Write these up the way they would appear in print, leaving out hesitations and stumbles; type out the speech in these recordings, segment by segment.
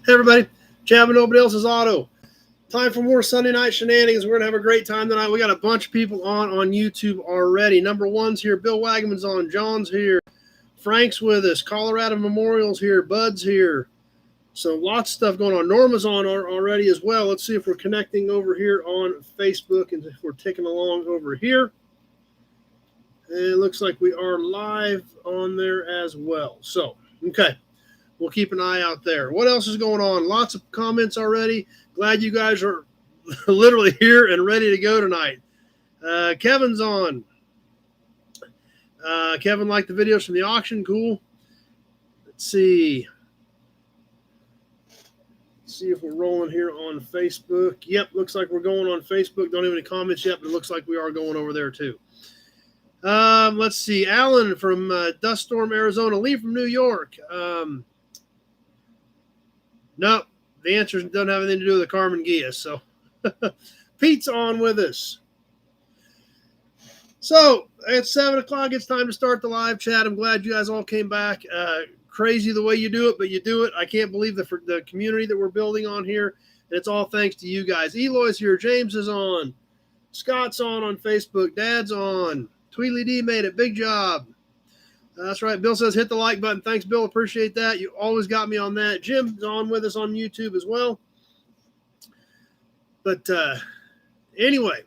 Hey everybody, jabbing nobody else's auto. Time for more Sunday night shenanigans. We're going to have a great time tonight. We got a bunch of people on YouTube already. Number one's here. Bill Wagaman's on. John's here. Frank's with us. Colorado Memorial's here. Bud's here. So lots of stuff going on. Norma's on already as well. Let's see if we're connecting over here on Facebook and if we're ticking along over here. And it looks like we are live on there as well. So, okay. We'll keep an eye out there. What else is going on? Lots of comments already. Glad you guys are literally here and ready to go tonight. Kevin's on. Kevin liked the videos from the auction. Cool. Let's see. Let's see if we're rolling here on Facebook. Yep, looks like we're going on Facebook. Don't have any comments yet, but it looks like we are going over there too. Let's see. Alan from Dust Storm, Arizona. Lee from New York. No, the answer doesn't have anything to do with the Carmen Gia. So Pete's on with us. So it's 7 o'clock. It's time to start the live chat. I'm glad you guys all came back. Crazy the way you do it, but you do it. I can't believe the community that we're building on here. And it's all thanks to you guys. Eloy's here. James is on. Scott's on Facebook. Dad's on. Tweedly D made it. Big job. That's right. Bill says hit the like button. Thanks, Bill. Appreciate that. You always got me on that. Jim's on with us on YouTube as well. But anyway,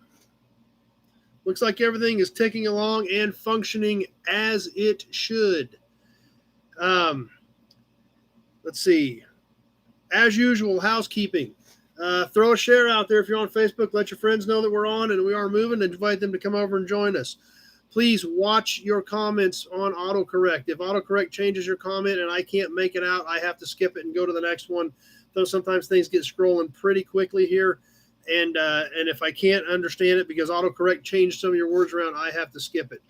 looks like everything is ticking along and functioning as it should. Let's see. As usual, housekeeping. Throw a share out there if you're on Facebook. Let your friends know that we're on and we are moving and invite them to come over and join us. Please watch your comments on autocorrect. If autocorrect changes your comment and I can't make it out, I have to skip it and go to the next one. Though sometimes things get scrolling pretty quickly here. And if I can't understand it because autocorrect changed some of your words around, I have to skip it.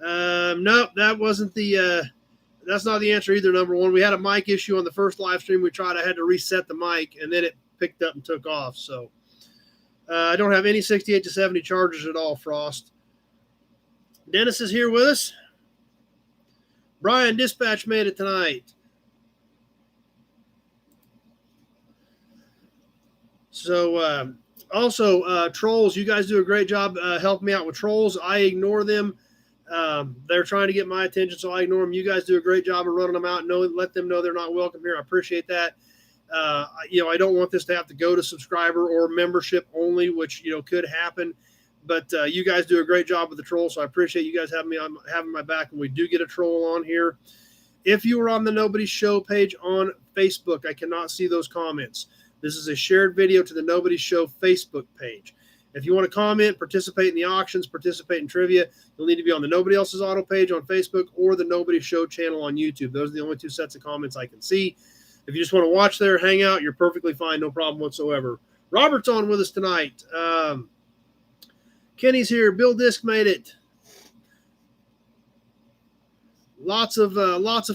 No, that wasn't that's not the answer either, number one. We had a mic issue on the first live stream we tried. I had to reset the mic, and then it picked up and took off. So I don't have any 68 to 70 Chargers at all, Frost. Dennis is here with us. Brian Dispatch made it tonight. So also, trolls, you guys do a great job helping me out with trolls. I ignore them. They're trying to get my attention, so I ignore them. You guys do a great job of running them out and let them know they're not welcome here. I appreciate that. I don't want this to have to go to subscriber or membership only, which, could happen. But you guys do a great job with the troll, so I appreciate you guys having my back when we do get a troll on here. If you were on the Nobody Show page on Facebook, I cannot see those comments. This is a shared video to the Nobody Show Facebook page. If you want to comment, participate in the auctions, participate in trivia, you'll need to be on the Nobody Else's Auto page on Facebook or the Nobody Show channel on YouTube. Those are the only two sets of comments I can see. If you just want to watch there, hang out, you're perfectly fine, no problem whatsoever. Robert's on with us tonight. Kenny's here. Bill Disk made it. Lots of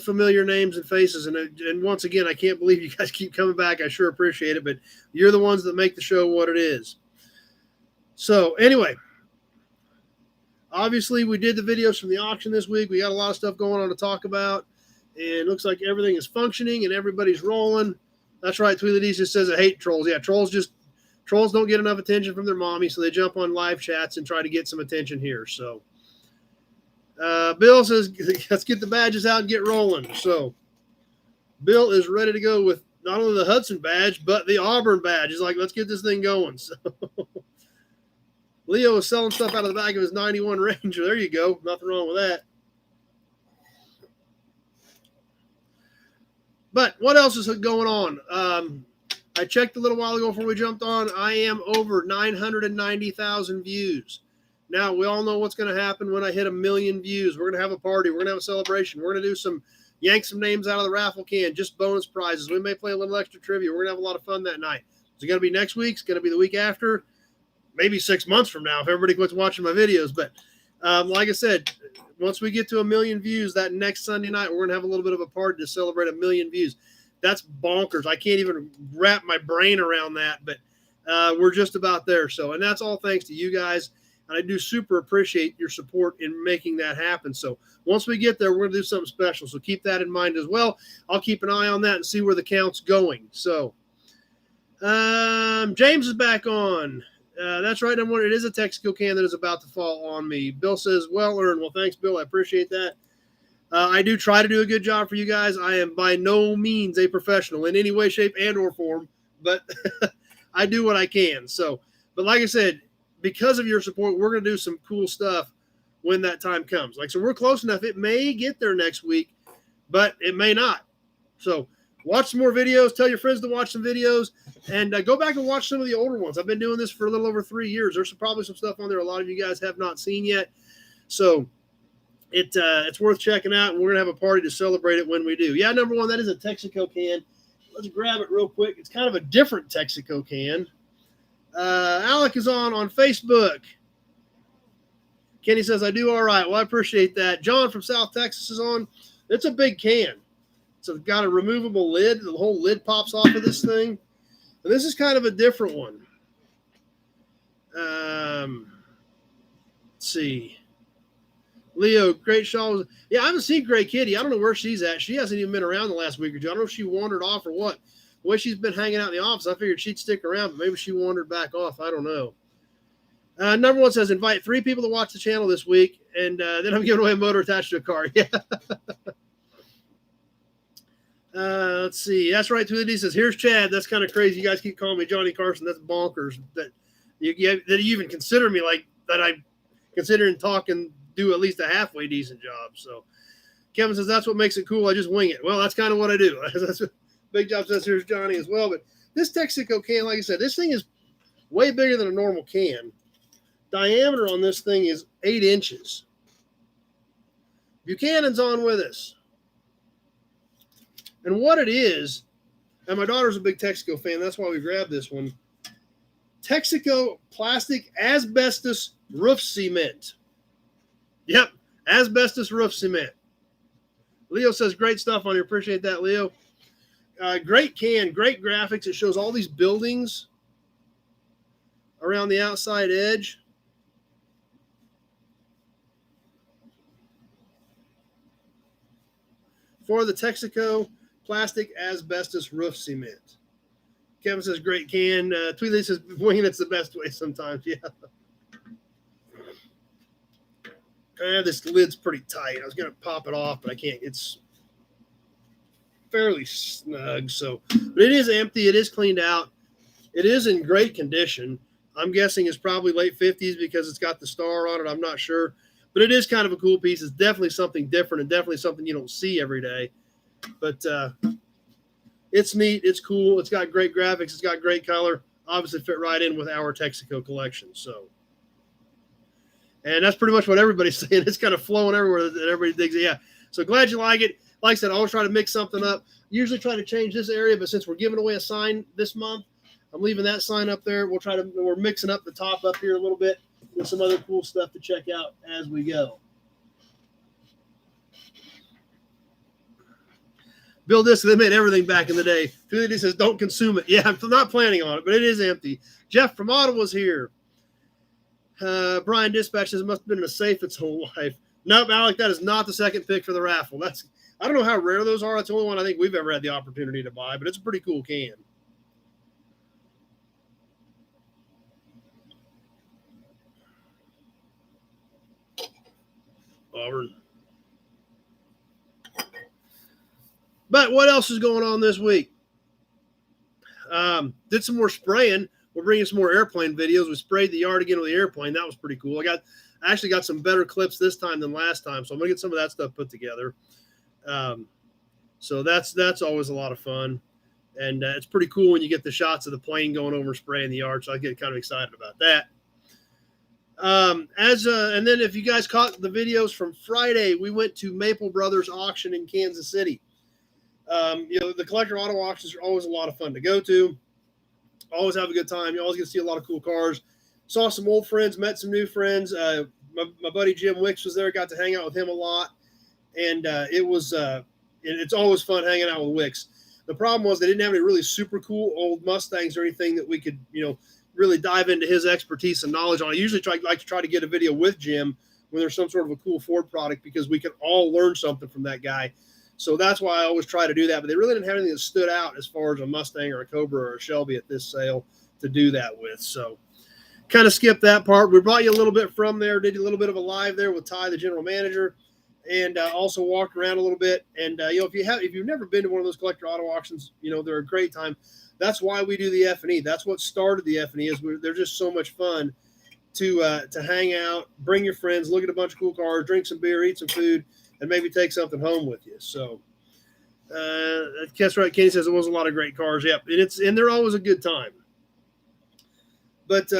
familiar names and faces, and once again, I can't believe you guys keep coming back. I sure appreciate it, but you're the ones that make the show what it is. So anyway, obviously we did the videos from the auction this week. We got a lot of stuff going on to talk about, and it looks like everything is functioning and everybody's rolling. That's right. Tweedledee just says I hate trolls. Yeah, Trolls don't get enough attention from their mommy, so they jump on live chats and try to get some attention here. So Bill says, let's get the badges out and get rolling. So Bill is ready to go with not only the Hudson badge, but the Auburn badge. He's like, let's get this thing going. So Leo is selling stuff out of the back of his 91 Ranger. There you go. Nothing wrong with that. But what else is going on? I checked a little while ago before we jumped on. I am over 990,000 views. Now, we all know what's going to happen when I hit 1 million views. We're going to have a party. We're going to have a celebration. We're going to do yank some names out of the raffle can, just bonus prizes. We may play a little extra trivia. We're going to have a lot of fun that night. Is it going to be next week? It's going to be the week after? Maybe 6 months from now if everybody quits watching my videos. But like I said, once we get to 1 million views, that next Sunday night, we're going to have a little bit of a party to celebrate 1 million views. That's bonkers. I can't even wrap my brain around that, but we're just about there. So, and that's all thanks to you guys. And I do super appreciate your support in making that happen. So once we get there, we're going to do something special. So keep that in mind as well. I'll keep an eye on that and see where the count's going. So James is back on. That's right, number one. It is a Texaco can that is about to fall on me. Bill says, well earned. Well, thanks, Bill. I appreciate that. I do try to do a good job for you guys. I am by no means a professional in any way, shape, and or form, but I do what I can. So, but like I said, because of your support, we're going to do some cool stuff when that time comes. Like, so we're close enough. It may get there next week, but it may not. So watch some more videos. Tell your friends to watch some videos, and go back and watch some of the older ones. I've been doing this for a little over 3 years. There's probably some stuff on there a lot of you guys have not seen yet. So it's worth checking out, and we're going to have a party to celebrate it when we do. Yeah, number one, that is a Texaco can. Let's grab it real quick. It's kind of a different Texaco can. Alec is on Facebook. Kenny says, I do all right. Well, I appreciate that. John from South Texas is on. It's a big can. It's got a removable lid. The whole lid pops off of this thing. And this is kind of a different one. Let's see. Leo, Great Shaw. Yeah, I haven't seen Gray Kitty. I don't know where she's at. She hasn't even been around the last week or two. I don't know if she wandered off or what. The way she's been hanging out in the office, I figured she'd stick around, but maybe she wandered back off. I don't know. Number one says, invite 3 people to watch the channel this week, and then I'm giving away a motor attached to a car. Yeah. Let's see. That's right. 2D says, here's Chad. That's kind of crazy. You guys keep calling me Johnny Carson. That's bonkers. That you even consider me like that. I'm considering talking, do at least a halfway decent job. So Kevin says, that's what makes it cool. I just wing it. Well, that's kind of what I do. That's what Big Job says, here's Johnny as well. But this Texaco can, like I said, this thing is way bigger than a normal can. Diameter on this thing is 8 inches. Buchanan's on with us. And what it is, and my daughter's a big Texaco fan, that's why we grabbed this one. Texaco plastic asbestos roof cement. Yep, asbestos roof cement. Leo says, great stuff on here. Appreciate that, Leo. Great can, great graphics. It shows all these buildings around the outside edge. For the Texaco plastic asbestos roof cement. Kevin says, great can. Tweedley says, winging it's the best way sometimes. Yeah. This lid's pretty tight. I was going to pop it off, but I can't. It's fairly snug. So, but it is empty. It is cleaned out. It is in great condition. I'm guessing it's probably late 50s because it's got the star on it. I'm not sure. But it is kind of a cool piece. It's definitely something different and definitely something you don't see every day. But it's neat. It's cool. It's got great graphics. It's got great color. Obviously fit right in with our Texaco collection. So, and that's pretty much what everybody's saying. It's kind of flowing everywhere that everybody digs it. Yeah. So glad you like it. Like I said, I always try to mix something up. Usually try to change this area, but since we're giving away a sign this month, I'm leaving that sign up there. We're mixing up the top up here a little bit with some other cool stuff to check out as we go. Bill Disc, they made everything back in the day. Philly says, don't consume it. Yeah, I'm not planning on it, but it is empty. Jeff from Ottawa's here. Brian Dispatch says, it must have been in a safe its whole life. Nope, Alec, that is not the second pick for the raffle. I don't know how rare those are. That's the only one I think we've ever had the opportunity to buy, but it's a pretty cool can. Auburn. But what else is going on this week? Did some more spraying. We're bringing some more airplane videos. We sprayed the yard again with the airplane. That was pretty cool. I actually got some better clips this time than last time, so I'm gonna get some of that stuff put together. So that's always a lot of fun, and it's pretty cool when you get the shots of the plane going over spraying the yard. So I get kind of excited about that. And then if you guys caught the videos from Friday, we went to Maple Brothers auction in Kansas City. The collector auto auctions are always a lot of fun to go to. Always have a good time. You always get to see a lot of cool cars. Saw some old friends, met some new friends. My buddy Jim Wicks was there. Got to hang out with him a lot, and it's always fun hanging out with Wicks. The problem was they didn't have any really super cool old Mustangs or anything that we could really dive into his expertise and knowledge on it. I usually like to try to get a video with Jim when there's some sort of a cool Ford product, because we can all learn something from that guy. So that's why I always try to do that. But they really didn't have anything that stood out as far as a Mustang or a Cobra or a Shelby at this sale to do that with. So kind of skipped that part. We brought you a little bit from there, did a little bit of a live there with Ty, the general manager, and also walked around a little bit. And if you've never been to one of those collector auto auctions, they're a great time. That's why we do the F&E. That's what started the F&E. They're just so much fun to hang out, bring your friends, look at a bunch of cool cars, drink some beer, eat some food, and maybe take something home with you. So, guess right. Kenny says it was a lot of great cars. Yep, and they're always a good time. But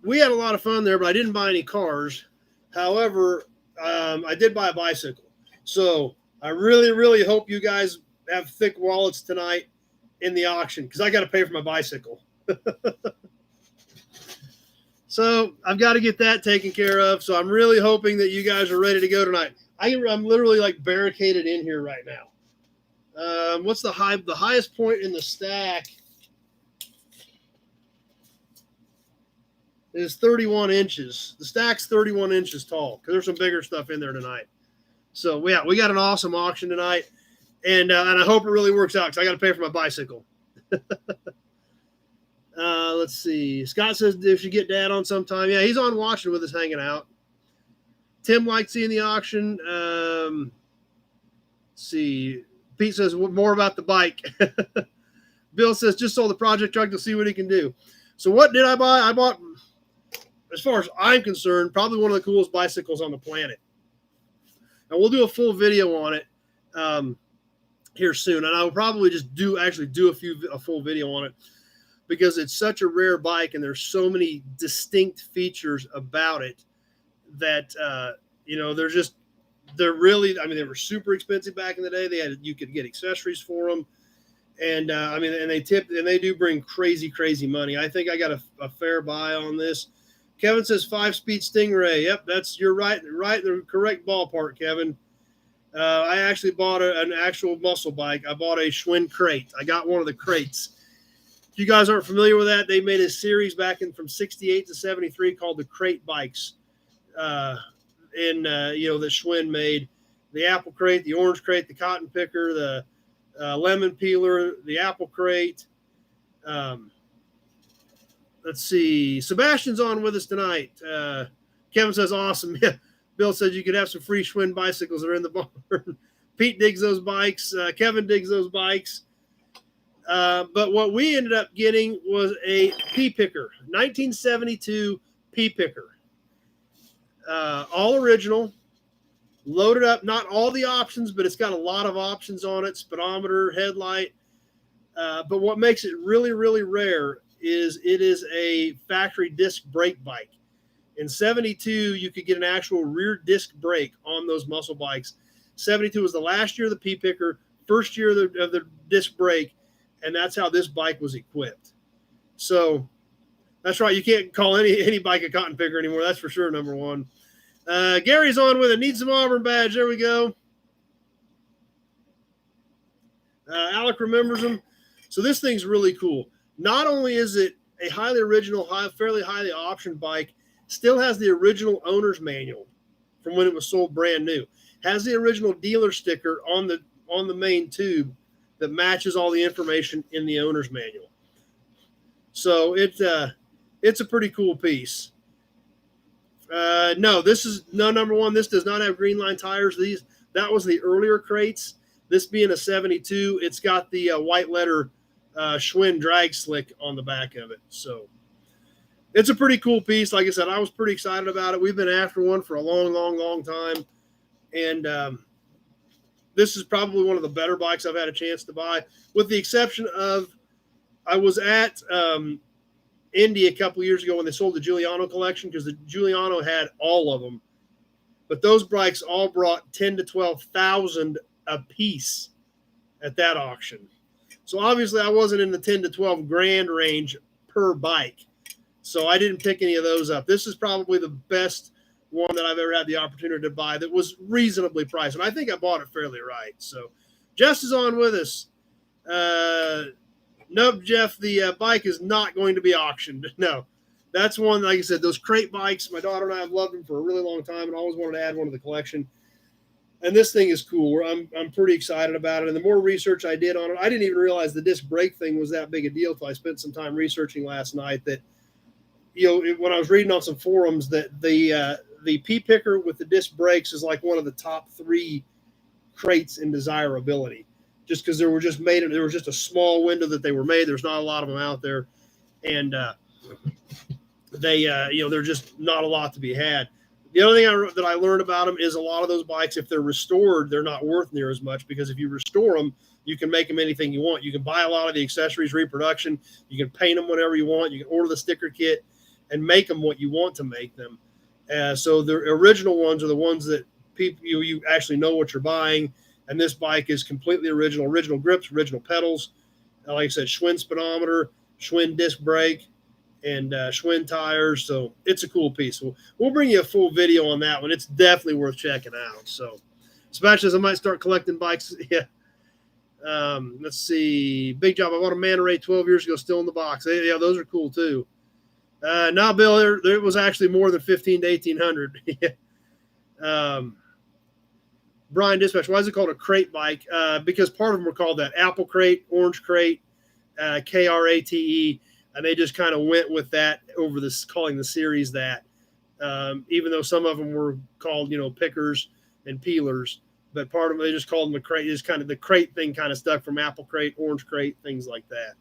we had a lot of fun there, but I didn't buy any cars. However, I did buy a bicycle. So I really, really hope you guys have thick wallets tonight in the auction, because I got to pay for my bicycle. So I've got to get that taken care of. So I'm really hoping that you guys are ready to go tonight. I'm literally like barricaded in here right now. What's the highest point in the stack is 31 inches. The stack's 31 inches tall, because there's some bigger stuff in there tonight. So yeah, we got an awesome auction tonight, and I hope it really works out, because I got to pay for my bicycle. Let's see. Scott says they should get Dad on sometime. Yeah, he's on watching with us, hanging out. Tim liked seeing the auction. Let's see. Pete says more about the bike. Bill says just sold the project truck to see what he can do. So what did I buy? I bought, as far as I'm concerned, probably one of the coolest bicycles on the planet. And we'll do a full video on it here soon. And I will probably just do a full video on it, because it's such a rare bike and there's so many distinct features about it that, they were super expensive back in the day. You could get accessories for them. And they do bring crazy, crazy money. I think I got a fair buy on this. Kevin says 5-speed Stingray. Yep, you're right, the correct ballpark, Kevin. I actually bought an actual muscle bike. I bought a Schwinn crate. I got one of the crates. If you guys aren't familiar with that, they made a series back from 68 to 73 called the crate bikes. That Schwinn made. The apple crate, the orange crate, the cotton picker, the lemon peeler, the apple crate. Let's see. Sebastian's on with us tonight. Kevin says, awesome. Yeah. Bill says you could have some free Schwinn bicycles that are in the barn. Pete digs those bikes. Kevin digs those bikes. But what we ended up getting was a pea picker, 1972 pea picker. All original, loaded up, not all the options, but it's got a lot of options on it, speedometer, headlight. But what makes it really, really rare is it is a factory disc brake bike. In 72, you could get an actual rear disc brake on those muscle bikes. 72 was the last year of the pea picker, first year of the disc brake, and that's how this bike was equipped. So that's right. You can't call any bike a cotton picker anymore. That's for sure, number one. Gary's on with it. Needs some Auburn badge. There we go. Alec remembers them. So this thing's really cool. Not only is it a highly original, fairly highly optioned bike, still has the original owner's manual from when it was sold brand new. Has the original dealer sticker on the main tube that matches all the information in the owner's manual. So it's a pretty cool piece. Number one, this does not have green line tires. That was the earlier crates. This being a 72, it's got the white letter Schwinn drag slick on the back of it. So it's a pretty cool piece. Like I said, I was pretty excited about it. We've been after one for a long, long, long time. And this is probably one of the better bikes I've had a chance to buy, with the exception of I was at Indy a couple years ago when they sold the Giuliano collection, because the Giuliano had all of them. But those bikes all brought 10 to 12,000 a piece at that auction. So obviously I wasn't in the 10 to 12 grand range per bike. So I didn't pick any of those up. This is probably the best one that I've ever had the opportunity to buy that was reasonably priced. And I think I bought it fairly right. So Jess is on with us. Nope, Jeff, the bike is not going to be auctioned. No, that's one, like I said, those crate bikes, my daughter and I have loved them for a really long time and always wanted to add one to the collection. And this thing is cool. I'm pretty excited about it. And the more research I did on it, I didn't even realize the disc brake thing was that big a deal until I spent some time researching last night. That, when I was reading on some forums, that the P picker with the disc brakes is like one of the top 3 crates in desirability, just because there was just a small window that they were made. There's not a lot of them out there, and they're just not a lot to be had. The other thing that I learned about them is a lot of those bikes, if they're restored, they're not worth near as much, because if you restore them, you can make them anything you want. You can buy a lot of the accessories, reproduction. You can paint them whatever you want. You can order the sticker kit and make them what you want to make them. So the original ones are the ones that people you actually know what you're buying. And this bike is completely original grips, original pedals. Like I said, Schwinn speedometer, Schwinn disc brake, and Schwinn tires. So it's a cool piece. We'll bring you a full video on that one. It's definitely worth checking out. So, especially as I might start collecting bikes. Yeah. Let's see. Big job. I bought a Manta Ray 12 years ago, still in the box. Yeah, those are cool too. Now, Bill, there was actually more than 15 to 1800. Brian Dispatch, why is it called a crate bike? Because part of them were called that: Apple Crate, Orange Crate, KRATE. And they just kind of went with that over this, calling the series that, even though some of them were called, pickers and peelers, but part of them, they just called them the crate. Just kind of the crate thing kind of stuck from Apple Crate, Orange Crate, things like that.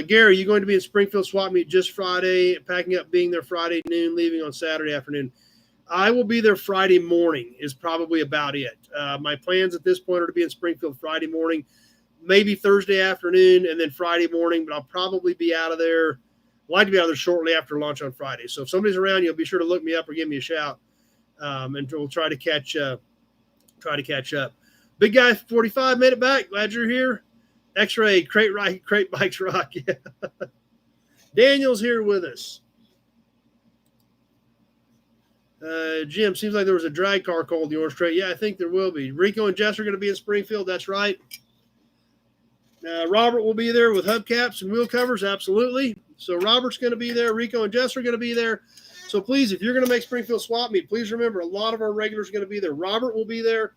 Gary, you going to be in Springfield Swap Meet just Friday, packing up, being there Friday noon, leaving on Saturday afternoon? I will be there Friday morning is probably about it. My plans at this point are to be in Springfield Friday morning, maybe Thursday afternoon, and then Friday morning, but I'll probably be out of there. I'd like to be out of there shortly after lunch on Friday. So if somebody's around, you'll be sure to look me up or give me a shout, and we'll try to catch up. Big guy 45 made it back. Glad you're here. X-Ray crate bikes rock. Yeah. Daniel's here with us. Jim, seems like there was a drag car called the Orange Crate. Yeah, I think there will be. Rico and Jess are going to be in Springfield. That's right. Robert will be there with hubcaps and wheel covers. Absolutely. So Robert's going to be there. Rico and Jess are going to be there. So please, if you're going to make Springfield Swap Meet, please remember a lot of our regulars are going to be there. Robert will be there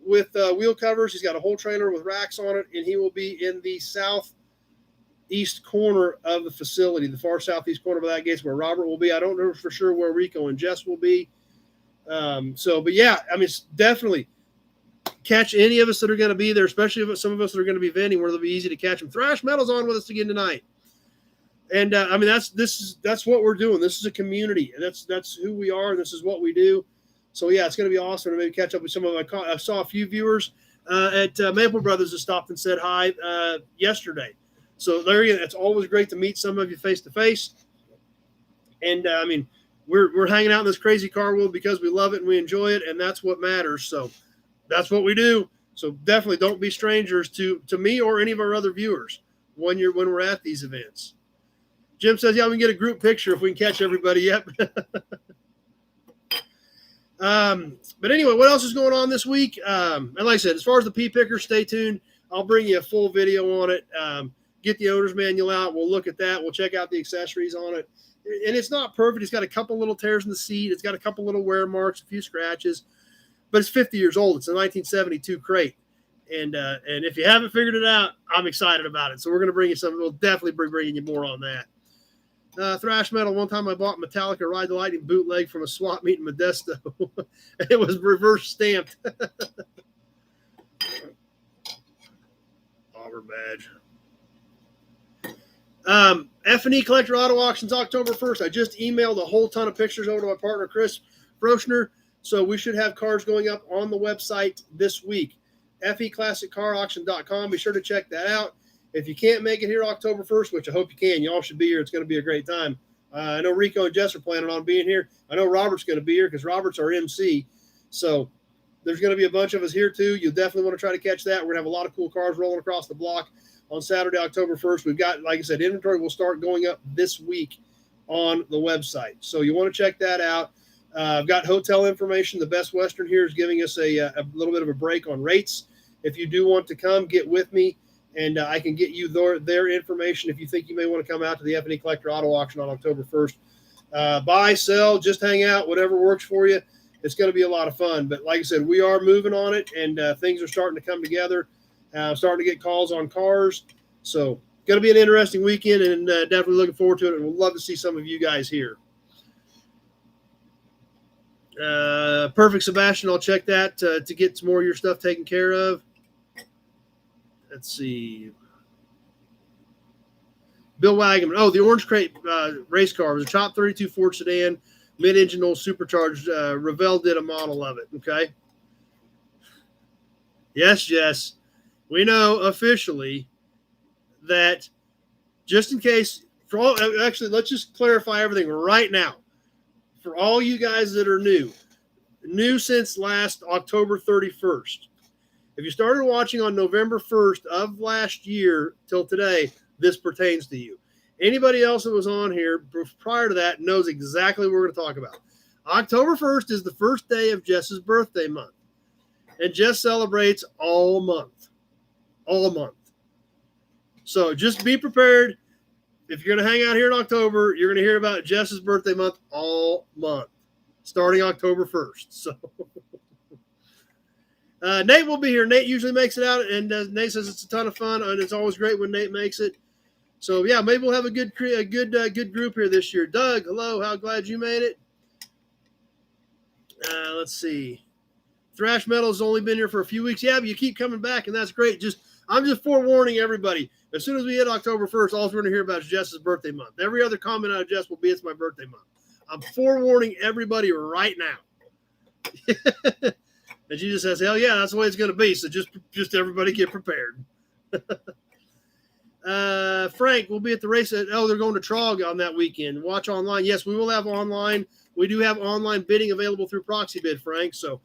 with wheel covers. He's got a whole trailer with racks on it, and he will be in the southeast corner of the facility, the far southeast corner of that gate where Robert will be. I don't know for sure where Rico and Jess will be. But yeah, I mean, it's definitely catch any of us that are going to be there, especially if some of us that are going to be vending where it'll be easy to catch them. Thrash Metal's on with us again tonight. And I mean, that's what we're doing. This is a community, and that's who we are. And this is what we do. So yeah, it's going to be awesome to maybe catch up with some of I saw a few viewers at Maple Brothers that stopped and said hi yesterday. So Larry, it's always great to meet some of you face to face. And I mean, we're hanging out in this crazy car world because we love it and we enjoy it, and that's what matters. So that's what we do. So definitely don't be strangers to me or any of our other viewers when we're at these events. Jim says, yeah, we can get a group picture if we can catch everybody. Yep. But anyway, what else is going on this week? And like I said, as far as the P picker, stay tuned. I'll bring you a full video on it. Get the owner's manual out. We'll look at that. We'll check out the accessories on it. And it's not perfect. It's got a couple little tears in the seat. It's got a couple little wear marks, a few scratches, but it's 50 years old. It's a 1972 crate. And if you haven't figured it out, I'm excited about it. So we're going to bring you something. We'll definitely be bringing you more on that. Thrash Metal, one time I bought Metallica Ride the Lightning bootleg from a swap meet in Modesto. It was reverse stamped. Auburn badge. F&E Collector Auto Auctions, October 1st. I just emailed a whole ton of pictures over to my partner, Chris Froschner. So we should have cars going up on the website this week. FEClassicCarAuction.com. Be sure to check that out. If you can't make it here October 1st, which I hope you can, y'all should be here. It's going to be a great time. I know Rico and Jess are planning on being here. I know Robert's going to be here because Robert's our MC. So there's going to be a bunch of us here too. You'll definitely want to try to catch that. We're going to have a lot of cool cars rolling across the block on Saturday, October 1st. We've got, like I said, inventory will start going up this week on the website. So you want to check that out. I've got hotel information. The Best Western here is giving us a little bit of a break on rates. If you do want to come, get with me and I can get you their information if you think you may want to come out to the F&E Collector Auto Auction on October 1st. Buy, sell, just hang out, whatever works for you. It's going to be a lot of fun. But like I said, we are moving on it, and things are starting to come together. Starting to get calls on cars. So going to be an interesting weekend, and definitely looking forward to it. And we'd love to see some of you guys here. Perfect, Sebastian. I'll check that to get some more of your stuff taken care of. Let's see. Bill Wagman. Oh, the Orange Crate race car was a Chop 32 Ford sedan, mid-engine old supercharged. Revell did a model of it. Okay. Yes, Jess. We know officially that just in case, actually, let's just clarify everything right now. For all you guys that are new since last October 31st, if you started watching on November 1st of last year till today, this pertains to you. Anybody else that was on here prior to that knows exactly what we're going to talk about. October 1st is the first day of Jess's birthday month. And Jess celebrates all month. All month. So just be prepared. If you're going to hang out here in October, you're going to hear about Jess's birthday month all month, starting October 1st. So Nate will be here. Nate usually makes it out, and Nate says it's a ton of fun, and it's always great when Nate makes it. So yeah, maybe we'll have a good group here this year. Doug, hello. How glad you made it. Let's see. Thrash Metal's only been here for a few weeks. Yeah, but you keep coming back, and that's great. I'm just forewarning everybody. As soon as we hit October 1st, all we're going to hear about is Jess's birthday month. Every other comment out of Jess will be, it's my birthday month. I'm forewarning everybody right now. And she just says, hell yeah, that's the way it's going to be. So just everybody get prepared. Frank will be at the race. They're going to Trog on that weekend. Watch online. Yes, we will have online. We do have online bidding available through Proxy Bid, Frank. So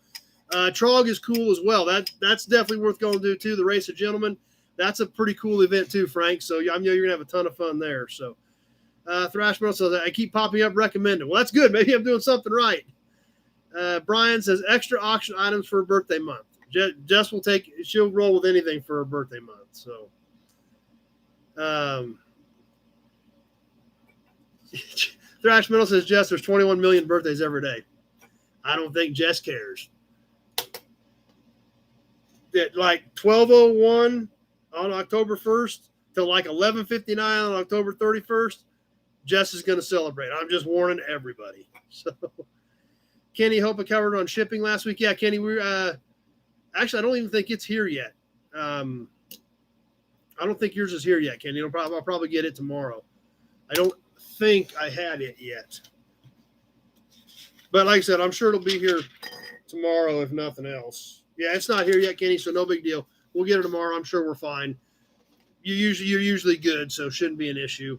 Trog is cool as well. That's definitely worth going to do too. The Race of Gentlemen. That's a pretty cool event too, Frank. So I know you're going to have a ton of fun there. So Thrash Metal says, I keep popping up recommended. Well, that's good. Maybe I'm doing something right. Brian says, extra auction items for a birthday month. Jess she'll roll with anything for her birthday month. So, Thrash Metal says, Jess, there's 21 million birthdays every day. I don't think Jess cares. At like 12:01 on October 1st till like 11:59 on October 31st, Jess is going to celebrate. I'm just warning everybody. So, Kenny, hope I covered on shipping last week. Yeah, Kenny, actually, I don't even think it's here yet. I don't think yours is here yet, Kenny. I'll probably get it tomorrow. I don't think I had it yet. But like I said, I'm sure it'll be here tomorrow, if nothing else. Yeah, it's not here yet, Kenny, so no big deal. We'll get it tomorrow. I'm sure we're fine. You're usually good, so shouldn't be an issue.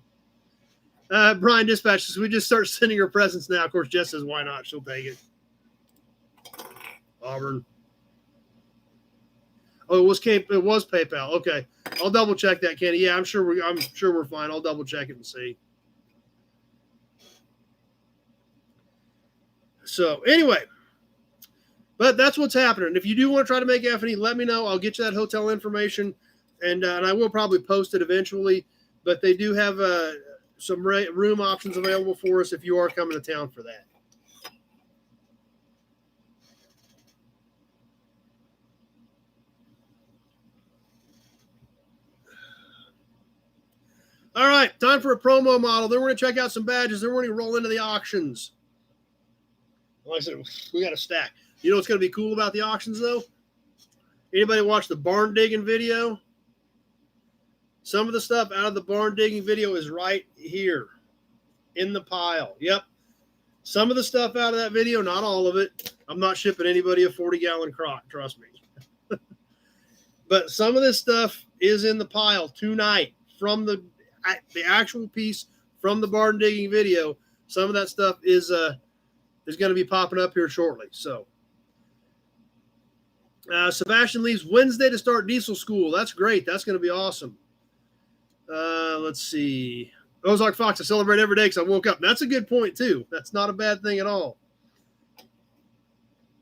Brian Dispatch says, we just start sending her presents now. Of course, Jess says, why not? She'll take it. Auburn. Oh, it was PayPal. Okay. I'll double check that, Kenny. Yeah, I'm sure we're fine. I'll double check it and see. So anyway, but that's what's happening. If you do want to try to make F&E, let me know. I'll get you that hotel information, and I will probably post it eventually. But they do have some room options available for us if you are coming to town for that. All right, time for a promo model. Then we're going to check out some badges. Then we're going to roll into the auctions. Like I said, we got a stack. You know what's going to be cool about the auctions, though? Anybody watch the barn digging video? Some of the stuff out of the barn digging video is right here in the pile. Yep. Some of the stuff out of that video, not all of it. I'm not shipping anybody a 40-gallon crock, trust me. But some of this stuff is in the pile tonight from the actual piece from the barn digging video. Some of that stuff is going to be popping up here shortly. So Sebastian leaves Wednesday to start diesel school. That's great. That's going to be awesome. Let's see. Ozark Fox, I celebrate every day because I woke up. That's a good point, too. That's not a bad thing at all.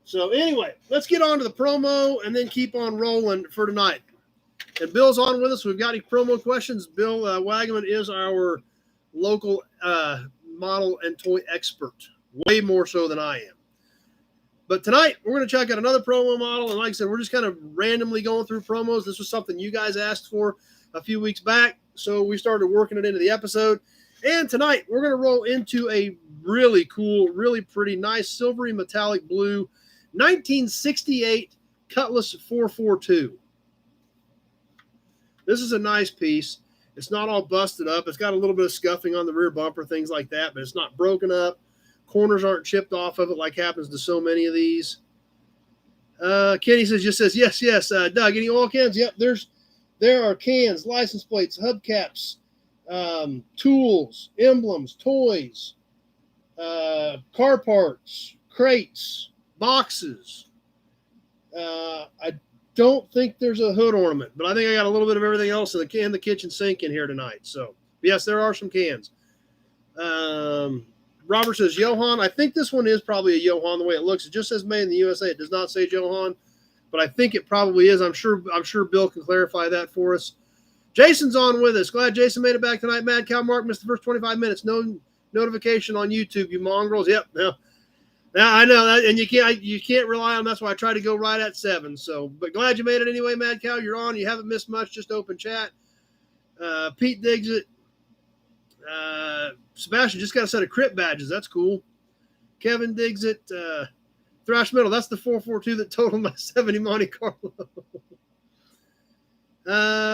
So anyway, let's get on to the promo and then keep on rolling for tonight. And Bill's on with us. We've got any promo questions. Bill Wagaman is our local model and toy expert, way more so than I am. But tonight, we're going to check out another promo model. And like I said, we're just kind of randomly going through promos. This was something you guys asked for a few weeks back, so we started working it into the episode. And tonight, we're going to roll into a really cool, really pretty, nice, silvery metallic blue 1968 Cutlass 442. This is a nice piece. It's not all busted up. It's got a little bit of scuffing on the rear bumper, things like that, but it's not broken up. Corners aren't chipped off of it like happens to so many of these. Kenny says, yes. Doug, any oil cans? Yep, there are cans, license plates, hubcaps, tools, emblems, toys, car parts, crates, boxes. I don't think there's a hood ornament, but I think I got a little bit of everything else in the kitchen sink in here tonight. So, yes, there are some cans. Robert says, Johan. I think this one is probably a Johan the way it looks. It just says made in the USA. It does not say Johan, but I think it probably is. I'm sure Bill can clarify that for us. Jason's on with us. Glad Jason made it back tonight. Mad Cow Mark missed the first 25 minutes. No notification on YouTube, you mongrels. Yep. Now I know that, and you can't rely on. That's why I try to go right at 7. So, but glad you made it anyway, Mad Cow. You're on. You haven't missed much. Just open chat. Pete digs it. Sebastian just got a set of crit badges. That's cool. Kevin digs it. Thrash Metal. That's the 442 that totaled my 70 Monte Carlo.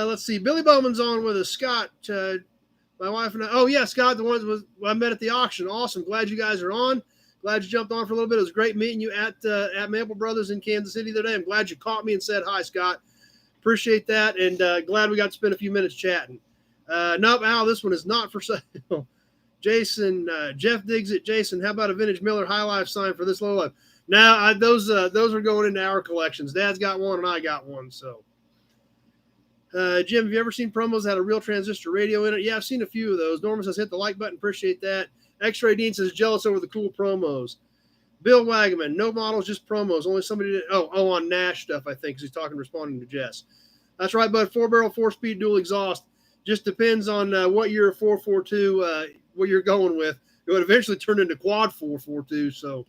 Let's see. Billy Bowman's on with us. Scott, my wife and I. Oh yeah, Scott, the ones I met at the auction. Awesome. Glad you guys are on. Glad you jumped on for a little bit. It was great meeting you at Maple Brothers in Kansas City today. I'm glad you caught me and said hi, Scott. Appreciate that, and glad we got to spend a few minutes chatting. Nope, Al, this one is not for sale. Jason, Jeff digs it. Jason, how about a vintage Miller High Life sign for this low life? Now, those are going into our collections. Dad's got one, and I got one. So, Jim, have you ever seen promos that had a real transistor radio in it? Yeah, I've seen a few of those. Norman says, hit the like button. Appreciate that. X-Ray Dean says, jealous over the cool promos. Bill Wagaman, no models, just promos. Only somebody did. Oh, on Nash stuff, I think, because he's responding to Jess. That's right, bud. 4-barrel, 4-speed, dual exhaust. Just depends on what your 442, what you're going with. It would eventually turn into quad 442. So,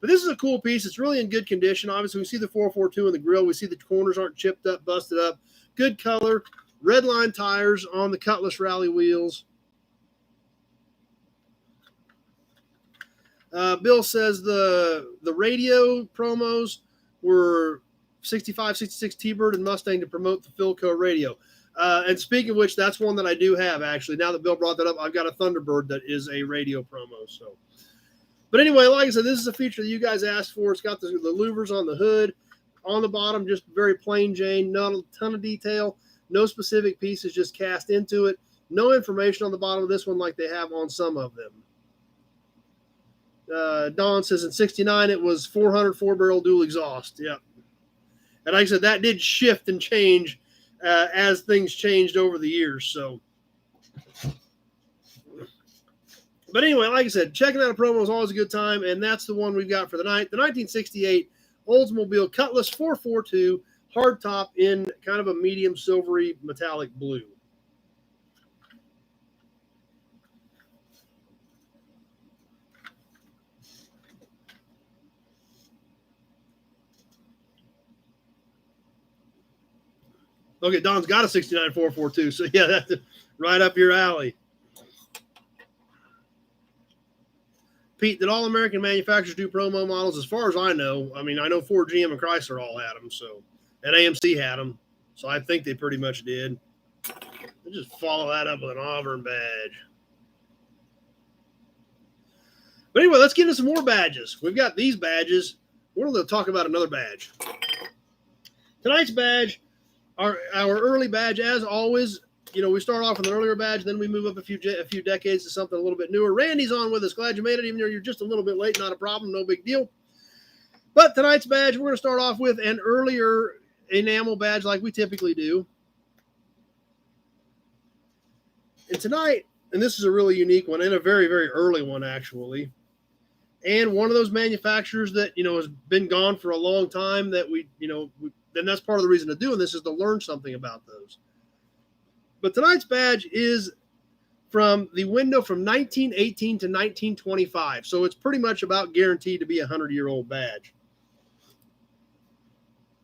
but this is a cool piece. It's really in good condition. Obviously, we see the 442 in the grill. We see the corners aren't chipped up, busted up. Good color. Red line tires on the Cutlass rally wheels. Bill says the radio promos were 65, 66 T-Bird and Mustang to promote the Philco radio. And speaking of which, that's one that I do have, actually. Now that Bill brought that up, I've got a Thunderbird that is a radio promo. So, but anyway, like I said, this is a feature that you guys asked for. It's got the louvers on the hood. On the bottom, just very plain Jane. Not a ton of detail. No specific pieces just cast into it. No information on the bottom of this one like they have on some of them. Don says in 69 it was 400 4-barrel dual exhaust. Yep. And like I said, that did shift and change as things changed over the years. So, but anyway, like I said, checking out a promo is always a good time, and that's the one we've got for the night. The 1968 Oldsmobile Cutlass 442 hardtop in kind of a medium silvery metallic blue. Okay, Don's got a 69 442, so yeah, that's right up your alley. Pete, did all American manufacturers do promo models? As far as I know, I know Ford, GM, and Chrysler all had them, so, and AMC had them, so I think they pretty much did. I'll just follow that up with an Auburn badge. But anyway, let's get into some more badges. We've got these badges. We're going to talk about another badge. Tonight's badge, our early badge, as always, we start off with an earlier badge, then we move up a few decades to something a little bit newer. Randy's on with us. Glad you made it, even though you're just a little bit late. Not a problem. No big deal. But tonight's badge, we're going to start off with an earlier enamel badge like we typically do. And tonight, and this is a really unique one and a very, very early one, actually. And one of those manufacturers that, has been gone for a long time that then that's part of the reason of doing this, is to learn something about those. But tonight's badge is from the window from 1918 to 1925. So it's pretty much about guaranteed to be a 100-year-old badge.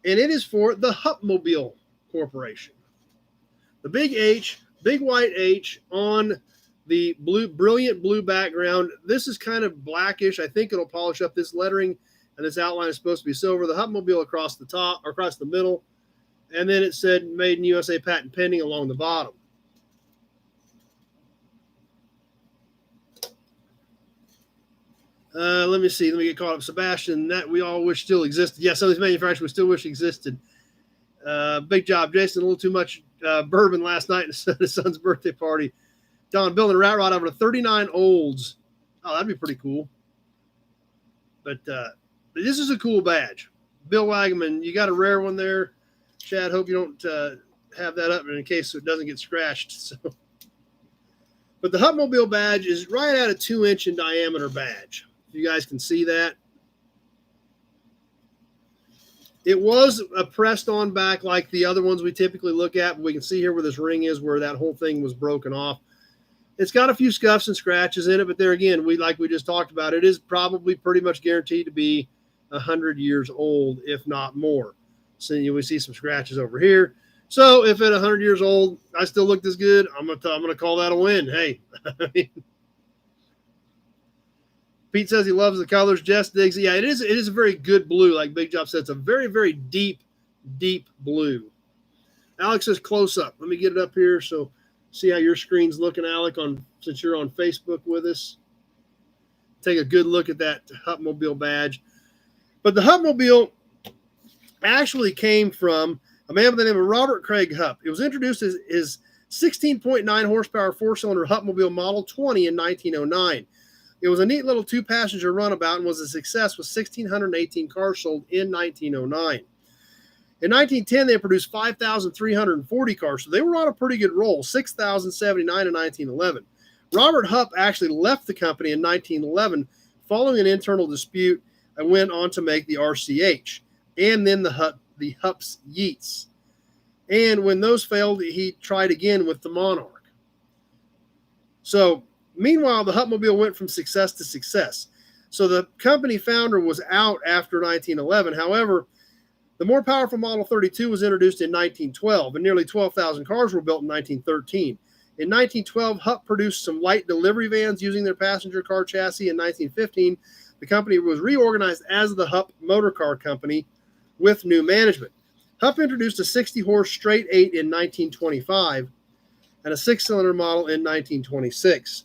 And it is for the Hupmobile Corporation. The big H, big white H on the brilliant blue background. This is kind of blackish. I think it'll polish up. This lettering and this outline is supposed to be silver. The Hupmobile across the top, or across the middle. And then it said made in USA, patent pending along the bottom. Let me see. Let me get caught up. Sebastian, that we all wish still existed. Yeah, some of these manufacturers we still wish existed. Big job, Jason. A little too much bourbon last night at his son's birthday party. Don, building a rat rod over to 39 Olds. Oh, that'd be pretty cool. But this is a cool badge. Bill Wagaman, you got a rare one there. Chad, hope you don't have that up in case it doesn't get scratched. So, but the Hupmobile badge is right at a 2-inch in diameter badge. You guys can see that. It was a pressed on back like the other ones we typically look at, but we can see here where this ring is, where that whole thing was broken off. It's got a few scuffs and scratches in it, but there again, like we just talked about, it is probably pretty much guaranteed to be 100 years old, if not more. So we see some scratches over here. So if at 100 years old, I still look this good, I'm gonna call that a win. Hey, Pete says he loves the colors. Jess digs it. Yeah, it is a very good blue, like Big Job said. It's a very, very deep, deep blue. Alex says close up. Let me get it up here so see how your screen's looking, Alec, since you're on Facebook with us. Take a good look at that Hupmobile badge. But the Hupmobile actually came from a man by the name of Robert Craig Hupp. It was introduced as his 16.9 horsepower four-cylinder Hupmobile Model 20 in 1909. It was a neat little two-passenger runabout and was a success with 1,618 cars sold in 1909. In 1910, they produced 5,340 cars, so they were on a pretty good roll, 6,079 in 1911. Robert Hupp actually left the company in 1911 following an internal dispute and went on to make the RCH and then the Hupp's Yeats. And when those failed, he tried again with the Monarch. So, meanwhile, the Hupmobile went from success to success. So the company founder was out after 1911. However, the more powerful Model 32 was introduced in 1912, and nearly 12,000 cars were built in 1913. In 1912, Hupp produced some light delivery vans using their passenger car chassis. In 1915, the company was reorganized as the Hupp Motor Car Company with new management. Hupp introduced a 60-horse straight 8 in 1925 and a 6-cylinder model in 1926.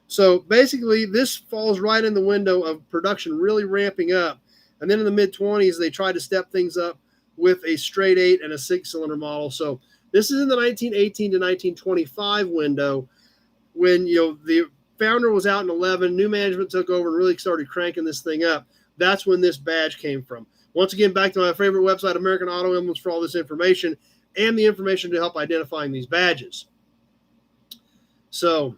So basically, this falls right in the window of production really ramping up. And then in the mid-20s, they tried to step things up with a straight 8 and a 6-cylinder model. So this is in the 1918 to 1925 window when, the founder was out in 11, new management took over and really started cranking this thing up. That's when this badge came from. Once again, back to my favorite website, American Auto Emblems, for all this information and the information to help identifying these badges. So,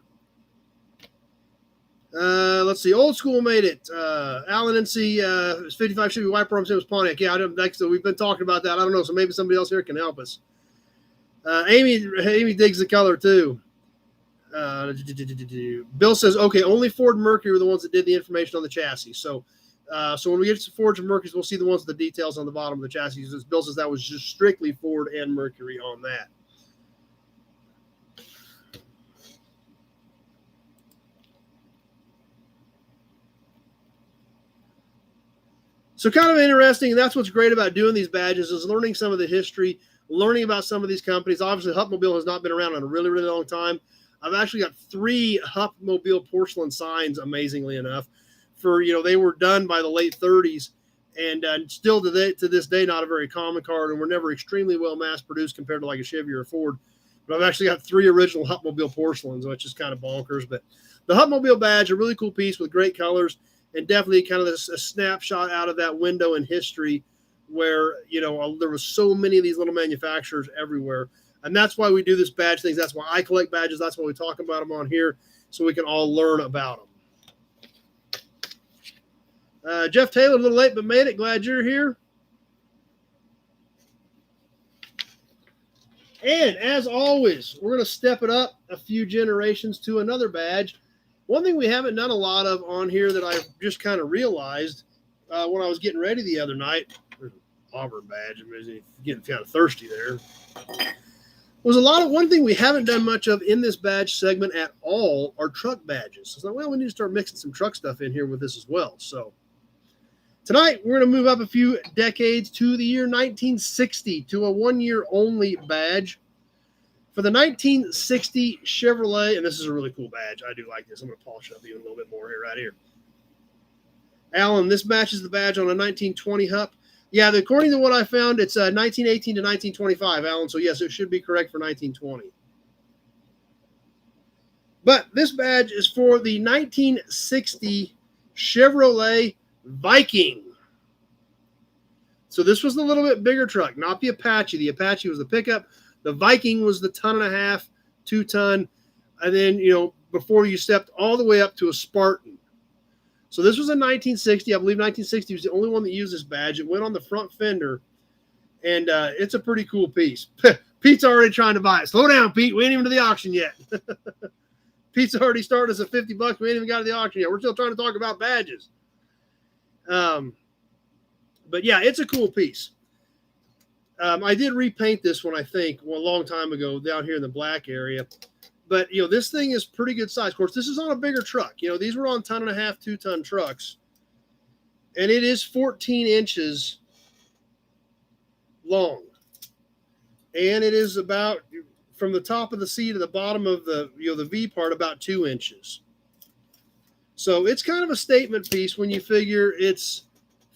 let's see. Old School made it. Alan NC, 55 Chevy White Pro, it was Pontiac. Yeah, we've been talking about that. I don't know, so maybe somebody else here can help us. Amy digs the color too. Bill says, okay, only Ford and Mercury were the ones that did the information on the chassis. So when we get to Fords and Mercury's, we'll see the ones with the details on the bottom of the chassis. Bill says that was just strictly Ford and Mercury on that. So kind of interesting, and that's what's great about doing these badges, is learning some of the history, learning about some of these companies. Obviously, Hupmobile has not been around in a really, really long time. I've actually got 3 Hupmobile porcelain signs, amazingly enough, for, they were done by the late 30s, and still to this day, not a very common car, and were never extremely well mass-produced compared to like a Chevy or a Ford. But I've actually got 3 original Hupmobile porcelains, which is kind of bonkers. But the Hupmobile badge, a really cool piece with great colors, and definitely kind of a snapshot out of that window in history where, there was so many of these little manufacturers everywhere. And that's why we do this badge things. That's why I collect badges. That's why we talk about them on here, so we can all learn about them. Jeff Taylor, a little late, but made it. Glad you're here. And as always, we're going to step it up a few generations to another badge. One thing we haven't done a lot of on here that I just kind of realized when I was getting ready the other night, Auburn badge, I'm getting kind of thirsty there, was one thing we haven't done much of in this badge segment at all are truck badges. So, well, we need to start mixing some truck stuff in here with this as well. So tonight, we're going to move up a few decades to the year 1960 to a one-year only badge. For the 1960 Chevrolet, and this is a really cool badge. I do like this. I'm going to polish it up even a little bit more here, right here. Alan, this matches the badge on a 1920 Hup. Yeah, according to what I found, it's 1918 to 1925, Alan. So, yes, it should be correct for 1920. But this badge is for the 1960 Chevrolet Viking. So this was the little bit bigger truck, not the Apache. The Apache was the pickup. The Viking was the 1.5 ton, 2 ton. And then, before you stepped all the way up to a Spartan. So this was in 1960. I believe 1960 was the only one that used this badge. It went on the front fender, and it's a pretty cool piece. Pete's already trying to buy it. Slow down, Pete. We ain't even to the auction yet. Pete's already started us at $50. We ain't even got to the auction yet. We're still trying to talk about badges. But yeah, it's a cool piece. I did repaint this one, I think, a long time ago down here in the black area. But, this thing is pretty good size. Of course, this is on a bigger truck. These were on 1.5 ton, 2 ton trucks. And it is 14 inches long. And it is about, from the top of the C to the bottom of the, the V part, about 2 inches. So it's kind of a statement piece when you figure it's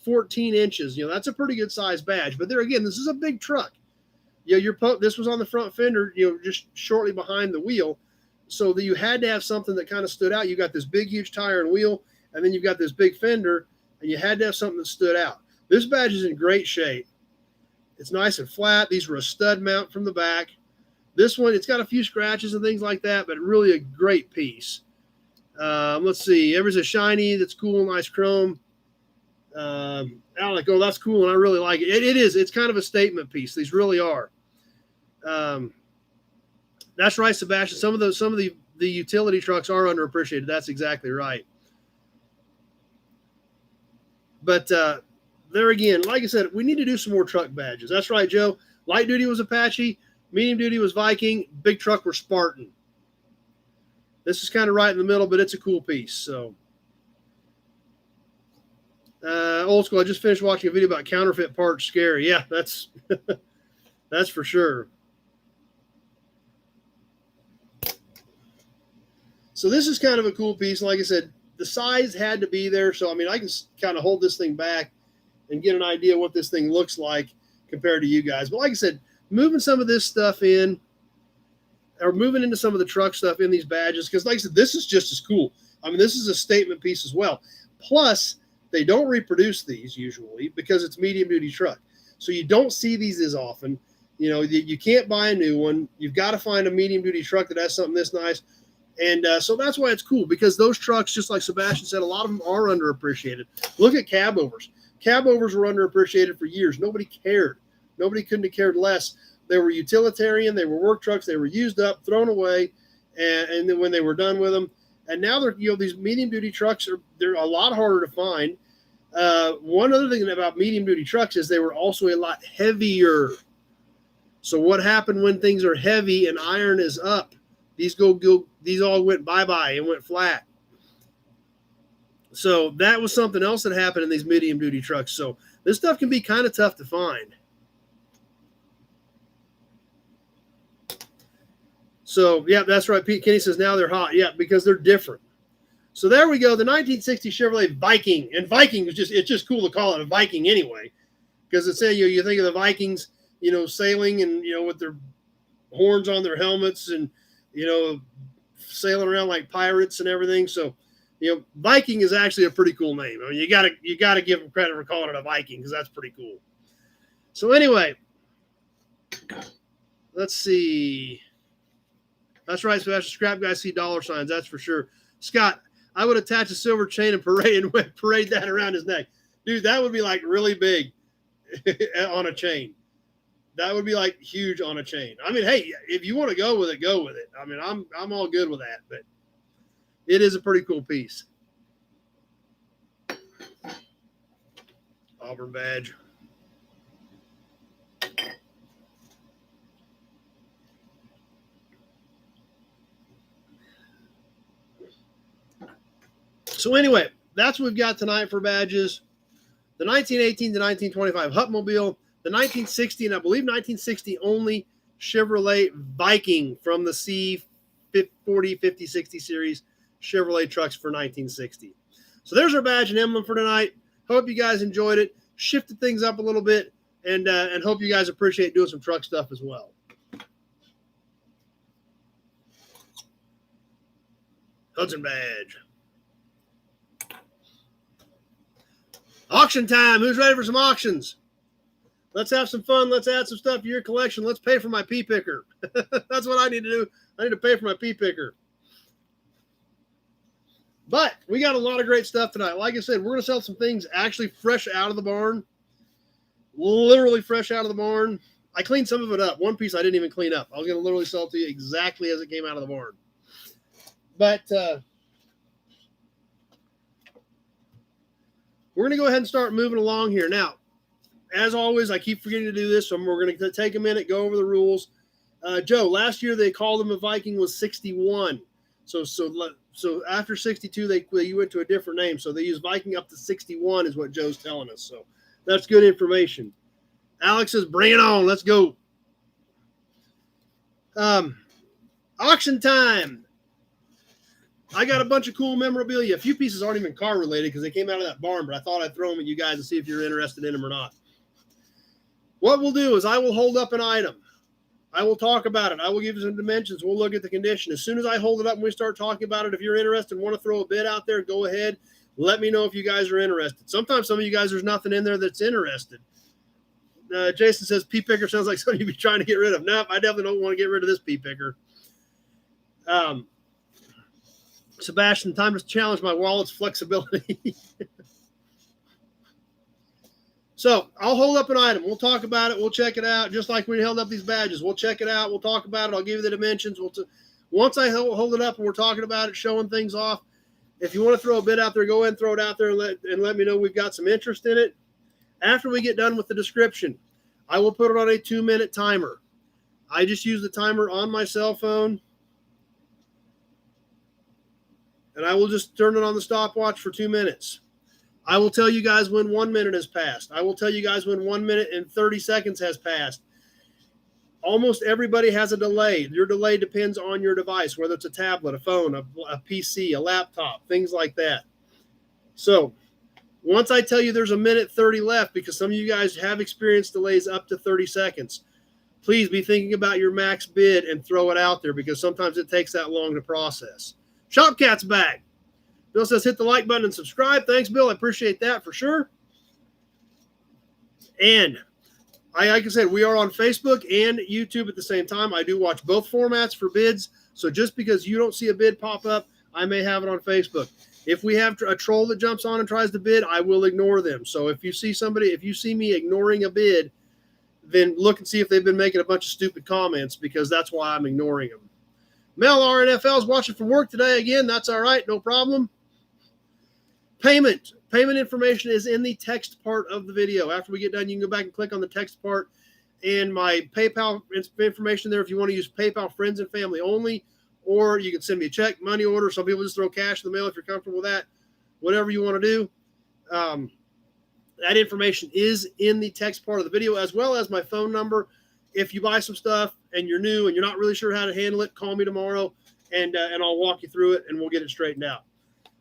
14 inches. That's a pretty good size badge. But there again, this is a big truck. This was on the front fender, just shortly behind the wheel. So that you had to have something that kind of stood out. You got this big, huge tire and wheel, and then you've got this big fender, and you had to have something that stood out. This badge is in great shape. It's nice and flat. These were a stud mount from the back. This one, it's got a few scratches and things like that, but really a great piece. Let's see. There's a shiny that's cool, nice chrome. Alec, that's cool, and I really like it. It is. It's kind of a statement piece. These really are. That's right, Sebastian. Some of the utility trucks are underappreciated. That's exactly right. But there again, like I said, we need to do some more truck badges. That's right, Joe. Light duty was Apache. Medium duty was Viking. Big truck were Spartan. This is kind of right in the middle, but it's a cool piece. So, old school. I just finished watching a video about counterfeit parts. Scary. Yeah, that's that's for sure. So this is kind of a cool piece. Like I said, the size had to be there. So, I can kind of hold this thing back and get an idea what this thing looks like compared to you guys. But like I said, moving some of this stuff in, or moving into some of the truck stuff in these badges, because like I said, this is just as cool. This is a statement piece as well. Plus, they don't reproduce these usually because it's medium-duty truck. So you don't see these as often. You can't buy a new one. You've got to find a medium-duty truck that has something this nice. And so that's why it's cool, because those trucks, just like Sebastian said, a lot of them are underappreciated. Look at cab overs. Cab overs were underappreciated for years. Nobody cared. Nobody couldn't have cared less. They were utilitarian. They were work trucks. They were used up, thrown away, and then when they were done with them. And now they're these medium duty trucks they're a lot harder to find. One other thing about medium duty trucks is they were also a lot heavier. So what happened when things are heavy and iron is up? These all went bye-bye and went flat. So that was something else that happened in these medium-duty trucks. So this stuff can be kind of tough to find. So, yeah, that's right. Pete Kenny says now they're hot. Yeah, because they're different. So there we go. The 1960 Chevrolet Viking. And Viking it's just cool to call it a Viking anyway. Because it's you think of the Vikings, sailing and, with their horns on their helmets and, sailing around like pirates and everything. So, Viking is actually a pretty cool name. You gotta give them credit for calling it a Viking because that's pretty cool. So anyway, let's see. That's right, Sebastian. Scrap guys see dollar signs. That's for sure. Scott, I would attach a silver chain and parade that around his neck. Dude, that would be like really big on a chain. That would be like huge on a chain. I mean, hey, if you want to go with it, go with it. I mean, I'm all good with that, but it is a pretty cool piece. Auburn badge. So anyway, that's what we've got tonight for badges. The 1918 to 1925 Hupmobile, the 1960 and I believe 1960 only Chevrolet Viking from the C40, 50, 60 series Chevrolet trucks for 1960. So there's our badge and emblem for tonight. Hope you guys enjoyed it. Shifted things up a little bit, and hope you guys appreciate doing some truck stuff as well. Hudson badge. Auction time. Who's ready for some auctions? Let's have some fun. Let's add some stuff to your collection. Let's pay for my pea picker. That's what I need to do. I need to pay for my pea picker. But we got a lot of great stuff tonight. Like I said, we're going to sell some things actually fresh out of the barn. Literally fresh out of the barn. I cleaned some of it up. One piece I didn't even clean up. I was going to literally sell it to you exactly as it came out of the barn. But we're going to go ahead and start moving along here. Now, as always, I keep forgetting to do this, so we're going to take a minute, go over the rules. Joe, last year they called him a Viking was 61. So after 62, they went to a different name. So they use Viking up to 61 is what Joe's telling us. So that's good information. Alex says, bring it on. Let's go. Auction time. I got a bunch of cool memorabilia. A few pieces aren't even car related because they came out of that barn, but I thought I'd throw them at you guys and see if you're interested in them or not. What we'll do is I will hold up an item. I will talk about it. I will give you some dimensions. We'll look at the condition. As soon as I hold it up and we start talking about it, if you're interested and want to throw a bid out there, go ahead. Let me know if you guys are interested. Sometimes some of you guys, there's nothing in there that's interested. Jason says, pea picker sounds like something you'd be trying to get rid of. No, I definitely don't want to get rid of this pea picker. Sebastian, time to challenge my wallet's flexibility. So I'll hold up an item. We'll talk about it. We'll check it out. Just like we held up these badges. We'll check it out. We'll talk about it. I'll give you the dimensions. Once I hold it up and we're talking about it, showing things off, if you want to throw a bid out there, go ahead and throw it out there and let me know we've got some interest in it. After we get done with the description, I will put it on a 2-minute timer. I just use the timer on my cell phone. And I will just turn it on the stopwatch for 2 minutes. I will tell you guys when 1 minute has passed. I will tell you guys when 1 minute and 30 seconds has passed. Almost everybody has a delay. Your delay depends on your device, whether it's a tablet, a phone, a PC, a laptop, things like that. So once I tell you there's a minute 30 left, because some of you guys have experienced delays up to 30 seconds, please be thinking about your max bid and throw it out there because sometimes it takes that long to process. Shopcat's back. Bill says, hit the like button and subscribe. Thanks, Bill. I appreciate that for sure. And like I said, we are on Facebook and YouTube at the same time. I do watch both formats for bids. So just because you don't see a bid pop up, I may have it on Facebook. If we have a troll that jumps on and tries to bid, I will ignore them. So if you see me ignoring a bid, then look and see if they've been making a bunch of stupid comments because that's why I'm ignoring them. Mel RNFL is watching from work today again. That's all right. No problem. Payment information is in the text part of the video. After we get done, you can go back and click on the text part and my PayPal information there if you want to use PayPal friends and family only, or you can send me a check, money order. Some people just throw cash in the mail if you're comfortable with that. Whatever you want to do. That information is in the text part of the video, as well as my phone number. If you buy some stuff and you're new and you're not really sure how to handle it, call me tomorrow and I'll walk you through it and we'll get it straightened out.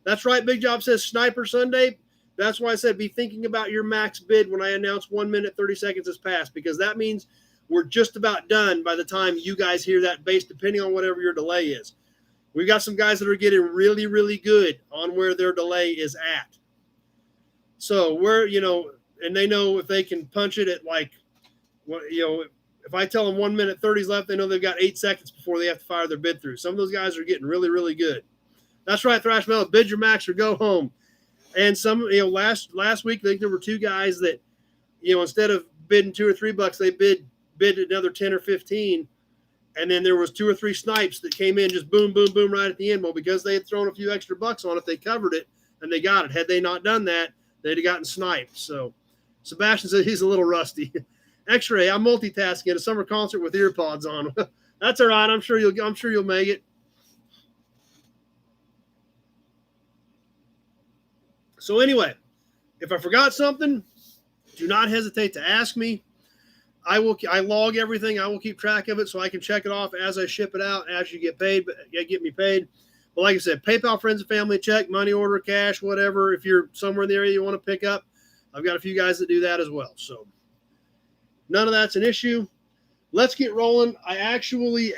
That's right. Big Job says Sniper Sunday. That's why I said be thinking about your max bid when I announce 1 minute, 30 seconds has passed, because that means we're just about done by the time you guys hear that base, depending on whatever your delay is. We've got some guys that are getting really, really good on where their delay is at. So and they know if they can punch it at if I tell them 1 minute 30's left, they know they've got 8 seconds before they have to fire their bid through. Some of those guys are getting really, really good. That's right, Thrash Metal. Bid your max or go home. And some, last week, I think there were 2 guys that, instead of bidding $2 or $3, they bid bid another 10 or 15. And then there was 2 or 3 snipes that came in, just boom, boom, boom, right at the end. Well, because they had thrown a few extra bucks on it, they covered it and they got it. Had they not done that, they'd have gotten sniped. So Sebastian said he's a little rusty. X-Ray, I'm multitasking at a summer concert with ear pods on. That's all right. I'm sure you'll make it. So anyway, if I forgot something, do not hesitate to ask me. I log everything. I will keep track of it so I can check it off as I ship it out, as you get paid, get me paid. But like I said, PayPal, friends and family, check, money order, cash, whatever. If you're somewhere in the area you want to pick up, I've got a few guys that do that as well. So none of that's an issue. Let's get rolling. I actually,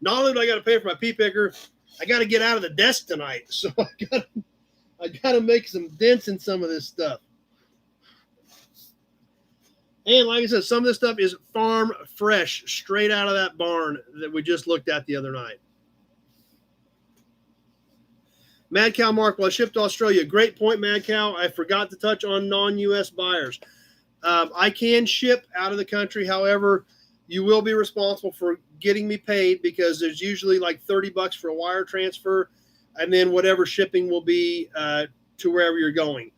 not only do I got to pay for my pea picker, I got to get out of the desk tonight. So I got to make some dents in some of this stuff. And like I said, some of this stuff is farm fresh, straight out of that barn that we just looked at the other night. Mad Cow Mark, well, I shipped to Australia. Great point, Mad Cow. I forgot to touch on non-U.S. buyers. I can ship out of the country. However, you will be responsible for getting me paid because there's usually like $30 for a wire transfer, and then whatever shipping will be to wherever you're going.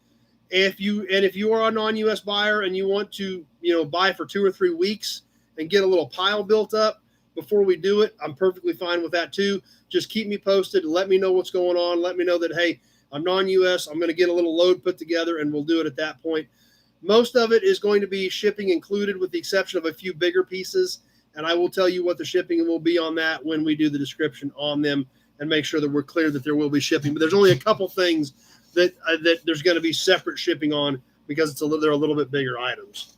If you are a non-U.S. buyer and you want to, buy for 2 or 3 weeks and get a little pile built up before we do it, I'm perfectly fine with that too. Just keep me posted. Let me know what's going on. Let me know that, hey, I'm non-U.S. I'm going to get a little load put together and we'll do it at that point. Most of it is going to be shipping included with the exception of a few bigger pieces. And I will tell you what the shipping will be on that when we do the description on them and make sure that we're clear that there will be shipping. But there's only a couple things that there's going to be separate shipping on because they're a little bit bigger items.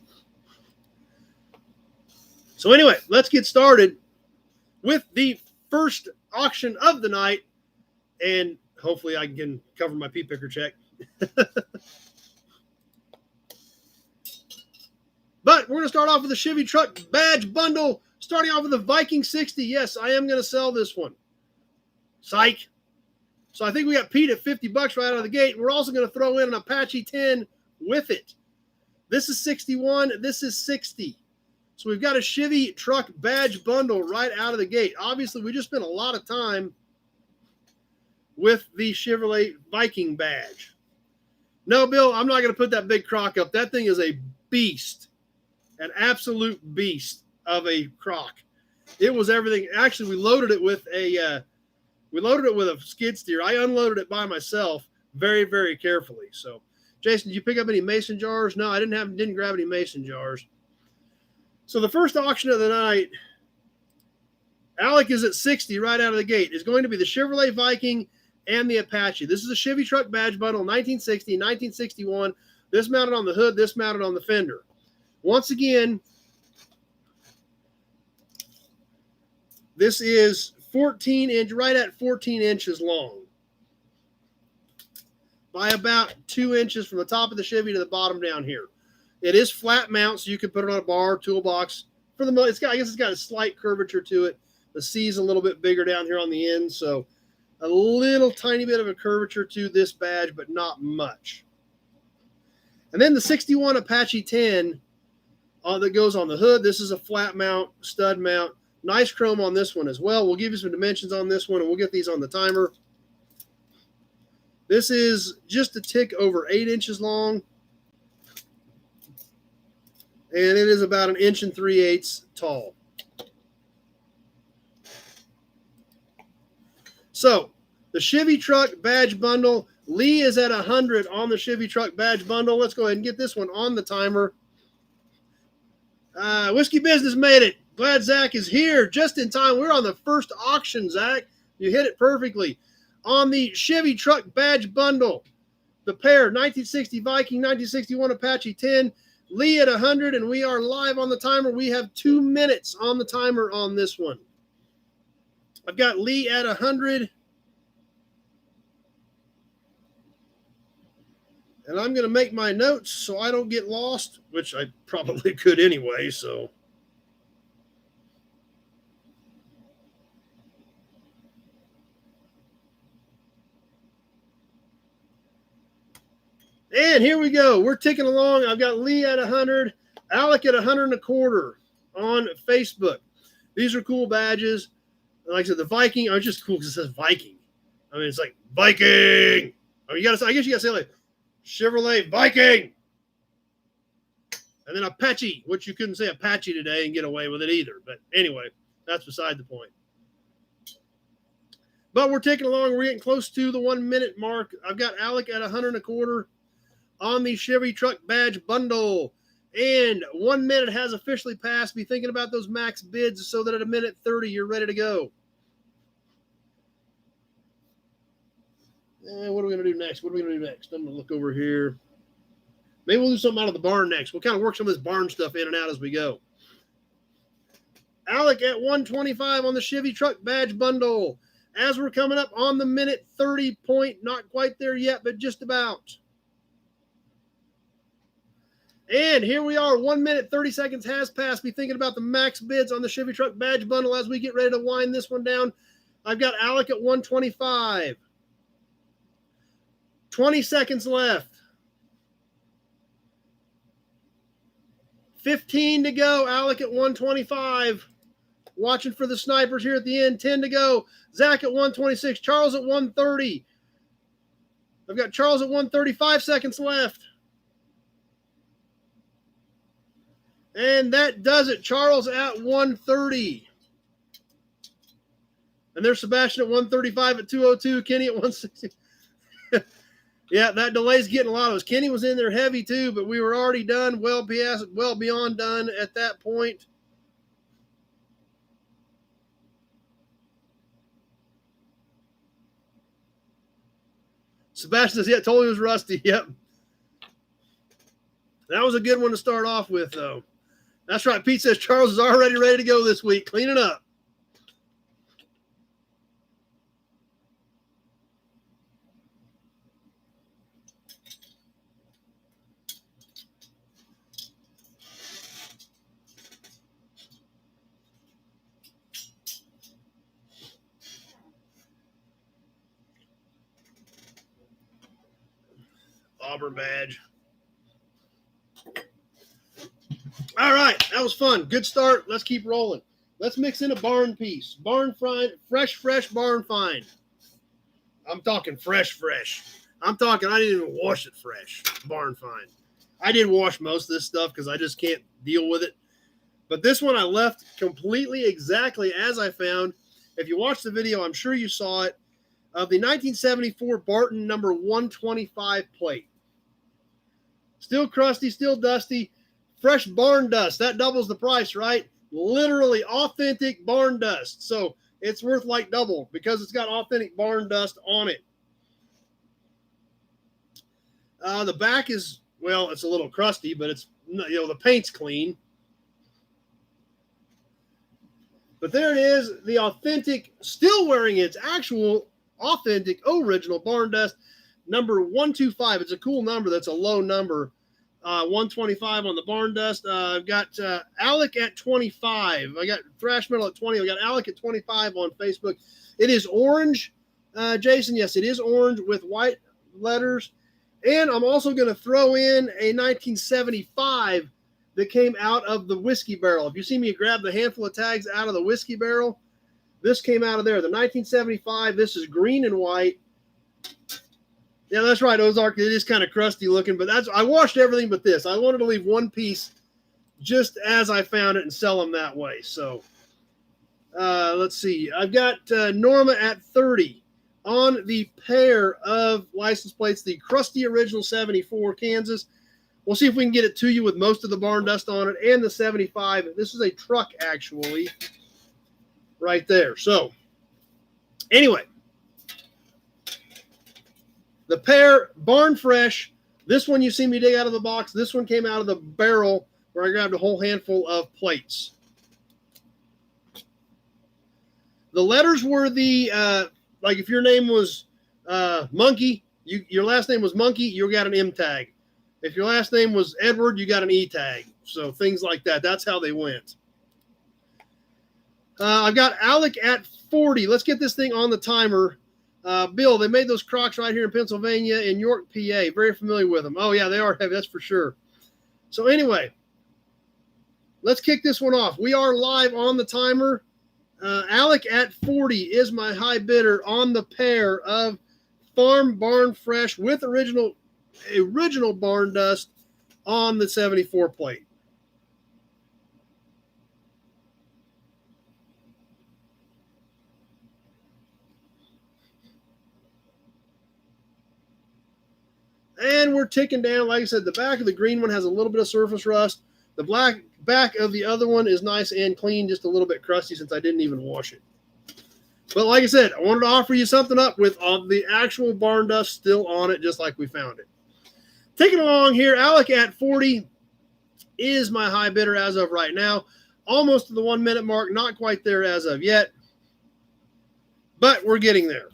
So anyway, let's get started with the first auction of the night, and hopefully I can cover my pea picker check. But we're going to start off with the Chevy truck badge bundle, starting off with the Viking 60. Yes, I am going to sell this one. Psych. So I think we got Pete at $50 right out of the gate. We're also going to throw in an Apache 10 with it. This is 61. This is 60. So we've got a Chevy truck badge bundle right out of the gate. Obviously, we just spent a lot of time with the Chevrolet Viking badge. No, Bill, I'm not going to put that big crock up. That thing is a beast, an absolute beast of a crock. It was everything. Actually, we loaded it with a skid steer. I unloaded it by myself very, very carefully. So, Jason, did you pick up any mason jars? No, I didn't grab any mason jars. So the first auction of the night, Alec is at 60 right out of the gate. Is going to be the Chevrolet Viking and the Apache. This is a Chevy truck badge bundle, 1960, 1961. This mounted on the hood, this mounted on the fender. Once again, this is 14 inch, right at 14 inches long by about 2 inches from the top of the Chevy to the bottom down here. It is flat mount, so you can put it on a bar, toolbox. I guess it's got a slight curvature to it. The C is a little bit bigger down here on the end, so a little tiny bit of a curvature to this badge, but not much. And then the 61 Apache 10 that goes on the hood. This is a flat mount, stud mount. Nice chrome on this one as well. We'll give you some dimensions on this one, and we'll get these on the timer. This is just a tick over 8 inches long. And it is about 1 3/8 inches tall. So, the Chevy truck badge bundle. Lee is at 100 on the Chevy truck badge bundle. Let's go ahead and get this one on the timer. Whiskey Business made it. Glad Zach is here just in time. We're on the first auction, Zach. You hit it perfectly. On the Chevy truck badge bundle, the pair, 1960 Viking, 1961 Apache 10. Lee at 100, and we are live on the timer. We have 2 minutes on the timer on this one. I've got Lee at 100. And I'm going to make my notes so I don't get lost, which I probably could anyway, so. And here we go. We're ticking along. I've got Lee at 100, Alec at 100 1/4. on Facebook. These are cool badges. Like I said, the Viking are just cool because it says Viking. I mean, it's like Viking. I mean, I guess you gotta say like Chevrolet Viking. And then Apache, which you couldn't say Apache today and get away with it either. But anyway, that's beside the point. But we're taking along. We're getting close to the 1 minute mark. I've got Alec at 100.25 on the Chevy truck badge bundle. And 1 minute has officially passed. Be thinking about those max bids so that at 1:30 you're ready to go. What are we going to do next? I'm going to look over here. Maybe we'll do something out of the barn next. We'll kind of work some of this barn stuff in and out as we go. Alec at 125 on the Chevy truck badge bundle. As we're coming up on the 1:30 point, not quite there yet, but just about. And here we are, 1 minute, 30 seconds has passed. Be thinking about the max bids on the Chevy truck badge bundle as we get ready to wind this one down. I've got Alec at 125. 20 seconds left. 15 to go. Alec at 125. Watching for the snipers here at the end. 10 to go. Zach at 126. Charles at 130. I've got Charles at 135 seconds left. And that does it. Charles at 130. And there's Sebastian at 135 at 202. Kenny at 160. Yeah, that delay's getting a lot of us. Kenny was in there heavy too, but we were already done, well beyond done at that point. Sebastian says, yeah, totally was rusty. Yep. That was a good one to start off with, though. That's right. Pete says Charles is already ready to go this week. Cleaning up. Auburn badge. All right, that was fun. Good start. Let's keep rolling. Let's mix in a barn piece. Barn find, fresh barn find. I'm talking fresh. I'm talking I didn't even wash it fresh. Barn find. I did wash most of this stuff because I just can't deal with it. But this one I left completely exactly as I found. If you watched the video, I'm sure you saw it, of the 1974 Barton number 125 plate. Still crusty, still dusty, fresh barn dust. That doubles the price, right? Literally authentic barn dust. So it's worth like double because it's got authentic barn dust on it. The back is, well, it's a little crusty, but it's, the paint's clean. But there it is, the authentic, still wearing its actual authentic original barn dust. Number 125. It's a cool number. That's a low number. 125 on the barn dust. I've got Alec at 25. I got Thrash Metal at 20. I got Alec at 25 on Facebook. It is orange, Jason. Yes, it is orange with white letters. And I'm also going to throw in a 1975 that came out of the whiskey barrel. If you see me grab the handful of tags out of the whiskey barrel, this came out of there. The 1975. This is green and white. Yeah, that's right, Ozark. It is kind of crusty looking, but I washed everything but this. I wanted to leave one piece just as I found it and sell them that way. So let's see. I've got Norma at 30 on the pair of license plates, the crusty original 74 Kansas. We'll see if we can get it to you with most of the barn dust on it and the 75. This is a truck, actually, right there. So anyway. The pair, barn fresh. This one you see me dig out of the box. This one came out of the barrel where I grabbed a whole handful of plates. The letters were the, like if your name was Monkey, your last name was Monkey, you got an M tag. If your last name was Edward, you got an E tag. So things like that. That's how they went. I've got Alec at 40. Let's get this thing on the timer. Bill, they made those Crocs right here in Pennsylvania, in York, PA. Very familiar with them. Oh, yeah, they are heavy. That's for sure. So anyway, let's kick this one off. We are live on the timer. Alec at 40 is my high bidder on the pair of Farm Barn Fresh with original barn dust on the 74 plate. And we're ticking down. Like I said, the back of the green one has a little bit of surface rust. The black back of the other one is nice and clean, just a little bit crusty since I didn't even wash it. But like I said, I wanted to offer you something up with the actual barn dust still on it, just like we found it. Taking along here, Alec at 40 is my high bidder as of right now. Almost to the 1 minute mark, not quite there as of yet, but we're getting there.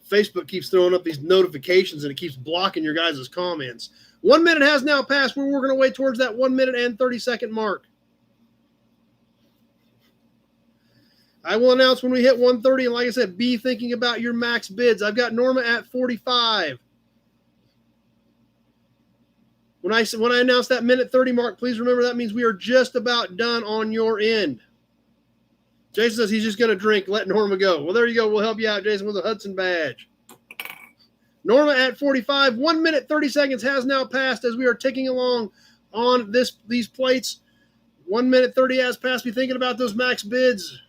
Facebook keeps throwing up these notifications and it keeps blocking your guys' comments. 1 minute has now passed. We're working our way towards that 1 minute and 30-second mark. I will announce when we hit 130, and like I said, be thinking about your max bids. I've got Norma at 45. When I announce that minute 30 mark, please remember that means we are just about done on your end. Jason says he's just going to drink. Let Norma go. Well, there you go. We'll help you out, Jason, with a Hudson badge. Norma at 45. 1 minute, 30 seconds has now passed as we are ticking along on these plates. 1 minute, 30 has passed. Be thinking about those max bids.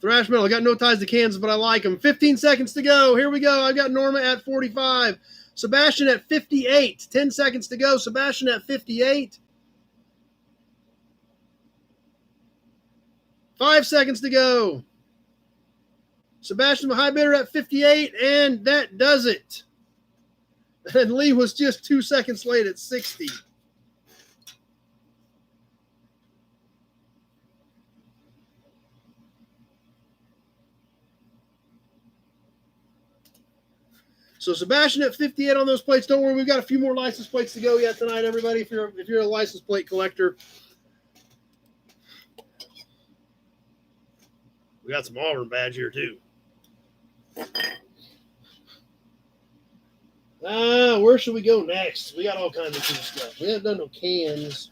Thrash Metal. I got no ties to Kansas, but I like them. 15 seconds to go. Here we go. I've got Norma at 45. Sebastian at 58. 10 seconds to go. Sebastian at 58. 5 seconds to go. Sebastian, the high bidder at 58, and that does it. And Lee was just 2 seconds late at 60. So Sebastian at 58 on those plates. Don't worry, we've got a few more license plates to go yet tonight, everybody. If you're a license plate collector, we got some Auburn badge here too. Where should we go next? We got all kinds of cool stuff. We haven't done no cans.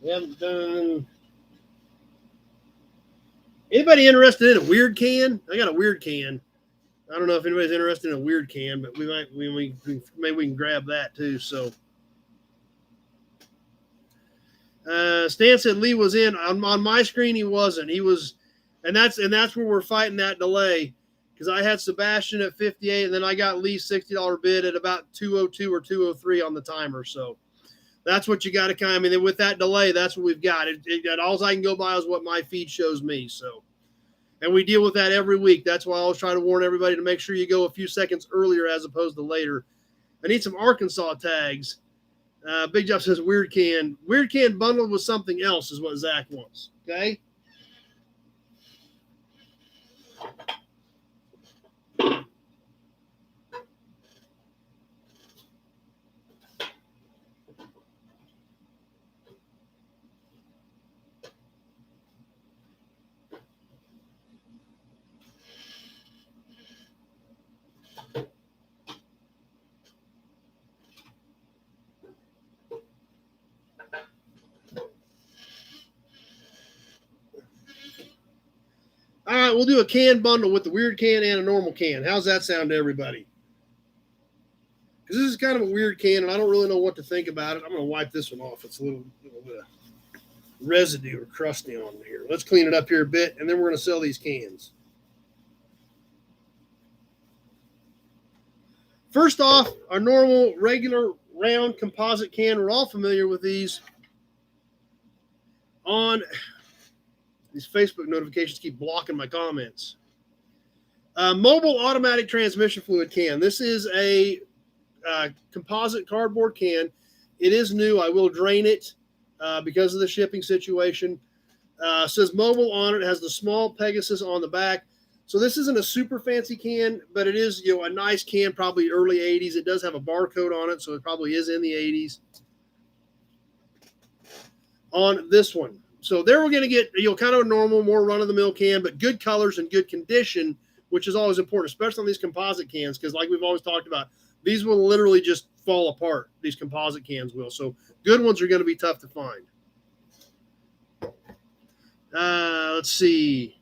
We haven't done. Anybody interested in a weird can? I got a weird can. I don't know if anybody's interested in a weird can, but maybe we can grab that too. So, Stan said Lee was in on my screen. He wasn't. He was, and that's where we're fighting that delay because I had Sebastian at 58, and then I got Lee's $60 bid at about 202 or 203 on the timer. So that's what you got to kind of. I mean, with that delay, that's what we've got. All I can go by is what my feed shows me. So. And we deal with that every week. That's why I always try to warn everybody to make sure you go a few seconds earlier as opposed to later. I need some Arkansas tags. Big Jeff says weird can. Weird can bundled with something else is what Zach wants. Okay? All right, we'll do a can bundle with the weird can and a normal can. How's that sound to everybody? Because this is kind of a weird can, and I don't really know what to think about it. I'm going to wipe this one off. It's a little bit of residue or crusty on here. Let's clean it up here a bit, and then we're going to sell these cans. First off, our normal, regular, round composite can. We're all familiar with these. On these Facebook notifications keep blocking my comments. Mobile automatic transmission fluid can. This is a composite cardboard can. It is new. I will drain it because of the shipping situation. Says mobile on it. Has the small Pegasus on the back. So this isn't a super fancy can, but it is a nice can, probably early 80s. It does have a barcode on it, so it probably is in the 80s. On this one. So there we're going to get kind of a normal, more run-of-the-mill can, but good colors and good condition which is always important, especially on these composite cans, because like we've always talked about, these will literally just fall apart. These composite cans will. So good ones are going to be tough to find. Let's see.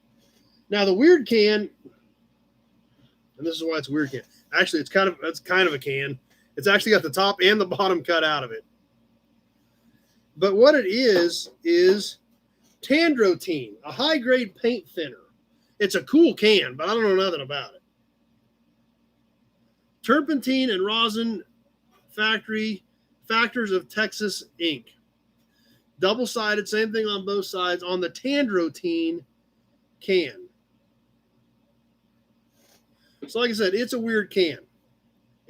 Now the weird can, and this is why it's a weird can. Actually, it's kind of a can. It's actually got the top and the bottom cut out of it. But what it is Tandrotene, a high-grade paint thinner. It's a cool can, but I don't know nothing about it. Turpentine and rosin factors of Texas Inc. Double-sided, same thing on both sides on the Tandrotene can. So like I said, it's a weird can.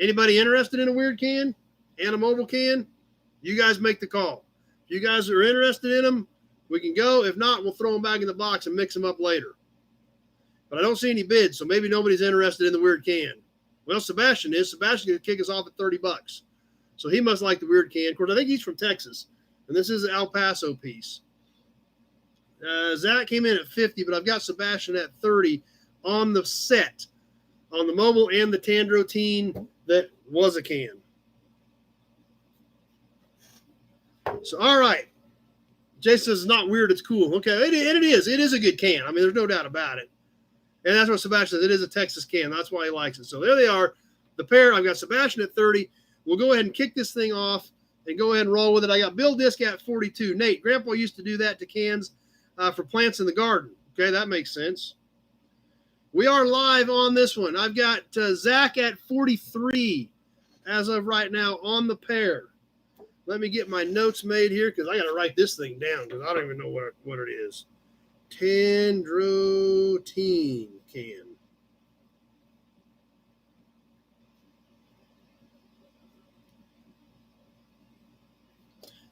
Anybody interested in a weird can and a mobile can? You guys make the call. If you guys are interested in them, we can go. If not, we'll throw them back in the box and mix them up later. But I don't see any bids, so maybe nobody's interested in the weird can. Well, Sebastian is. Sebastian can kick us off at $30. So he must like the weird can. Of course, I think he's from Texas. And this is an El Paso piece. Zach came in at 50, but I've got Sebastian at 30 on the set, on the mobile and the Tandrotene that was a can. So, all right. Jason says it's not weird, it's cool. Okay, and it is. It is a good can. I mean, there's no doubt about it. And that's what Sebastian says. It is a Texas can. That's why he likes it. So there they are. The pair. I've got Sebastian at 30. We'll go ahead and kick this thing off and go ahead and roll with it. I got Bill Disk at 42. Nate, Grandpa used to do that to cans for plants in the garden. Okay, that makes sense. We are live on this one. I've got Zach at 43 as of right now on the pair. Let me get my notes made here because I got to write this thing down because I don't even know what it is. Tandrotene can.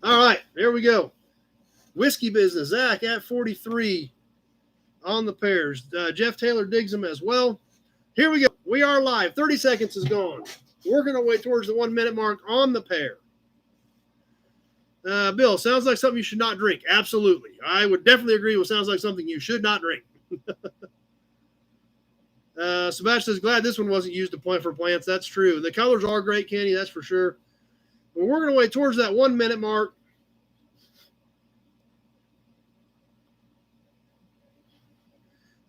All right, here we go. Whiskey business. Zach at 43 on the pairs. Jeff Taylor digs them as well. Here we go. We are live. 30 seconds is gone. We're going to wait towards the 1 minute mark on the pair. Bill, sounds like something you should not drink. Absolutely. I would definitely agree with sounds like something you should not drink. Sebastian is glad this one wasn't used to plant for plants. That's true. The colors are great, Kenny. That's for sure. Well, we're going to wait towards that 1 minute mark.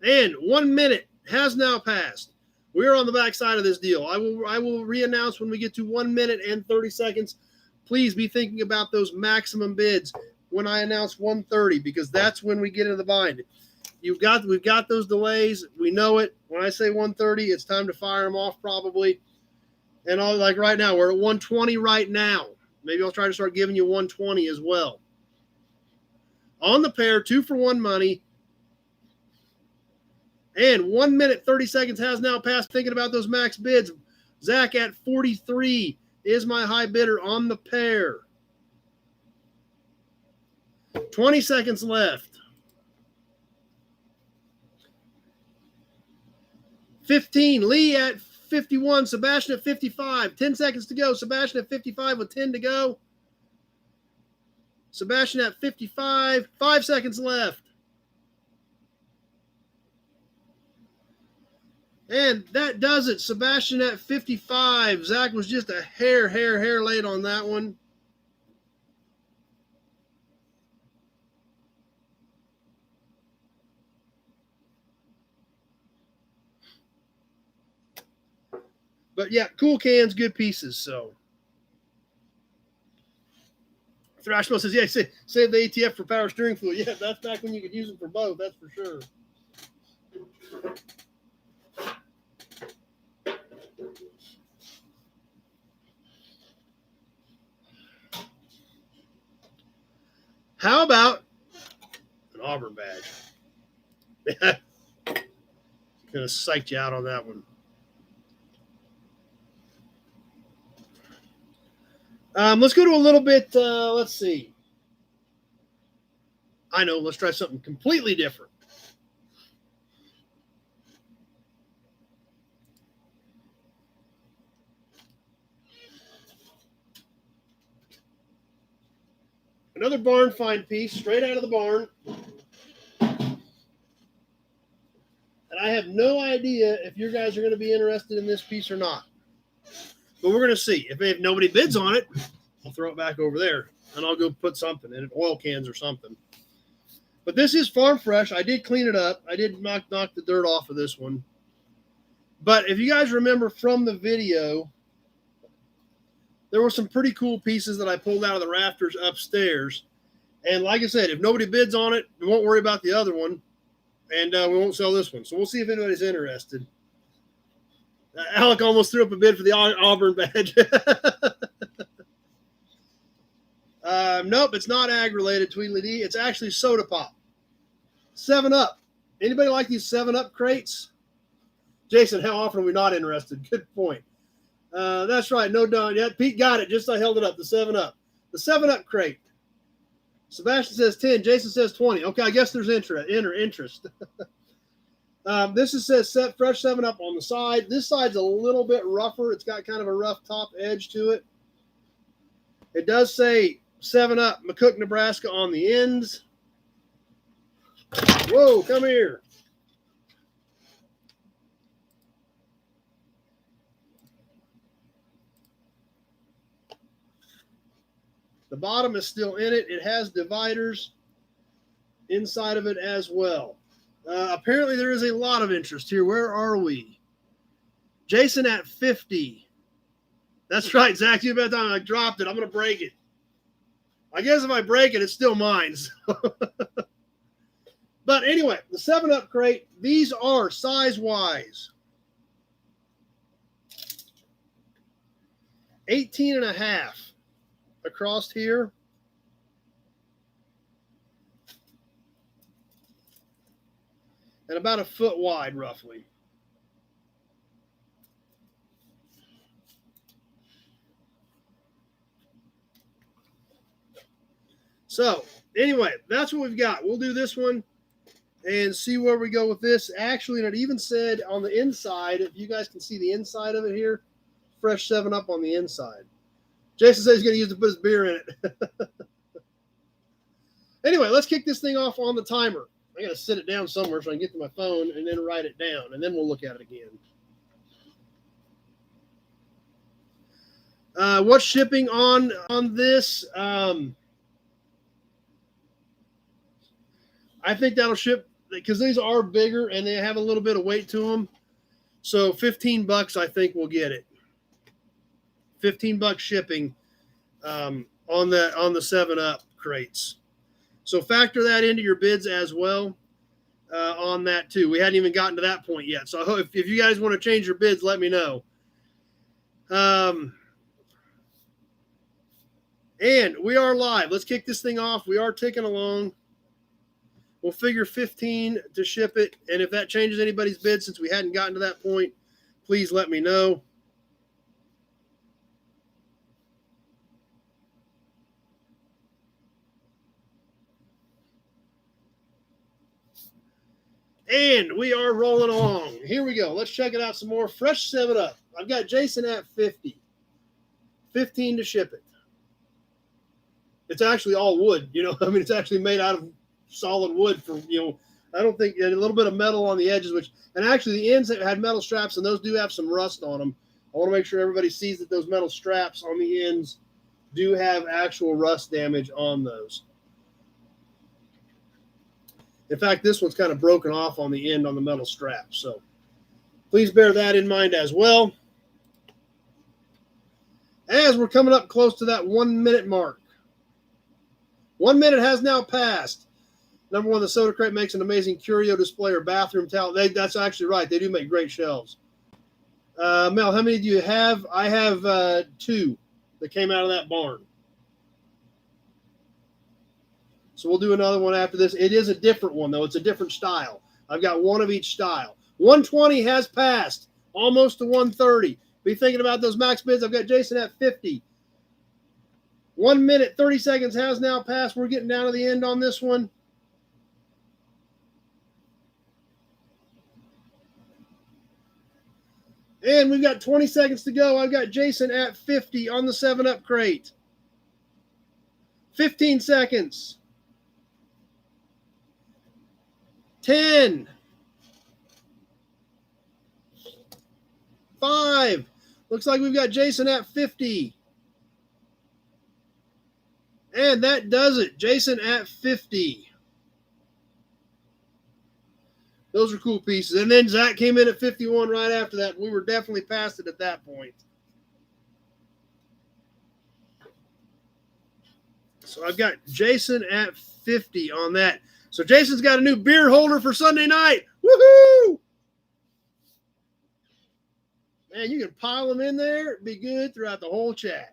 And 1 minute has now passed. We are on the back side of this deal. I will re-announce when we get to 1 minute and 30 seconds. Please be thinking about those maximum bids when I announce 130 because that's when we get into the bind. We've got those delays. We know it. When I say 130, it's time to fire them off probably. And like right now, we're at 120 right now. Maybe I'll try to start giving you 120 as well. On the pair, 2 for 1 money. And 1 minute, 30 seconds has now passed. Thinking about those max bids. Zach at 43 is my high bidder on the pair. 20 seconds left. 15. Lee at 51. Sebastian at 55. 10 seconds to go. Sebastian at 55 with 10 to go. Sebastian at 55. 5 seconds left. And that does it. Sebastian at 55. Zach was just a hair late on that one. But yeah, cool cans, good pieces. So Thrashmo says, yeah, save the ATF for power steering fluid. Yeah, that's back when you could use them for both. That's for sure. How about an Auburn badge? Kind of psyched you out on that one. Let's go to a little bit, let's see. I know, let's try something completely different. Another barn find piece, straight out of the barn. And I have no idea if you guys are going to be interested in this piece or not. But we're going to see. If nobody bids on it, I'll throw it back over there. And I'll go put something in it, oil cans or something. But this is farm fresh. I did clean it up. I did knock the dirt off of this one. But if you guys remember from the video, there were some pretty cool pieces that I pulled out of the rafters upstairs. And like I said, if nobody bids on it, we won't worry about the other one. And we won't sell this one. So we'll see if anybody's interested. Alec almost threw up a bid for the Auburn badge. Nope, it's not ag-related, Tweedledee. It's actually soda pop. 7-Up. Anybody like these 7-Up crates? Jason, how often are we not interested? Good point. That's right. No done yet. Pete got it. Just I held it up. The 7-Up. The 7-Up crate. Sebastian says 10. Jason says 20. Okay, I guess there's interest. This says set fresh 7-Up on the side. This side's a little bit rougher. It's got kind of a rough top edge to it. It does say 7-Up McCook, Nebraska on the ends. Whoa, come here. The bottom is still in it. It has dividers inside of it as well. Apparently there is a lot of interest here. Where are we? Jason at 50. That's right, Zach. You bet I dropped it. I'm going to break it. I guess if I break it, it's still mine. So. But anyway, the 7-Up crate, these are size-wise 18.5 across here. And about a foot wide, roughly. So, anyway, that's what we've got. We'll do this one and see where we go with this. Actually, and it even said on the inside, if you guys can see the inside of it here, fresh 7-Up on the inside. Jason says he's going to use it to put his beer in it. Anyway, let's kick this thing off on the timer. I got to sit it down somewhere so I can get to my phone and then write it down, and then we'll look at it again. What's shipping on this? I think that'll ship because these are bigger and they have a little bit of weight to them. So $15, I think we'll get it. $15 shipping on the 7-Up crates. So factor that into your bids as well on that too. We hadn't even gotten to that point yet. So I hope if you guys want to change your bids, let me know. And we are live. Let's kick this thing off. We are ticking along. We'll figure 15 to ship it. And if that changes anybody's bid since we hadn't gotten to that point, please let me know. And we are rolling along. Here we go. Let's check it out some more. Fresh 7-Up. I've got Jason at 50. 15 to ship it. It's actually all wood, I mean, it's actually made out of solid wood for, I don't think a little bit of metal on the edges, and actually the ends had metal straps and those do have some rust on them. I want to make sure everybody sees that those metal straps on the ends do have actual rust damage on those. In fact, this one's kind of broken off on the end on the metal strap. So please bear that in mind as well. As we're coming up close to that 1 minute mark. 1 minute has now passed. Number one, the Soda Crate makes an amazing curio display or bathroom towel. That's actually right. They do make great shelves. Mel, how many do you have? I have 2 that came out of that barn. So we'll do another one after this. It is a different one, though. It's a different style. I've got one of each style. 120 has passed, almost to 130. Be thinking about those max bids. I've got Jason at 50. 1 minute, 30 seconds has now passed. We're getting down to the end on this one. And we've got 20 seconds to go. I've got Jason at 50 on the 7-Up crate. 15 seconds. 10, Looks like we've got Jason at 50. And that does it. Jason at 50. Those are cool pieces. And then Zach came in at 51 right after that. We were definitely past it at that point. So I've got Jason at 50 on that. So Jason's got a new beer holder for Sunday night. Woohoo! Man, you can pile them in there. It'd be good throughout the whole chat.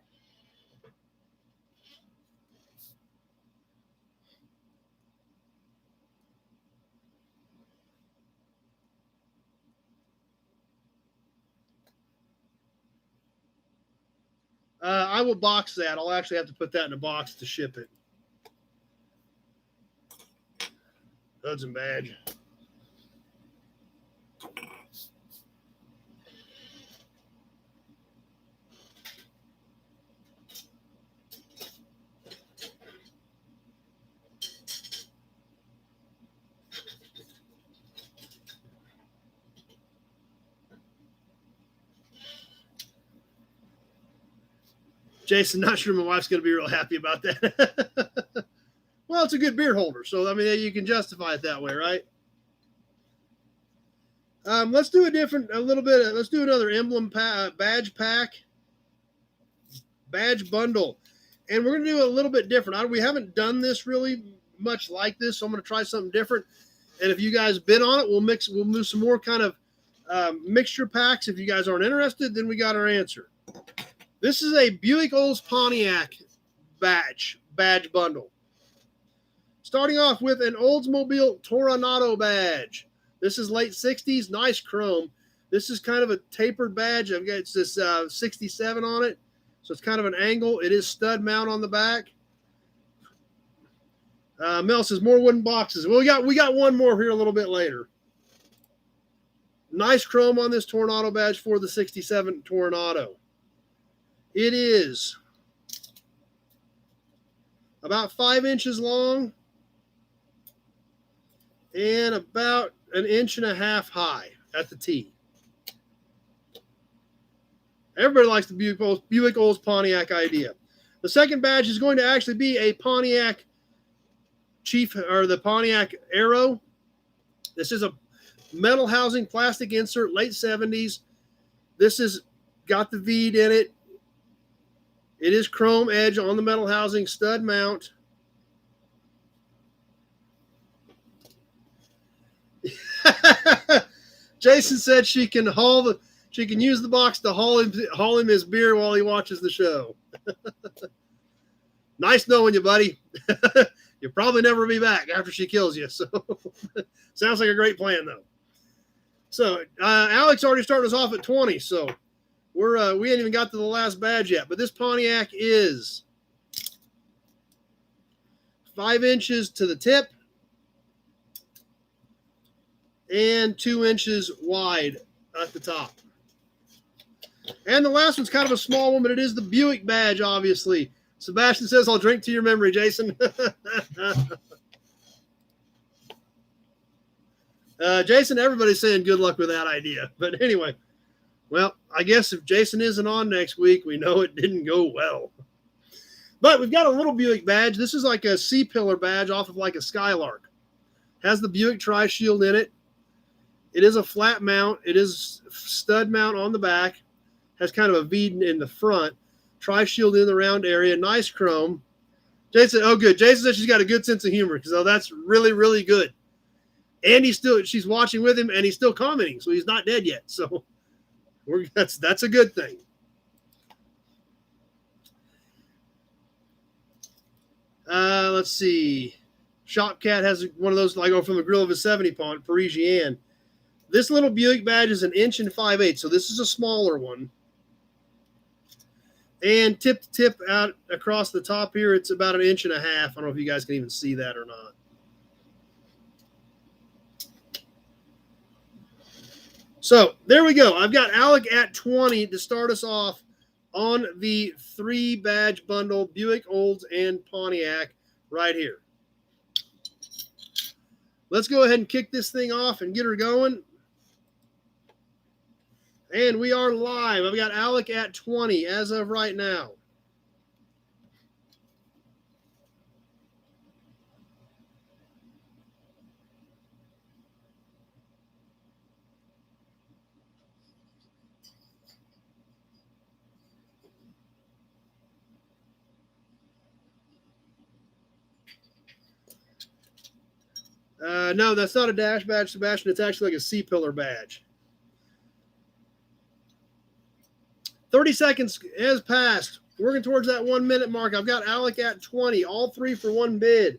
I will box that. I'll actually have to put that in a box to ship it. Hudson badge. Jason, not sure my wife's going to be real happy about that. Well, it's a good beer holder, so I mean, you can justify it that way, right? Let's do let's do another emblem badge pack, badge bundle, and we're going to do a little bit different. We haven't done this really much like this, so I'm going to try something different. And if you guys bid on it, we'll move some more kind of mixture packs. If you guys aren't interested, then we got our answer. This is a Buick Olds Pontiac badge bundle. Starting off with an Oldsmobile Toronado badge. This is late 60s, nice chrome. This is kind of a tapered badge. It's this 67 on it, so it's kind of an angle. It is stud mount on the back. Mel says more wooden boxes. Well, we got one more here a little bit later. Nice chrome on this Toronado badge for the 67 Toronado. It is about 5 inches long and about 1.5 inches high at the T. Everybody likes the Buick Olds Pontiac idea. The second badge is going to actually be a Pontiac Chief, or the Pontiac Arrow. This is a metal housing, plastic insert, late 70s. This has got the V in it. It is chrome edge on the metal housing, stud mount. Jason said she can use the box to haul him his beer while he watches the show. Nice knowing you, buddy. You'll probably never be back after she kills you. So sounds like a great plan, though. So Alex already started us off at 20. So we ain't even got to the last badge yet. But this Pontiac is 5 inches to the tip and 2 inches wide at the top. And the last one's kind of a small one, but it is the Buick badge, obviously. Sebastian says, I'll drink to your memory, Jason. Jason, everybody's saying good luck with that idea. But anyway, well, I guess if Jason isn't on next week, we know it didn't go well. But we've got a little Buick badge. This is like a C-pillar badge off of like a Skylark. Has the Buick Tri-Shield in it. It is a flat mount. It is stud mount on the back. Has kind of a V in the front. Tri-Shield in the round area. Nice chrome. Jason, oh good. Jason said she's got a good sense of humor. So that's really, really good. And she's watching with him and he's still commenting. So he's not dead yet. So that's a good thing. Let's see. Shopcat has one of those like from the grill of a 70 pond, Parisienne. This little Buick badge is 1 inch and 5/8, so this is a smaller one. And tip to tip out across the top here, it's about 1.5 inches. I don't know if you guys can even see that or not. So there we go. I've got Alec at 20 to start us off on the 3 badge bundle, Buick Olds and Pontiac right here. Let's go ahead and kick this thing off and get her going. And we are live. I've got Alec at 20 as of right now. No, that's not a dash badge, Sebastian. It's actually like a C-pillar badge. 30 seconds has passed. Working towards that 1 minute mark. I've got Alec at 20. All three for one bid.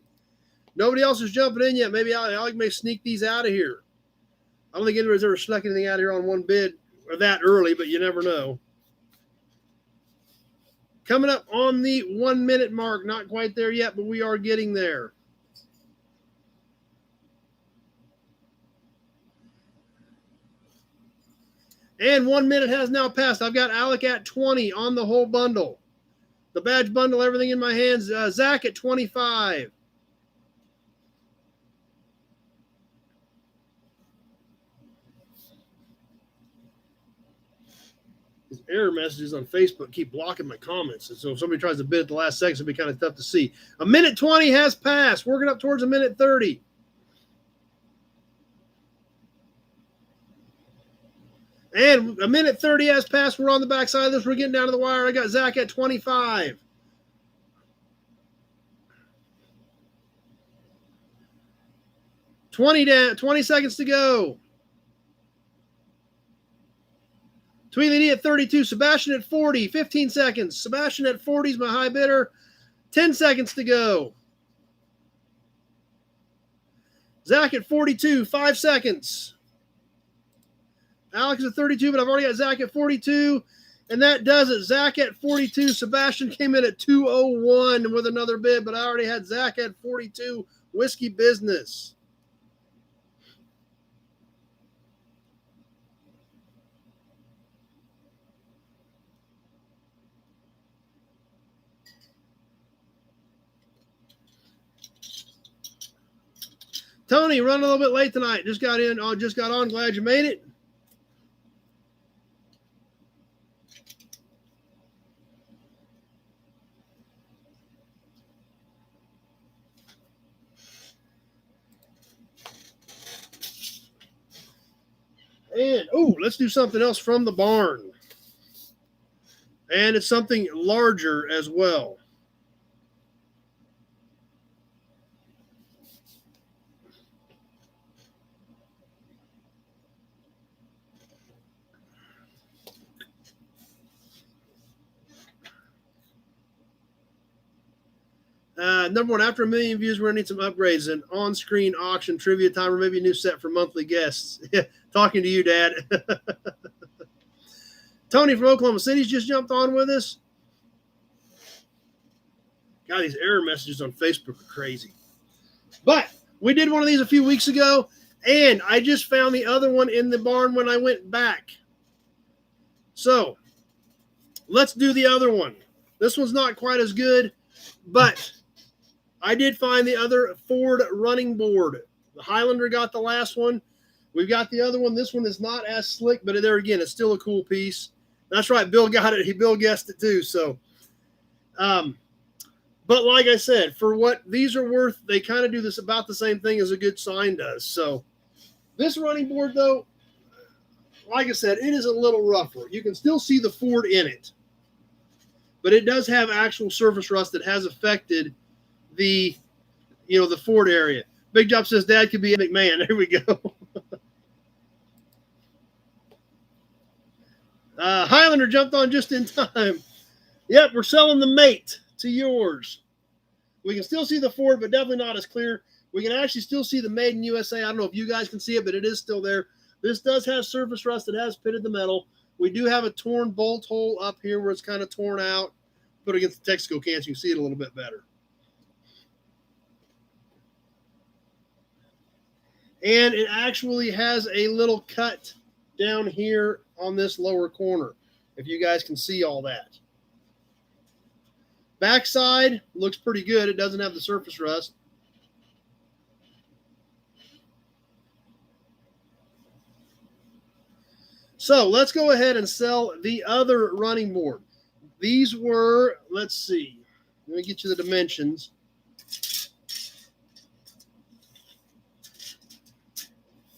Nobody else is jumping in yet. Maybe Alec may sneak these out of here. I don't think anybody's ever snuck anything out of here on one bid or that early, but you never know. Coming up on the 1 minute mark. Not quite there yet, but we are getting there. And 1 minute has now passed. I've got Alec at 20 on the whole bundle. The badge bundle, everything in my hands. Zach at 25. His error messages on Facebook keep blocking my comments. And so if somebody tries to bid at the last second, it'll be kind of tough to see. A minute 20 has passed. Working up towards a minute 30. And a minute 30 has passed. We're on the backside of this. We're getting down to the wire. I got Zach at 25. $20 seconds to go. Tweely at 32. Sebastian at 40. 15 seconds. Sebastian at 40 is my high bidder. 10 seconds to go. Zach at 42. 5 seconds. Alex at 32, but I've already got Zach at 42. And that does it. Zach at 42. Sebastian came in at 201 with another bid, but I already had Zach at 42. Whiskey business. Tony, running a little bit late tonight. Just got on. Glad you made it. And, let's do something else from the barn. And it's something larger as well. Number one, after 1 million views, we're going to need some upgrades, an on-screen auction, trivia time, or maybe a new set for monthly guests. Talking to you, Dad. Tony from Oklahoma City's just jumped on with us. God, these error messages on Facebook are crazy. But we did one of these a few weeks ago, and I just found the other one in the barn when I went back. So let's do the other one. This one's not quite as good, but I did find the other Ford running board. The Highlander got the last one. We've got the other one. This one is not as slick, but there again, it's still a cool piece. That's right. Bill got it. Bill guessed it too. So, but like I said, for what these are worth, they kind of do this about the same thing as a good sign does. So this running board, though, like I said, it is a little rougher. You can still see the Ford in it, but it does have actual surface rust that has affected the Ford area. Big Job says Dad could be a McMahon. There we go. Highlander jumped on just in time. Yep, we're selling the mate to yours. We can still see the Ford, but definitely not as clear. We can actually still see the Made in USA. I don't know if you guys can see it, but it is still there. This does have surface rust. It has pitted the metal. We do have a torn bolt hole up here where it's kind of torn out. Put it against the Texaco can so you can see it a little bit better. And it actually has a little cut down here on this lower corner, if you guys can see all that. Backside looks pretty good. It doesn't have the surface rust. So let's go ahead and sell the other running board. These were, let's see, let me get you the dimensions.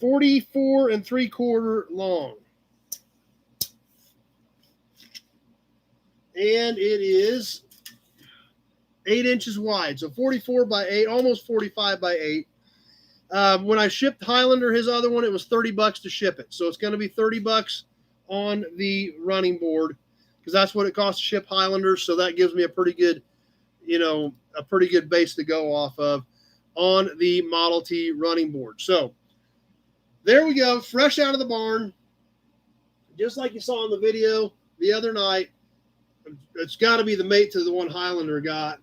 44 3/4 long. And it is 8 inches wide. So 44 by 8, almost 45 by 8. When I shipped Highlander his other one, it was $30 to ship it. So it's going to be $30 on the running board because that's what it costs to ship Highlander. So that gives me a pretty good, a pretty good base to go off of on the Model T running board. So there we go, fresh out of the barn, just like you saw in the video the other night. It's got to be the mate to the one Highlander got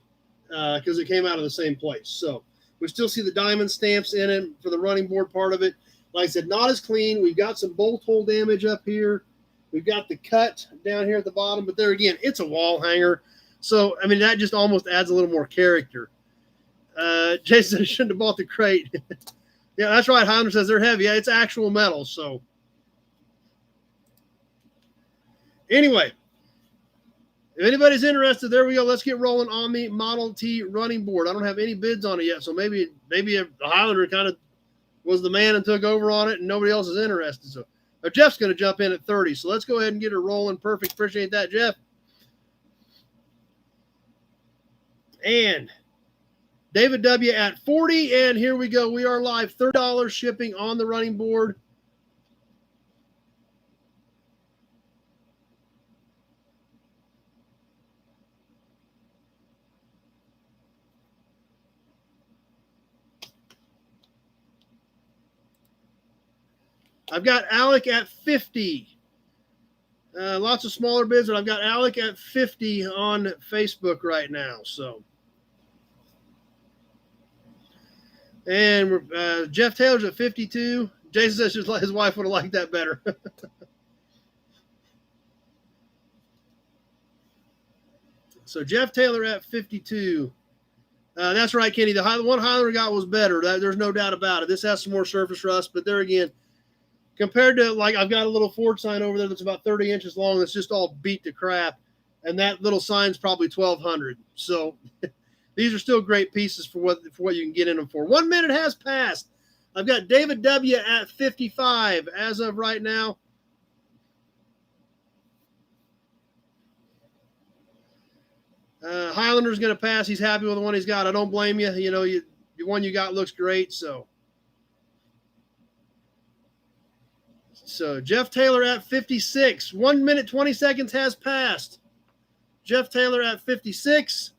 because it came out of the same place. So we still see the diamond stamps in it for the running board part of it. Like I said, not as clean. We've got some bolt hole damage up here. We've got the cut down here at the bottom. But there again, it's a wall hanger. So, I mean, that just almost adds a little more character. Jason said I shouldn't have bought the crate. Yeah, that's right. Highlander says they're heavy. Yeah, it's actual metal. So anyway, if anybody's interested, there we go. Let's get rolling on the Model T running board. I don't have any bids on it yet, so maybe the Highlander kind of was the man and took over on it, and nobody else is interested. So Jeff's going to jump in at 30. So let's go ahead and get her rolling. Perfect. Appreciate that, Jeff. And David W. at 40, and here we go. We are live. $30 shipping on the running board. I've got Alec at 50. Lots of smaller bids, but I've got Alec at 50 on Facebook right now. So, and Jeff Taylor's at 52. Jason says his wife would have liked that better. So Jeff Taylor at 52. That's right, Kenny. The one Highlander got was better. There's no doubt about it. This has some more surface rust, but there again, compared to, like, I've got a little Ford sign over there that's about 30 inches long that's just all beat to crap, and that little sign's probably $1,200. So these are still great pieces for what you can get in them for. 1 minute has passed. I've got David W. at 55 as of right now. Highlander's going to pass. He's happy with the one he's got. I don't blame you. The one you got looks great, so. So Jeff Taylor at 56. 1 minute, 20 seconds has passed. Jeff Taylor at 56.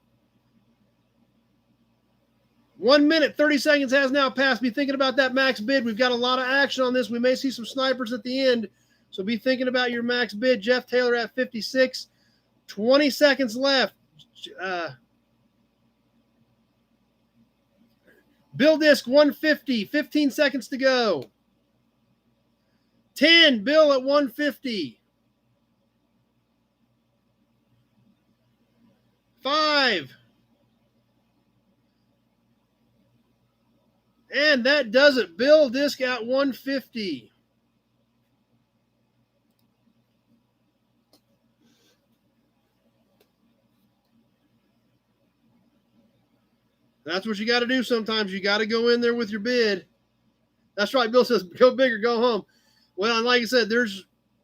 1 minute, 30 seconds has now passed. Be thinking about that max bid. We've got a lot of action on this. We may see some snipers at the end. So be thinking about your max bid. Jeff Taylor at 56. 20 seconds left. Bill Disc 150. 15 seconds to go. 10, Bill at 150. 5. And that does it. Bill Disc at 150. That's what you got to do sometimes. You got to go in there with your bid. That's right. Bill says, go big or go home. Well, and like I said,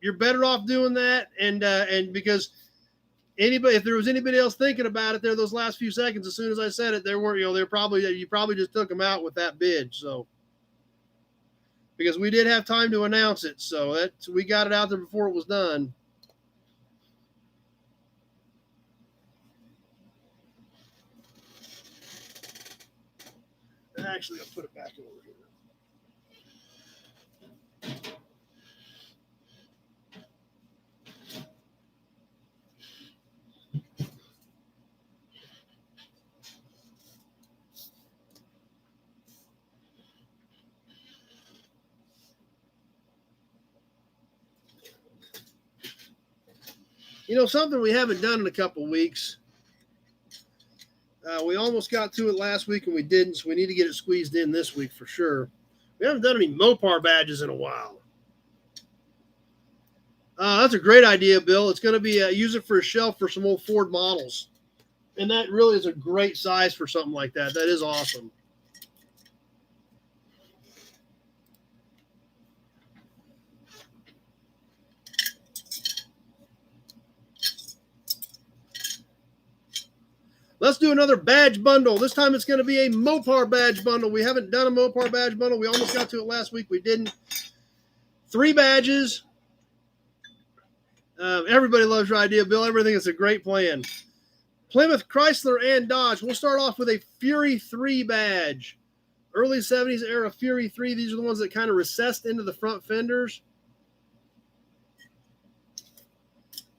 you're better off doing that, and because if there was anybody else thinking about it there those last few seconds, as soon as I said it, you probably just took them out with that bid. So because we did have time to announce it, so we got it out there before it was done. Actually, I'll put it back over here. Something we haven't done in a couple weeks. We almost got to it last week and we didn't, so we need to get it squeezed in this week for sure. We haven't done any Mopar badges in a while. that's a great idea, Bill. It's going to be use it for a shelf for some old Ford models. And that really is a great size for something like that. That is awesome. Let's do another badge bundle. This time it's going to be a Mopar badge bundle. We haven't done a Mopar badge bundle. We almost got to it last week. We didn't. 3 badges. Everybody loves your idea, Bill. Everything is a great plan. Plymouth, Chrysler, and Dodge. We'll start off with a Fury 3 badge. Early 70s era Fury 3. These are the ones that kind of recessed into the front fenders.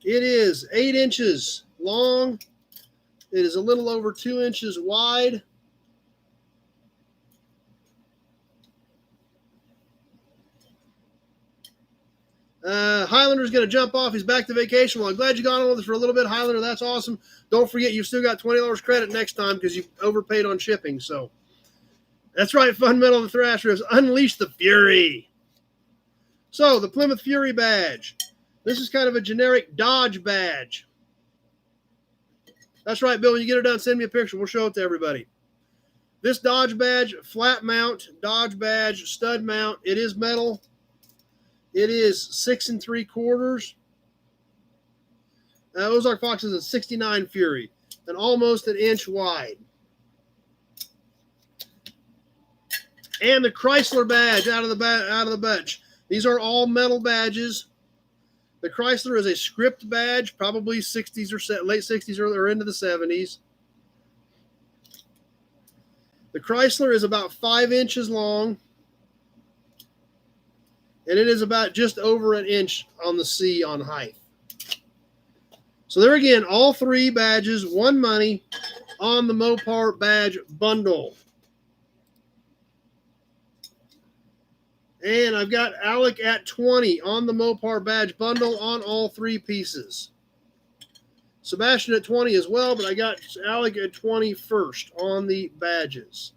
It is 8 inches long. It is a little over 2 inches wide. Highlander's going to jump off. He's back to vacation. Well, I'm glad you got on with us for a little bit, Highlander. That's awesome. Don't forget, you've still got $20 credit next time because you overpaid on shipping. So that's right, Fundamental the Thrasher has unleashed the Fury. So the Plymouth Fury badge. This is kind of a generic Dodge badge. That's right, Bill. When you get it done, send me a picture. We'll show it to everybody. This Dodge badge, flat mount, Dodge badge, stud mount. It is metal. It is 6 3/4. Ozark Fox is a 69 Fury, and almost an inch wide. And the Chrysler badge out of the bunch. These are all metal badges. The Chrysler is a script badge, probably 60s or late 60s or into the 70s. The Chrysler is about 5 inches long. And it is about just over an inch on the C on height. So there again, all 3 badges, 1 money on the Mopar badge bundle. And I've got Alec at 20 on the Mopar badge bundle on all 3 pieces. Sebastian at 20 as well, but I got Alec at 20 first on the badges.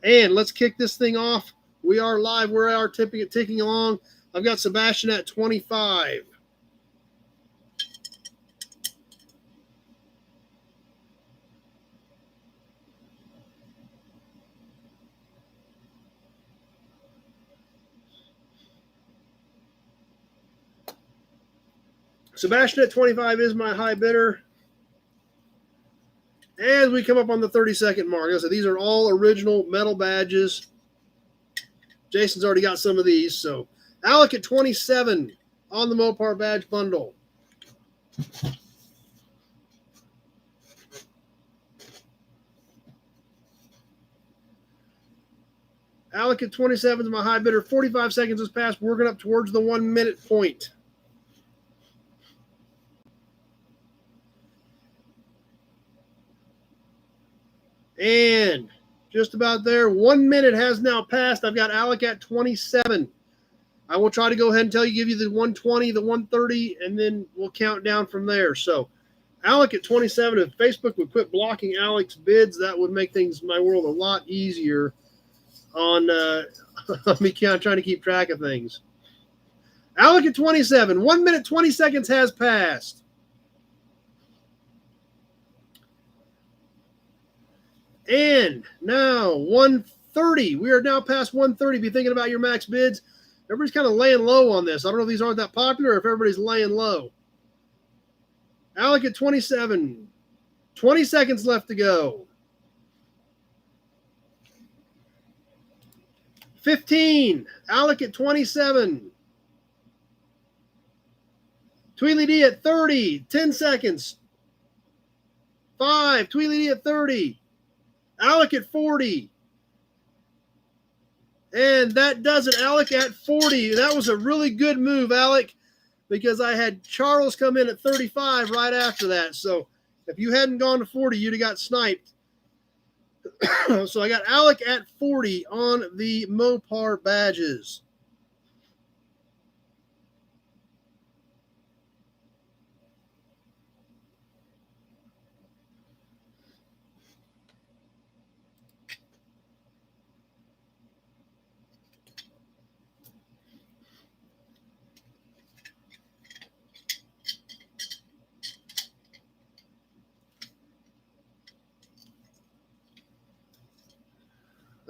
And let's kick this thing off. We are live. We are ticking along. I've got Sebastian at 25. Sebastian at 25 is my high bidder. As we come up on the 30-second mark, so these are all original metal badges. Jason's already got some of these. So Alec at 27 on the Mopar badge bundle. Alec at 27 is my high bidder. 45 seconds has passed, working up towards the 1 minute point. And just about there. 1 minute has now passed. I've got Alec at 27. I will try to go ahead and give you the 120, the 130, and then we'll count down from there. So Alec at 27. If Facebook would quit blocking Alec's bids, that would make my world a lot easier on me trying to keep track of things. Alec at 27. 1 minute, 20 seconds has passed. And now 130. We are now past 130. Be thinking about your max bids. Everybody's kind of laying low on this. I don't know if these aren't that popular or if everybody's laying low. Alec at 27. 20 seconds left to go. 15. Alec at 27. Tweely D at 30. 10 seconds. 5. Tweely D at 30. Alec at 40. And that does it. Alec at 40. That was a really good move, Alec, because I had Charles come in at 35 right after that. So if you hadn't gone to 40, you'd have got sniped. So I got Alec at 40 on the Mopar badges.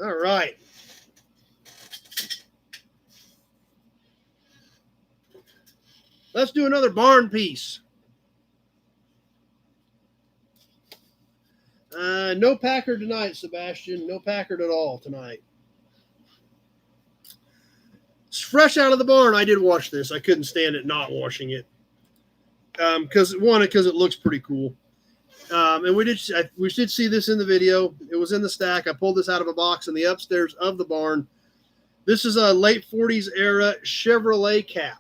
All right. Let's do another barn piece. No Packard tonight, Sebastian. No Packard at all tonight. It's fresh out of the barn. I did wash this. I couldn't stand it not washing it. Because it looks pretty cool. And we did see this in the video. It was in the stack. I pulled this out of a box in the upstairs of the barn. This is a late 40s era Chevrolet cap.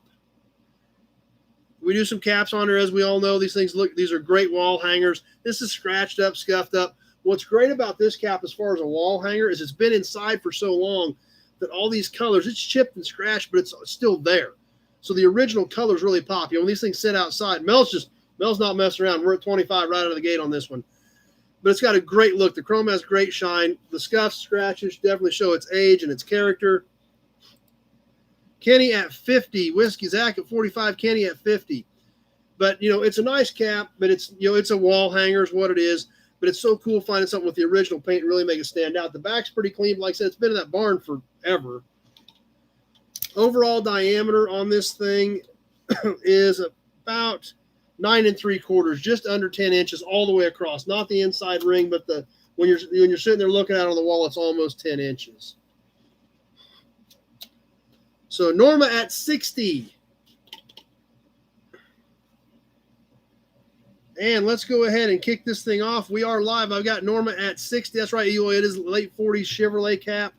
We do some caps on there, as we all know. These are great wall hangers. This is scratched up, scuffed up. What's great about this cap as far as a wall hanger is it's been inside for so long that all these colors, it's chipped and scratched, but it's still there. So the original colors really pop. When these things sit outside, Mel's not messing around. We're at 25 right out of the gate on this one. But it's got a great look. The chrome has great shine. The scuffs, scratches definitely show its age and its character. Kenny at 50. Whiskey Zach at 45. Kenny at 50. But, it's a nice cap, but it's a wall hanger is what it is. But it's so cool finding something with the original paint and really make it stand out. The back's pretty clean. Like I said, it's been in that barn forever. Overall diameter on this thing is about 9 3/4, just under 10 inches all the way across. Not the inside ring, but when you're sitting there looking at it on the wall, it's almost 10 inches. So Norma at 60. And let's go ahead and kick this thing off. We are live. I've got Norma at 60. That's right, Eloy. It is late 40s Chevrolet cap.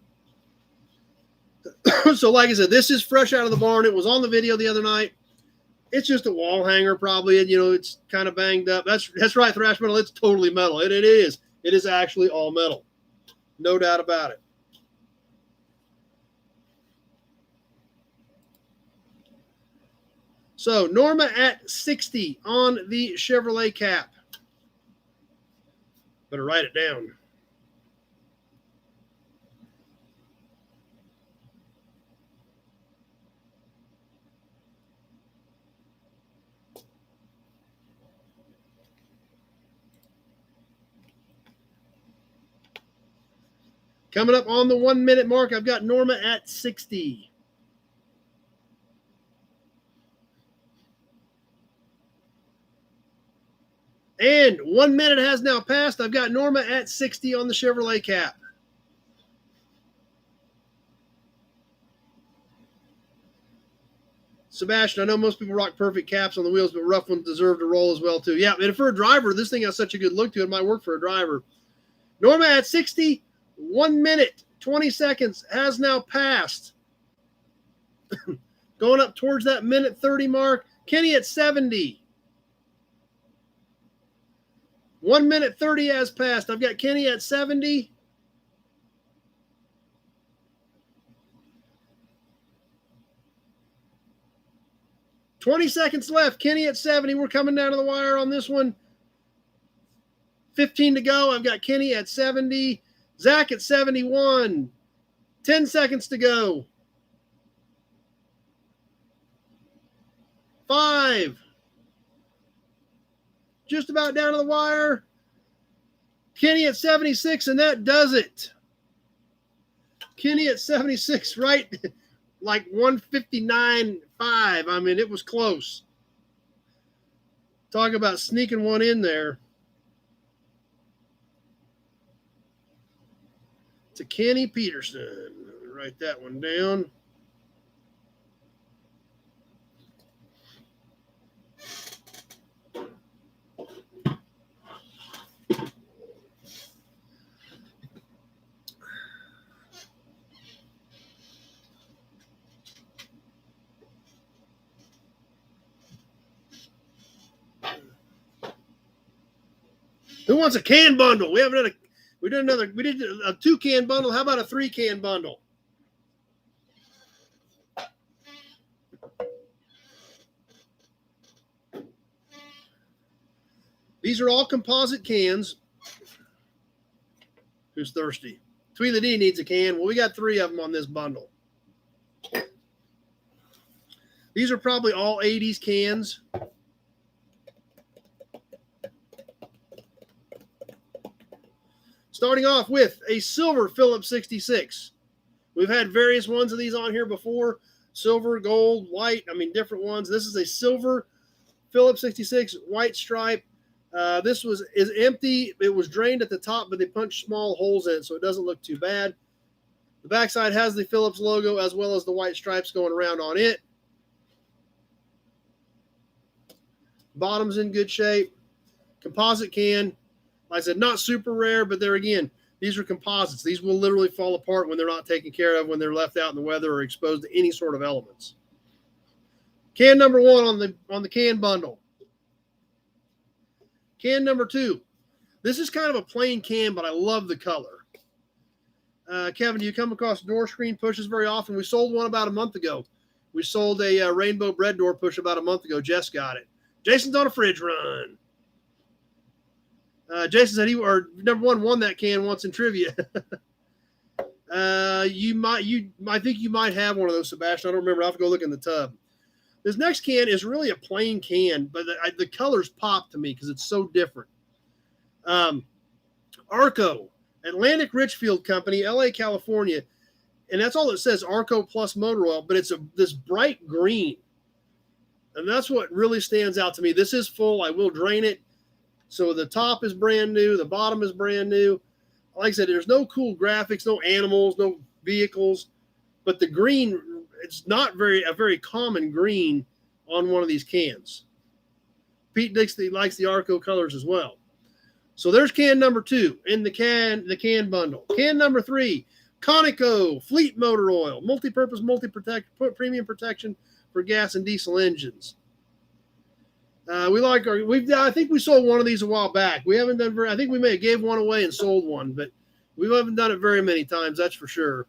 So like I said, this is fresh out of the barn. It was on the video the other night. It's just a wall hanger probably. And, it's kind of banged up. That's right, Thrash Metal. It's totally metal. It is. It is actually all metal. No doubt about it. So Norma at 60 on the Chevrolet cap. Better write it down. Coming up on the 1 minute mark, I've got Norma at 60. And 1 minute has now passed. I've got Norma at 60 on the Chevrolet cap. Sebastian, I know most people rock perfect caps on the wheels, but rough ones deserve to roll as well, too. Yeah, and for a driver, this thing has such a good look to it. It might work for a driver. Norma at 60, 1 minute, 20 seconds has now passed. Going up towards that minute 30 mark. Kenny at 70. 1 minute 30 has passed. I've got Kenny at 70. $20 seconds left. Kenny at 70. We're coming down to the wire on this one. 15 to go. I've got Kenny at 70. Zach at 71. 10 seconds to go. 5. Just about down to the wire. Kenny at 76, and that does it. Kenny at 76, right? Like 159.5. I mean, it was close. Talk about sneaking one in there. To Kenny Peterson. Write that one down. Who wants a can bundle? We did a 2-can bundle. How about a 3-can bundle? These are all composite cans. Who's thirsty? Tweet the D needs a can. Well, we got 3 of them on this bundle. These are probably all 80s cans. Starting off with a silver Phillips 66. We've had various ones of these on here before. Silver, gold, white, different ones. This is a silver Phillips 66, white stripe. This is empty. It was drained at the top, but they punched small holes in it, so it doesn't look too bad. The backside has the Phillips logo as well as the white stripes going around on it. Bottom's in good shape. Composite can. Like I said, not super rare, but there again, these are composites. These will literally fall apart when they're not taken care of, when they're left out in the weather or exposed to any sort of elements. Can number 1 on the can bundle. Can number 2. This is kind of a plain can, but I love the color. Kevin, do you come across door screen pushes very often? We sold one about a month ago. We sold a rainbow bread door push about a month ago. Jess got it. Jason's on a fridge run. Jason said number 1 won that can once in trivia. I think you might have one of those, Sebastian. I don't remember. I'll have to go look in the tub. This next can is really a plain can, but the colors pop to me because it's so different. Arco, Atlantic Richfield Company, LA, California. And that's all it says, Arco plus motor oil, but it's this bright green. And that's what really stands out to me. This is full. I will drain it. So the top is brand new. The bottom is brand new. Like I said, there's no cool graphics, no animals, no vehicles. But the green, it's not a very common green on one of these cans. Pete Dixie likes the Arco colors as well. So there's can number 2 in the can bundle. Can number 3, Conoco Fleet Motor Oil, multi-purpose, premium protection for gas and diesel engines. I think we sold one of these a while back. We haven't done I think we may have gave one away and sold one, but we haven't done it very many times, that's for sure.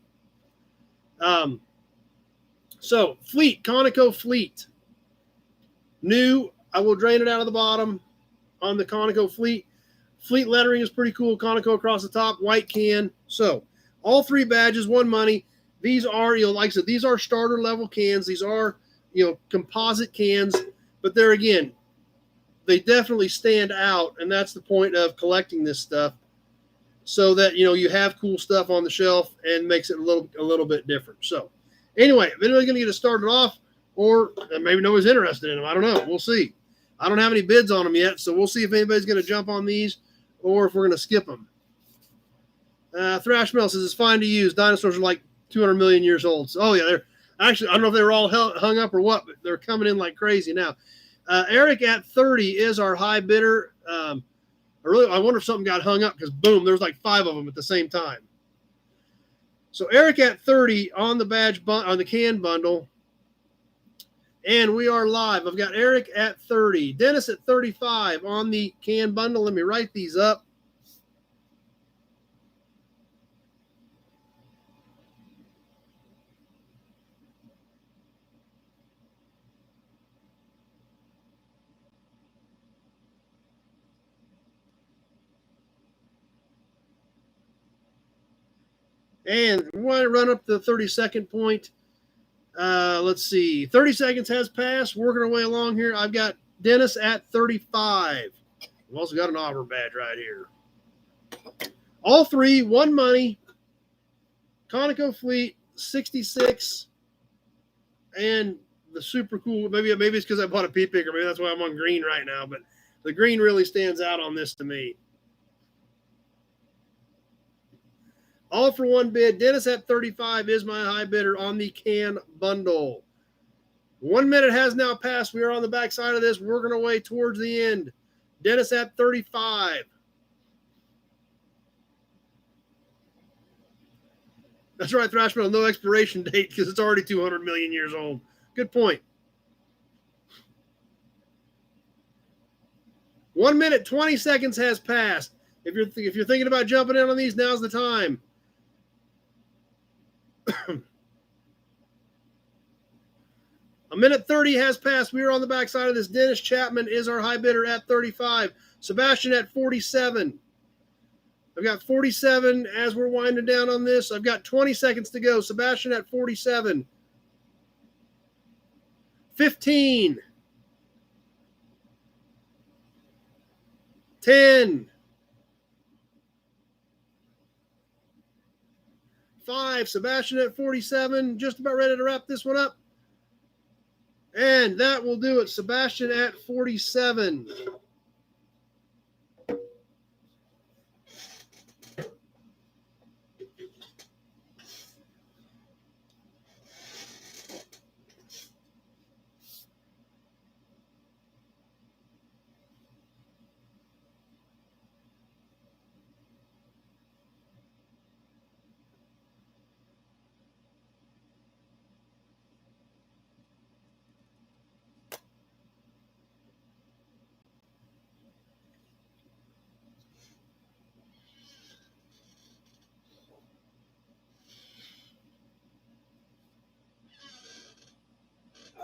So Fleet, Conoco Fleet. New, I will drain it out of the bottom on the Conoco Fleet. Fleet lettering is pretty cool. Conoco across the top, white can. So all 3 badges, 1 money. These are, like I said, these are starter level cans. These are, composite cans, but there again, they definitely stand out, and that's the point of collecting this stuff, so that you have cool stuff on the shelf and makes it a little bit different. So anyway, if anybody's going to get it started off, or maybe nobody's interested in them, I don't know. We'll see. I don't have any bids on them yet, so we'll see if anybody's going to jump on these or if we're going to skip them. Thrashmail says it's fine to use. Dinosaurs are like 200 million years old. So, oh yeah, they're actually, I don't know if they were all hung up or what, but they're coming in like crazy now. Eric at 30 is our high bidder. I wonder if something got hung up because boom, there's like 5 of them at the same time. So Eric at 30 on the on the can bundle, and we are live. I've got Eric at 30, Dennis at 35 on the can bundle. Let me write these up. And we want to run up the 30-second point. Let's see. 30 seconds has passed. Working our way along here. I've got Dennis at 35. We've also got an Auburn badge right here. All 3, 1 money. Conoco Fleet 66. And the super cool, maybe it's because I bought a pea picker. Maybe that's why I'm on green right now. But the green really stands out on this to me. All for 1 bid. Dennis at 35 is my high bidder on the can bundle. 1 minute has now passed. We are on the back side of this, working our way towards the end. Dennis at 35. That's right, Thrashmill. No expiration date because it's already 200 million years old. Good point. 1 minute, 20 seconds has passed. If you're thinking about jumping in on these, now's the time. A minute 30 has passed. We are on the backside of this. Dennis Chapman is our high bidder at 35. Sebastian at 47. I've got 47 as we're winding down on this. I've got 20 seconds to go. Sebastian at 47. 15. 10. 5, Sebastian at 47. Just about ready to wrap this one up. And that will do it. Sebastian at 47.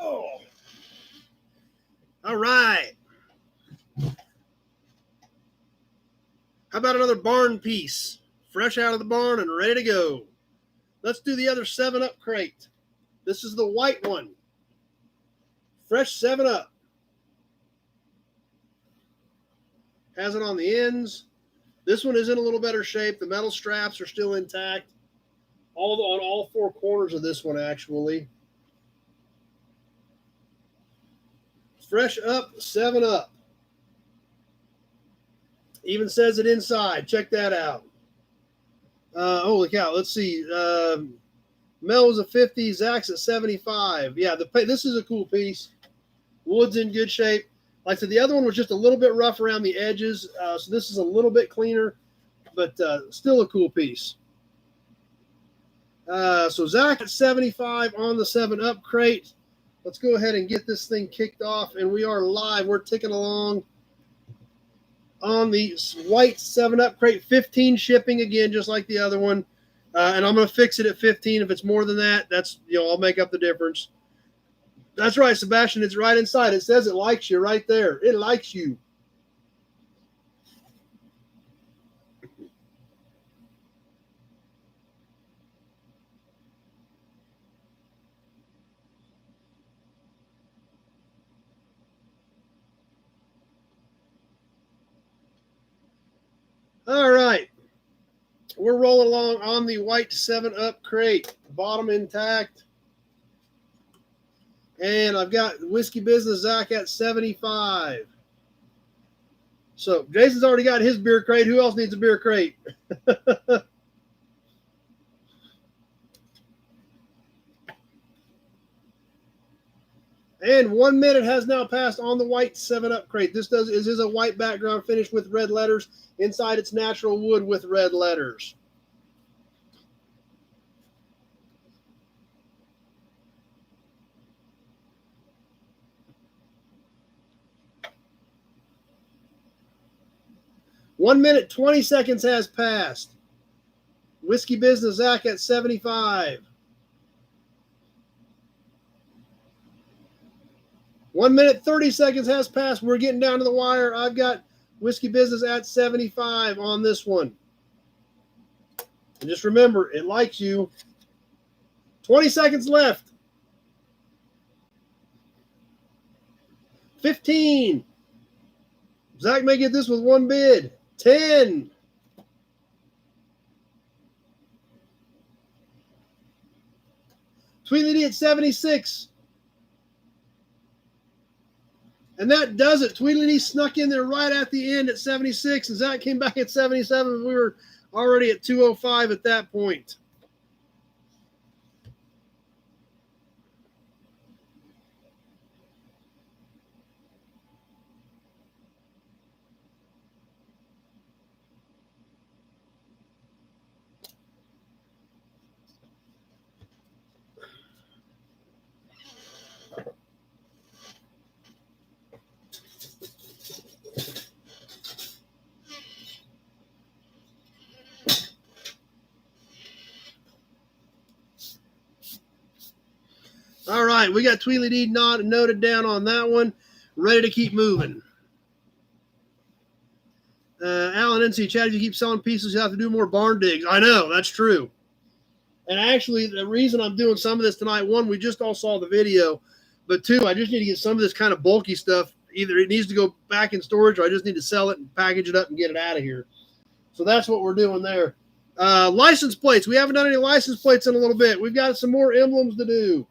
Oh. All right. How about another barn piece? Fresh out of the barn and ready to go. Let's do the other 7-Up crate. This is the white one. Fresh 7-Up. Has it on the ends. This one is in a little better shape. The metal straps are still intact. On all 4 corners of this one, actually. Fresh up, 7-Up. Even says it inside. Check that out. Holy cow. Let's see. Mel's a 50. Zach's at 75. Yeah, this is a cool piece. Wood's in good shape. Like I said, the other one was just a little bit rough around the edges. So this is a little bit cleaner, but still a cool piece. So Zach at 75 on the 7-Up crate. Let's go ahead and get this thing kicked off, and we are live. We're ticking along on the white 7-Up crate. 15 shipping again, just like the other one. And I'm going to fix it at 15. If it's more than that, that's, I'll make up the difference. That's right, Sebastian. It's right inside. It says it likes you right there. It likes you. All right. We're rolling along on the white 7-Up crate. Bottom intact. And I've got Whiskey Business Zach at 75. So Jason's already got his beer crate. Who else needs a beer crate? And 1 minute has now passed on the white 7-Up crate. This is a white background finish with red letters. Inside it's natural wood with red letters. One minute, 20 seconds has passed. Whiskey Business Zach at 75. 1 minute, 30 seconds has passed. We're getting down to the wire. I've got Whiskey Business at 75 on this one. And just remember, it likes you. 20 seconds left. 15. Zach may get this with one bid. 10. Tweedledee at 76. And that does it. Tweedledee snuck in there right at the end at 76, and Zach came back at 77. We were already at 205 at that point. All right, we got Tweedledee noted down on that one. Ready to keep moving. Alan NC, Chad, if you keep selling pieces, you have to do more barn digs. I know, that's true. And actually, the reason I'm doing some of this tonight, one, we just all saw the video, but two, I just need to get some of this kind of bulky stuff. Either it needs to go back in storage, or I just need to sell it and package it up and get it out of here. So that's what we're doing there. License plates. We haven't done any license plates in a little bit. We've got some more emblems to do.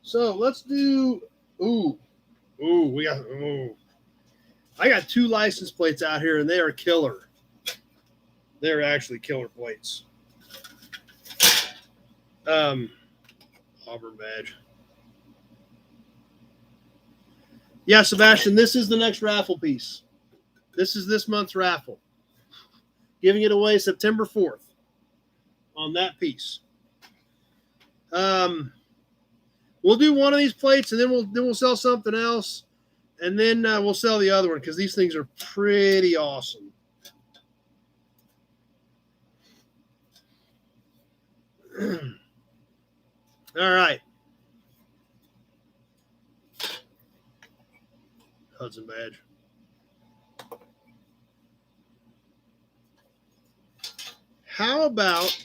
So let's do. I got 2 license plates out here, and they are killer. They're actually killer plates. Auburn badge. Yeah, Sebastian, this is the next raffle piece. This is this month's raffle. Giving it away September 4th on that piece. We'll do one of these plates, and then we'll sell something else, and then we'll sell the other one because these things are pretty awesome. All right. Hudson badge. How about,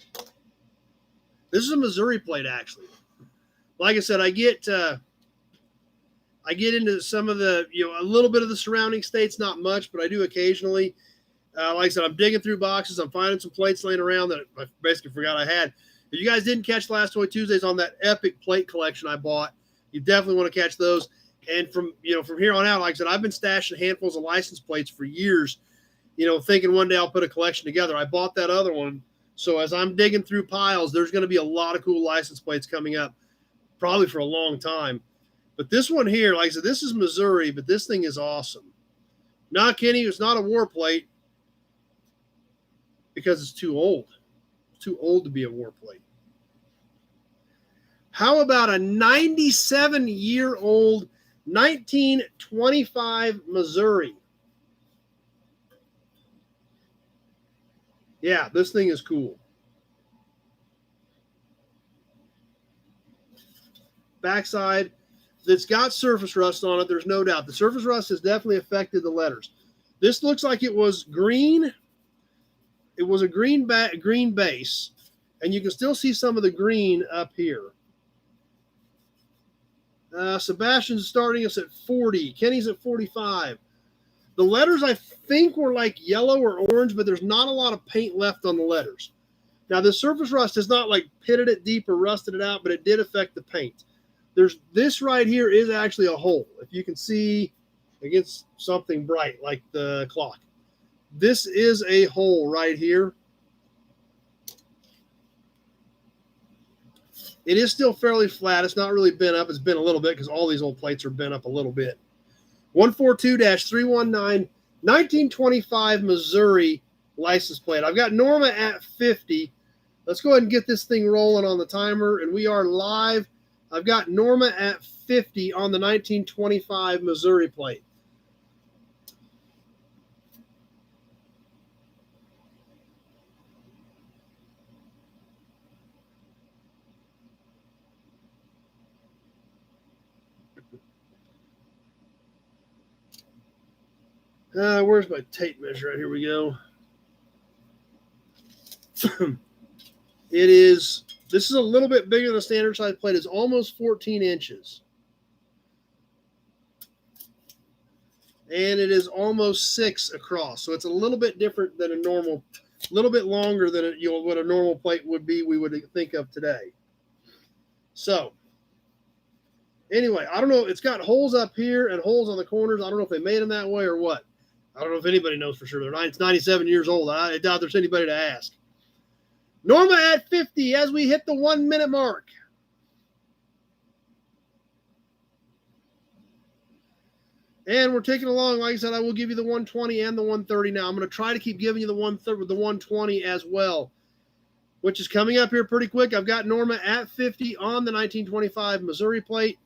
this is a Missouri plate, actually. Like I said, I get into some of the, a little bit of the surrounding states, not much, but I do occasionally. Like I said, I'm digging through boxes. I'm finding some plates laying around that I basically forgot I had. If you guys didn't catch last Toy Tuesdays on that epic plate collection I bought, you definitely want to catch those. And from here on out, like I said, I've been stashing handfuls of license plates for years, thinking one day I'll put a collection together. I bought that other one. So as I'm digging through piles, there's going to be a lot of cool license plates coming up, probably for a long time. But this one here, like I said, this is Missouri, but this thing is awesome. Now, Kenny, it's not a war plate because it's too old. It's too old to be a war plate. How about a 97-year-old 1925 Missouri? Yeah, this thing is cool. Backside, it's got surface rust on it. There's no doubt. The surface rust has definitely affected the letters. This looks like it was green. It was a green base, and you can still see some of the green up here. Sebastian's starting us at 40. Kenny's at 45. The letters, I think, were like yellow or orange, but there's not a lot of paint left on the letters. Now, the surface rust has not like pitted it deep or rusted it out, but it did affect the paint. There's this right here is actually a hole. If you can see against something bright like the clock. This is a hole right here. It is still fairly flat. It's not really bent up. It's bent a little bit because all these old plates are bent up a little bit. 142-319, 1925 Missouri license plate. I've got Norma at 50. Let's go ahead and get this thing rolling on the timer, and we are live. I've got Norma at 50 on the 1925 Missouri plate. Where's my tape measure? Right, here we go. This is a little bit bigger than a standard size plate. It's almost 14 inches. And it is almost 6 across. So it's a little bit different than a normal, a little bit longer than what a normal plate would be we would think of today. So anyway, I don't know. It's got holes up here and holes on the corners. I don't know if they made them that way or what. I don't know if anybody knows for sure. It's 97 years old. I doubt there's anybody to ask. Norma at 50 as we hit the 1 minute mark. And we're taking along. Like I said, I will give you the 120 and the 130 now. I'm going to try to keep giving you the 120 as well, which is coming up here pretty quick. I've got Norma at 50 on the 1925 Missouri plate.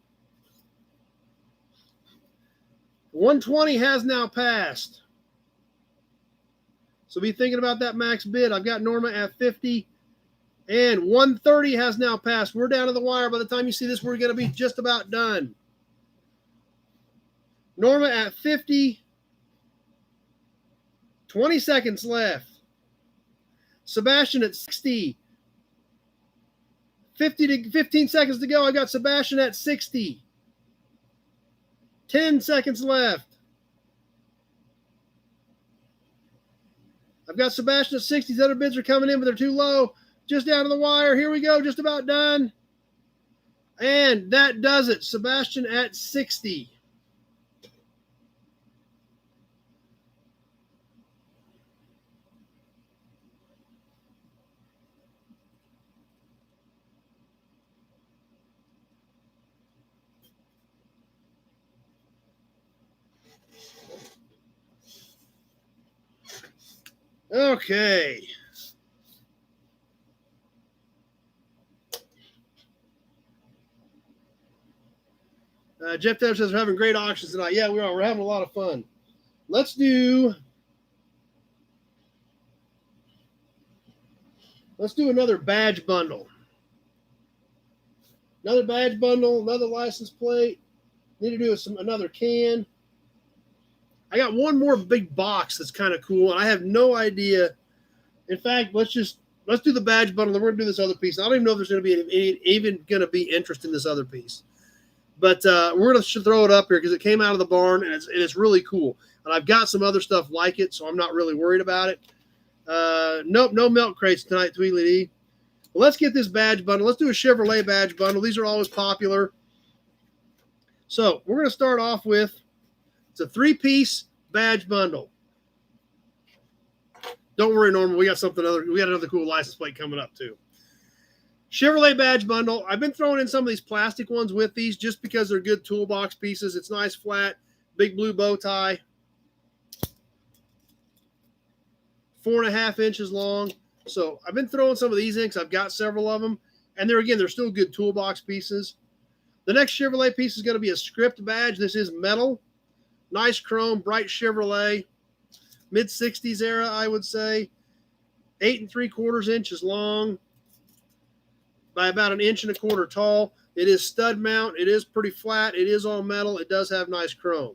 120 has now passed. So be thinking about that max bid. I've got Norma at 50, and 130 has now passed. We're down to the wire. By the time you see this, we're going to be just about done. Norma at 50. 20 seconds left. Sebastian at 60. 15 seconds to go. I got Sebastian at 60. 10 seconds left. I've got Sebastian at 60. These other bids are coming in, but they're too low. Just down to the wire. Here we go. Just about done. And that does it. Sebastian at 60. Okay. Jeff Dev says we're having great auctions tonight. Yeah, we are. We're having a lot of fun. Let's do another badge bundle. Another badge bundle, another license plate. Need to do another can. I got one more big box that's kind of cool, and I have no idea. In fact, let's do the badge bundle, and we're gonna do this other piece. I don't even know if there's gonna be even gonna be interest in this other piece, but we're gonna throw it up here because it came out of the barn and it's really cool. And I've got some other stuff like it, so I'm not really worried about it. Nope, no milk crates tonight, Tweedly D. Well, let's get this badge bundle. Let's do a Chevrolet badge bundle. These are always popular. So we're gonna start off with. It's a 3-piece badge bundle. Don't worry, Norman. We got another cool license plate coming up too. Chevrolet badge bundle. I've been throwing in some of these plastic ones with these just because they're good toolbox pieces. It's nice, flat, big blue bow tie. 4.5 inches long. So I've been throwing some of these in because I've got several of them. And they're still good toolbox pieces. The next Chevrolet piece is going to be a script badge. This is metal. Nice chrome, bright Chevrolet, mid-60s era, I would say. 8 3/4 inches long by about 1 1/4 inches tall. It is stud mount. It is pretty flat. It is all metal. It does have nice chrome.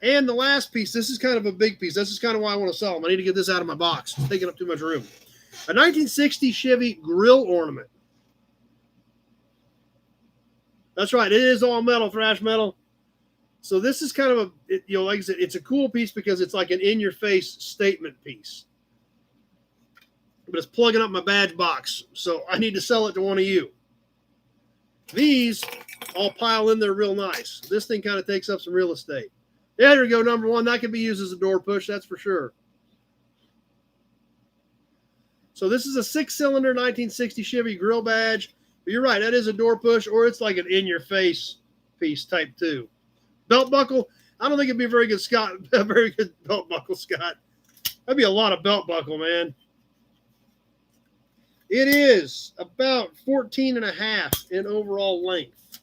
And the last piece, this is kind of a big piece. This is kind of why I want to sell them. I need to get this out of my box. It's taking up too much room. A 1960 Chevy grill ornament. That's right. It is all metal, thrash metal. So this is kind of like I said, it's a cool piece because it's like an in-your-face statement piece. But it's plugging up my badge box. So I need to sell it to one of you. These all pile in there real nice. This thing kind of takes up some real estate. Yeah, there we go, number one. That could be used as a door push, that's for sure. So this is a 6-cylinder 1960 Chevy grill badge. But you're right, that is a door push, or it's like an in-your-face piece type 2. Belt buckle, I don't think it'd be a very good belt buckle, Scott. That'd be a lot of belt buckle, man. It is about 14.5 in overall length.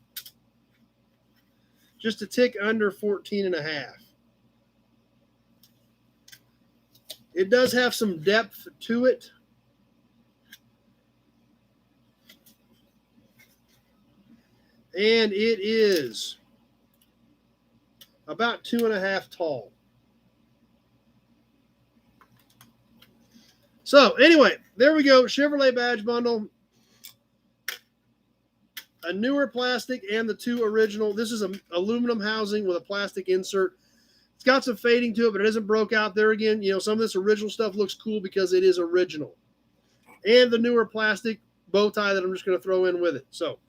Just a tick under 14.5. It does have some depth to it. And it is about 2.5 tall. So anyway, there we go. Chevrolet badge bundle. A newer plastic and the 2 original. This is an aluminum housing with a plastic insert. It's got some fading to it, but it isn't broke out there again. You know, some of this original stuff looks cool because it is original. And the newer plastic bow tie that I'm just going to throw in with it. So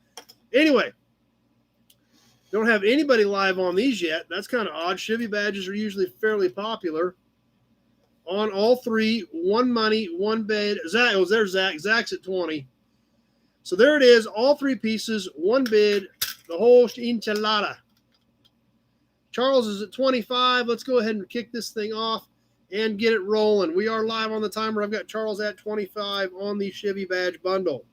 anyway, don't have anybody live on these yet. That's kind of odd. Chevy badges are usually fairly popular. On all 3, 1 money, 1 bid. Zach, there's Zach. Zach's at 20. So there it is. All 3 pieces, 1 bid, the whole enchilada. Charles is at 25. Let's go ahead and kick this thing off and get it rolling. We are live on the timer. I've got Charles at 25 on the Chevy badge bundle.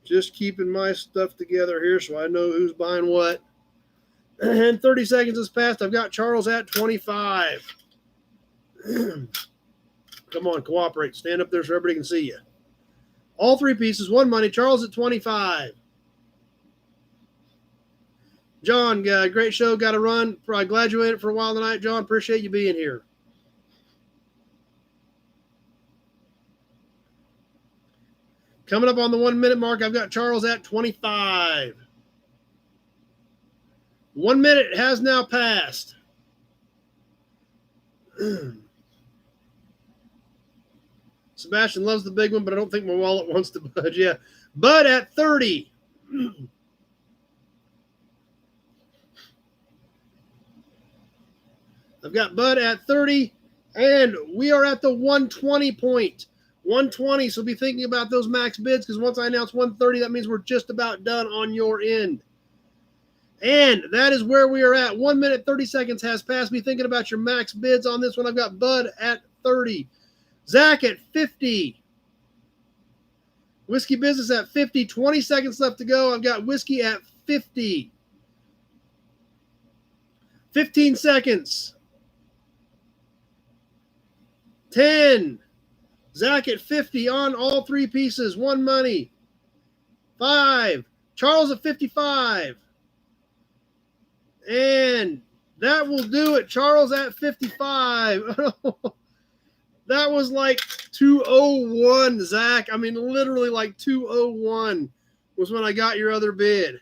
Just keeping my stuff together here so I know who's buying what. And 30 seconds has passed. I've got Charles at 25. Come on, cooperate. Stand up there so everybody can see you. All 3 pieces, 1 money. Charles at 25. John, great show. Got to run. I graduated for a while tonight. John, appreciate you being here. Coming up on the 1 minute mark, I've got Charles at 25. 1 minute has now passed. Sebastian loves the big one, but I don't think my wallet wants to budge. Yeah. Bud at 30. I've got Bud at 30, and we are at the 120 point. 120, so be thinking about those max bids, because once I announce 130, that means we're just about done on your end. And that is where we are at. 1 minute, 30 seconds has passed. Be thinking about your max bids on this one. I've got Bud at 30. Zach at 50. Whiskey Business at 50. 20 seconds left to go. I've got Whiskey at 50. 15 seconds. 10. Zach at 50 on all three pieces. One money. 5. Charles at 55. And that will do it. Charles at 55. That was like 201, Zach. I mean, literally like 201 was when I got your other bid.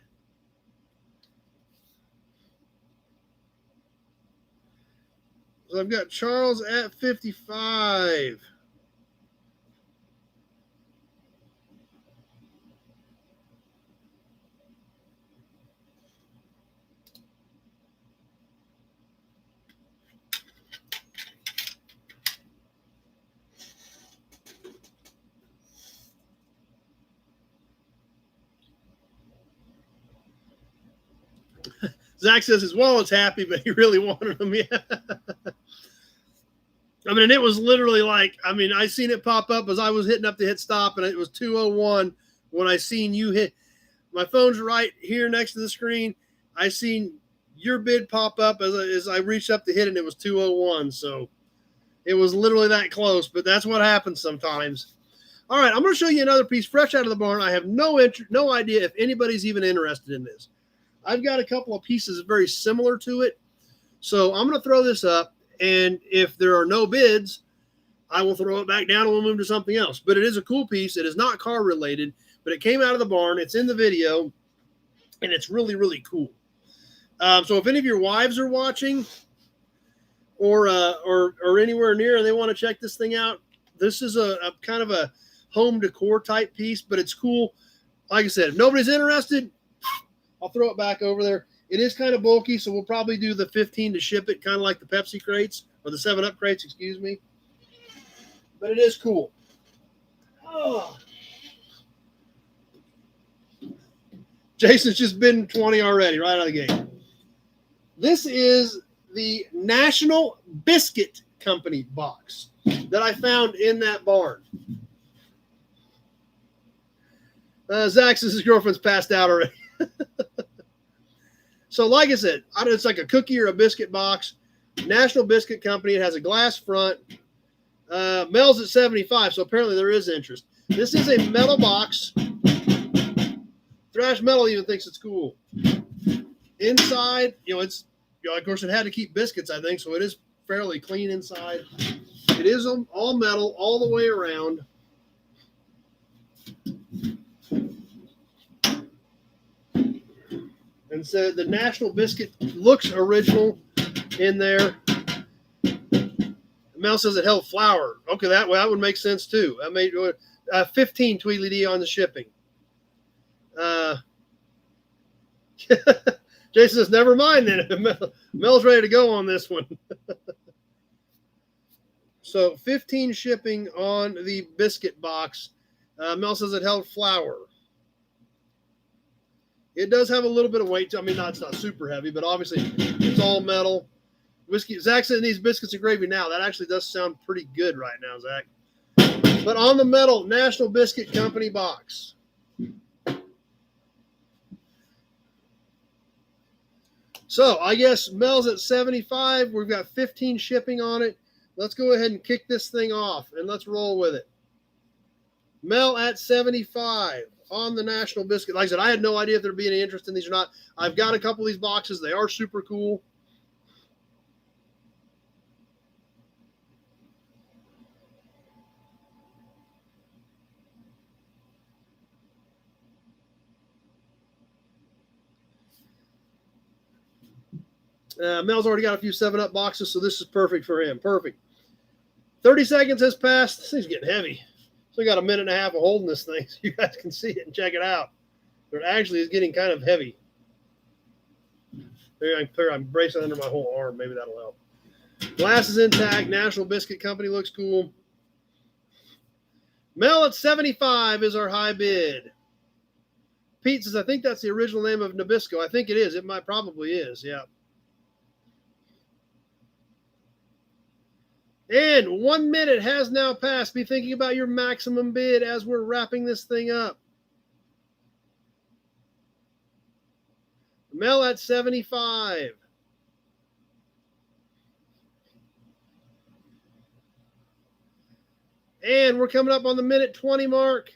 So I've got Charles at 55. Zach says his wallet's happy, but he really wanted them. Yeah. I mean, it was literally like, I mean, I seen it pop up as I was hitting up to hit stop, and it was 201 when I seen you hit. My phone's right here next to the screen. I seen your bid pop up as I reached up to hit it, and it was 201. So it was literally that close, but that's what happens sometimes. All right, I'm going to show you another piece fresh out of the barn. I have no idea if anybody's even interested in this. I've got a couple of pieces very similar to it. So I'm going to throw this up, and if there are no bids, I will throw it back down and we'll move to something else. But it is a cool piece. It is not car related, but it came out of the barn. It's in the video, and it's really, really cool. So if any of your wives are watching or anywhere near and they want to check this thing out, this is a kind of a home decor type piece, but it's cool. Like I said, if nobody's interested, I'll throw it back over there. It is kind of bulky, so we'll probably do the 15 to ship it, kind of like the Pepsi crates, or the 7-Up crates, excuse me. But it is cool. Oh. Jason's just been 20 already, right out of the gate. This is the National Biscuit Company box that I found in that barn. Zach says his girlfriend's passed out already. So like I said, it's like a cookie or a biscuit box. National Biscuit Company. It has a glass front. Mel's at 75, so apparently there is interest. This is a metal box. Thrash Metal even thinks it's cool. Inside, it's, of course, it had to keep biscuits, I think, so it is fairly clean inside. It is all metal all the way around. And so the National Biscuit looks original in there. Mel says it held flour. Okay, that would make sense too. I made 15 Tweedledee on the shipping. Jason says, never mind then. Mel's ready to go on this one. So 15 shipping on the biscuit box. Mel says it held flour. It does have a little bit of weight. I mean, it's not super heavy, but obviously it's all metal. Whiskey. Zach said these biscuits and gravy now. That actually does sound pretty good right now, Zach. But on the metal National Biscuit Company box. So I guess Mel's at 75. We've got 15 shipping on it. Let's go ahead and kick this thing off and let's roll with it. Mel at 75. on the National Biscuit. Like I said, I had no idea if there'd be any interest in these or not. I've got a couple of these boxes. They are super cool. Mel's already got a few 7-Up boxes, so this is perfect for him. Perfect. 30 seconds has passed. This thing's getting heavy. So we got a minute and a half of holding this thing so you guys can see it and check it out. But it actually is getting kind of heavy. Maybe I'm bracing under my whole arm. Maybe that'll help. Glass is intact. National Biscuit Company looks cool. Mel at 75 is our high bid. Pete says, I think that's the original name of Nabisco. I think it is. It probably is. Yeah. And 1 minute has now passed. Be thinking about your maximum bid as we're wrapping this thing up. Mel at 75. And we're coming up on the minute 20 mark.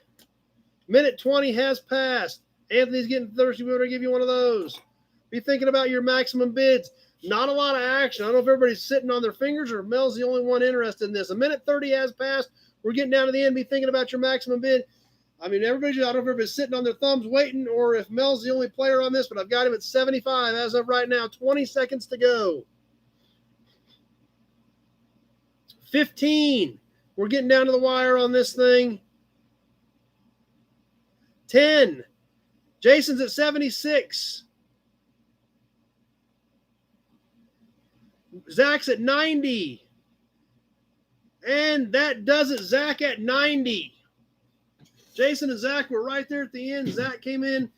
Minute 20 has passed. Anthony's getting thirsty. We're going to give you one of those. Be thinking about your maximum bids. Not a lot of action. I don't know if everybody's sitting on their fingers or if Mel's the only one interested in this. A minute 30 has passed. We're getting down to the end. Be thinking about your maximum bid. I mean, I don't know if everybody's sitting on their thumbs waiting or if Mel's the only player on this, but I've got him at 75 as of right now. 20 seconds to go. 15. We're getting down to the wire on this thing. 10. Jason's at 76. Zach's at 90. And that does it. Zach at 90. Jason and Zach were right there at the end. Zach came in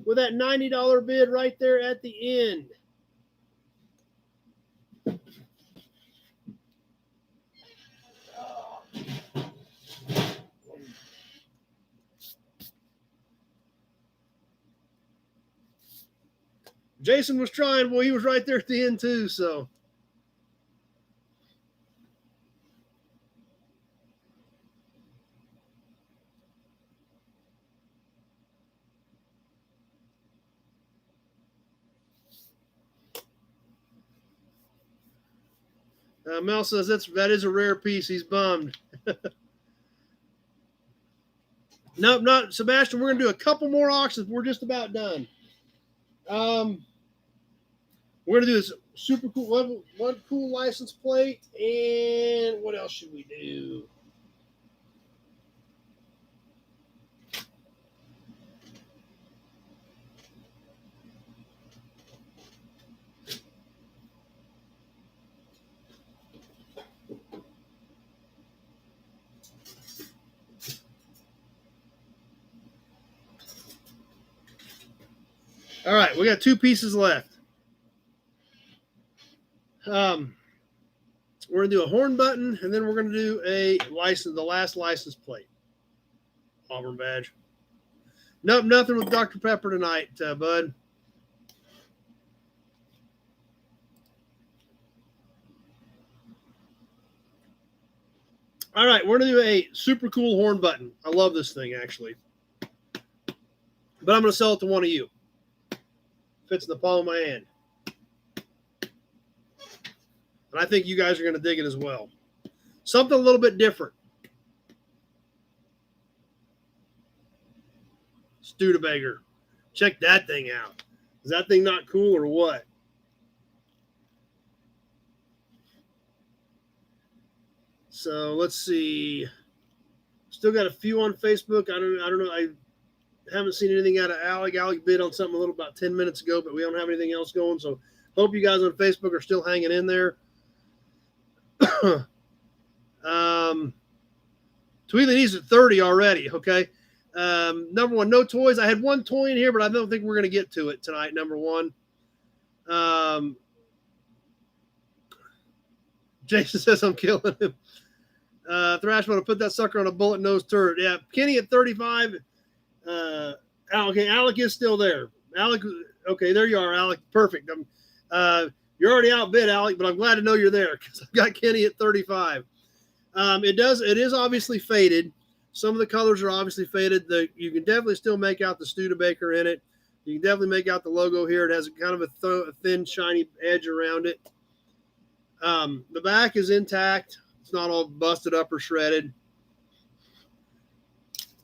with that $90 bid right there at the end. Jason was trying. Well, he was right there at the end too, so. Mel says that is a rare piece. He's bummed. Nope, not Sebastian. We're gonna do a couple more auctions. We're just about done. We're gonna do this super cool one cool license plate, and what else should we do? All right, we got 2 pieces left. We're gonna do a horn button, and then we're gonna do the last license plate. Auburn badge. Nope, nothing with Dr. Pepper tonight, bud. All right, we're gonna do a super cool horn button. I love this thing actually, but I'm gonna sell it to one of you. Fits in the palm of my hand. And I think you guys are going to dig it as well. Something a little bit different. Studebaker. Check that thing out. Is that thing not cool or what? So let's see. Still got a few on Facebook. I don't know. I haven't seen anything out of Alec. Alec bid on something a little about 10 minutes ago, but we don't have anything else going. So hope you guys on Facebook are still hanging in there. Tweedledee at 30 already. Okay. Number 1, no toys. I had 1 toy in here, but I don't think we're going to get to it tonight. Number 1. Jason says I'm killing him. Thrash want to put that sucker on a bullet nose turret. Yeah. Kenny at 35. Okay, Alec is still there. Alec, okay, there you are, Alec. Perfect. You're already outbid, Alec, but I'm glad to know you're there because I've got Kenny at 35. It is obviously faded, Some of the colors are obviously faded. You can definitely still make out the Studebaker in it. You can definitely make out the logo here. It has kind of a thin, shiny edge around it. The back is intact. It's not all busted up or shredded.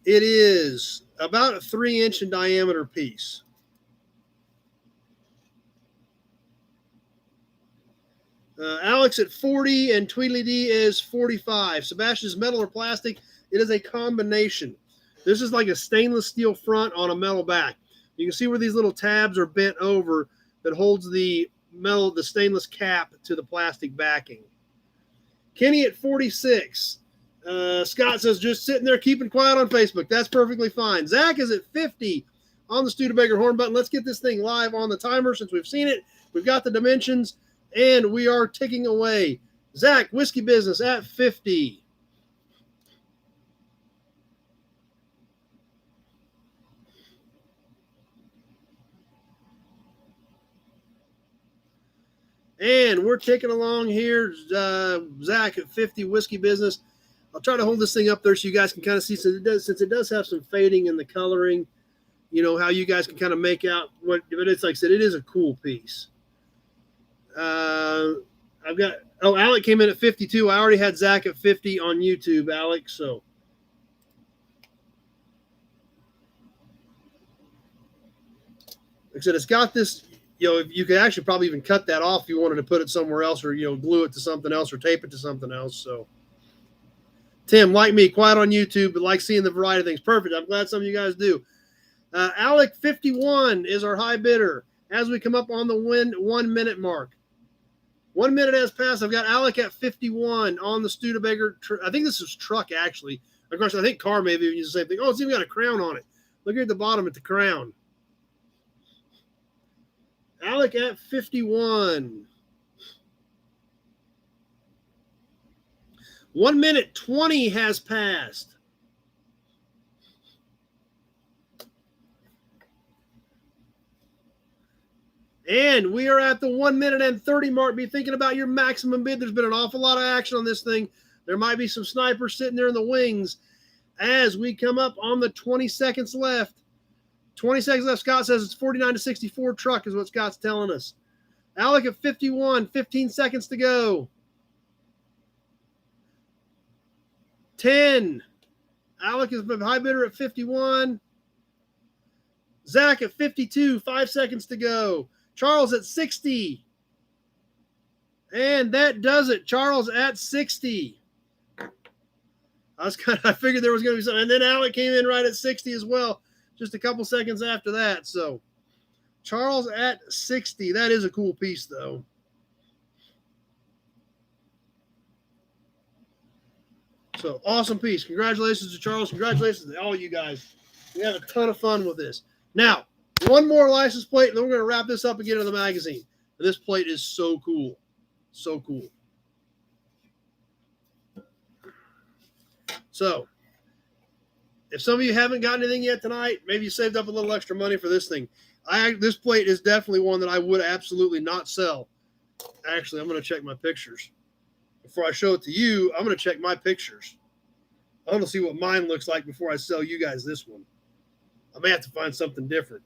It is about a 3-inch in diameter piece. Alex at 40 and Tweedledee is 45. Sebastian's metal or plastic. It is a combination. This is like a stainless steel front on a metal back. You can see where these little tabs are bent over that holds the metal, the stainless cap to the plastic backing. Kenny at 46. Scott says, just sitting there keeping quiet on Facebook. That's perfectly fine. Zach is at 50 on the Studebaker horn button. Let's get this thing live on the timer since we've seen it. We've got the dimensions, and we are ticking away. Zach, Whiskey Business at 50. And we're ticking along here. Zach at 50, Whiskey Business. I'll try to hold this thing up there so you guys can kind of see, since it does have some fading in the coloring, you know, how you guys can kind of make out what, but it's like I said, it is a cool piece. I've got, Alec came in at 52. I already had Zach at 50 on YouTube, Alec, so. Like I said, it's got this, you know, you could actually probably even cut that off if you wanted to put it somewhere else or, you know, glue it to something else or tape it to something else, so. Tim, like me, quiet on YouTube, but like seeing the variety of things. Perfect. I'm glad some of you guys do. Alec, 51 is our high bidder as we come up on the 1 minute mark. 1 minute has passed. I've got Alec at 51 on the Studebaker. I think this is truck, actually. Of course, I think car maybe use the same thing. Oh, it's even got a crown on it. Look at the bottom at the crown. Alec at 51. 1 minute 20 has passed. And we are at the 1 minute and 30 mark. Be thinking about your maximum bid. There's been an awful lot of action on this thing. There might be some snipers sitting there in the wings as we come up on the 20 seconds left. 20 seconds left. Scott says it's 49 to 64 truck is what Scott's telling us. Alec at 51, 15 seconds to go. 10. Alec is the high bidder at 51. Zach at 52, 5 seconds to go. Charles at 60. And that does it. Charles at 60. I figured there was going to be something. And then Alec came in right at 60 as well, just a couple seconds after that. So Charles at 60. That is a cool piece, though. So awesome piece. Congratulations to Charles. Congratulations to all you guys. We had a ton of fun with this. Now, one more license plate, and then we're going to wrap this up and get into the magazine. This plate is so cool. So cool. So, if some of you haven't got anything yet tonight, maybe you saved up a little extra money for this thing. This plate is definitely one that I would absolutely not sell. Actually, I'm going to check my pictures. Before I show it to you, I'm going to check my pictures. I want to see what mine looks like before I sell you guys this one. I may have to find something different.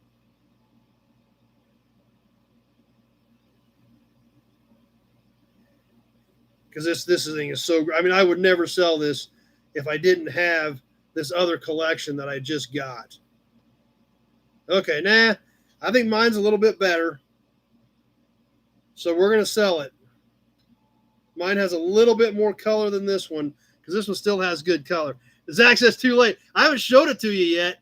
Because this thing is so great. I mean, I would never sell this if I didn't have this other collection that I just got. Okay, I think mine's a little bit better. So we're going to sell it. Mine has a little bit more color than this one because this one still has good color. Zach says too late. I haven't showed it to you yet.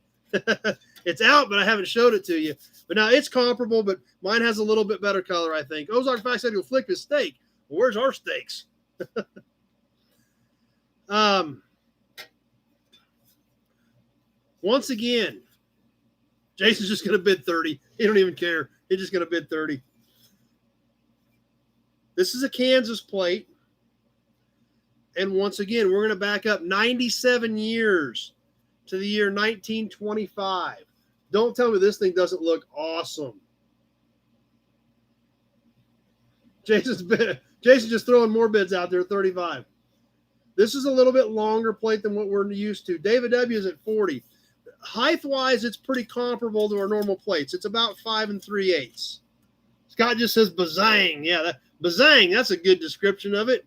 It's out, but I haven't showed it to you. But now it's comparable, but mine has a little bit better color, I think. Ozark Fact said he'll flick his steak. Well, where's our steaks? Once again, Jason's just going to bid 30. He don't even care. He's just going to bid 30. This is a Kansas plate. And once again, we're going to back up 97 years to the year 1925. Don't tell me this thing doesn't look awesome. Jason's just throwing more bids out there at 35. This is a little bit longer plate than what we're used to. David W is at 40. Height-wise, it's pretty comparable to our normal plates. It's about 5 3/8. Scott just says bazang. Yeah, bazang, that's a good description of it.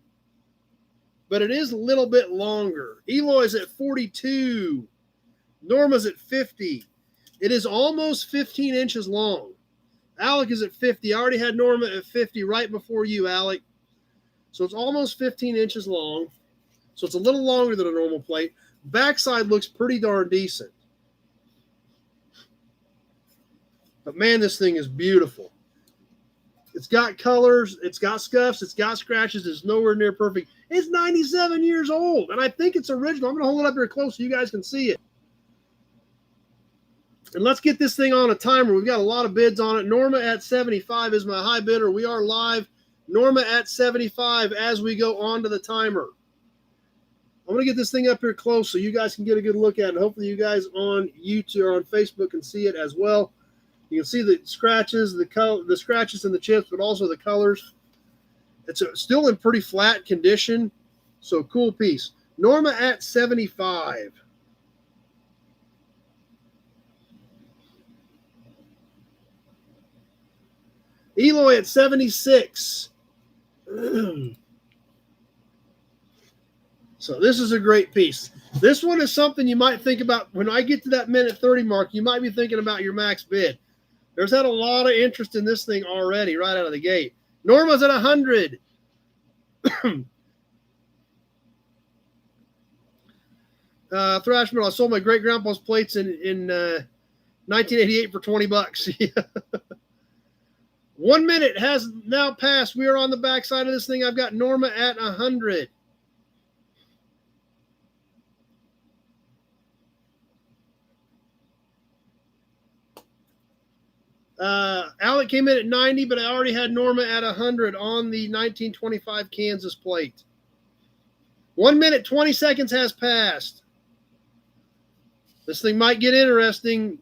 But it is a little bit longer. Eloy's at 42. Norma's at 50. It is almost 15 inches long. Alec is at 50. I already had Norma at 50 right before you, Alec. So it's almost 15 inches long. So it's a little longer than a normal plate. Backside looks pretty darn decent. But man, this thing is beautiful. It's got colors, it's got scuffs, it's got scratches, it's nowhere near perfect. It's 97 years old, and I think it's original. I'm going to hold it up here close so you guys can see it. And let's get this thing on a timer. We've got a lot of bids on it. Norma at 75 is my high bidder. We are live. Norma at 75 as we go on to the timer. I'm going to get this thing up here close so you guys can get a good look at it. Hopefully you guys on YouTube or on Facebook can see it as well. You can see the scratches, the scratches and the chips, but also the colors. It's still in pretty flat condition, so cool piece. Norma at 75. Eloy at 76. So this is a great piece. This one is something you might think about when I get to that minute 30 mark. You might be thinking about your max bid. There's had a lot of interest in this thing already right out of the gate. Norma's at 100. Thrash Metal, I sold my great grandpa's plates in 1988 for $20. 1 minute has now passed. We are on the back side of this thing. I've got Norma at 100. Alec came in at 90, but I already had Norma at 100 on the 1925 Kansas plate. 1 minute, 20 seconds has passed. This thing might get interesting.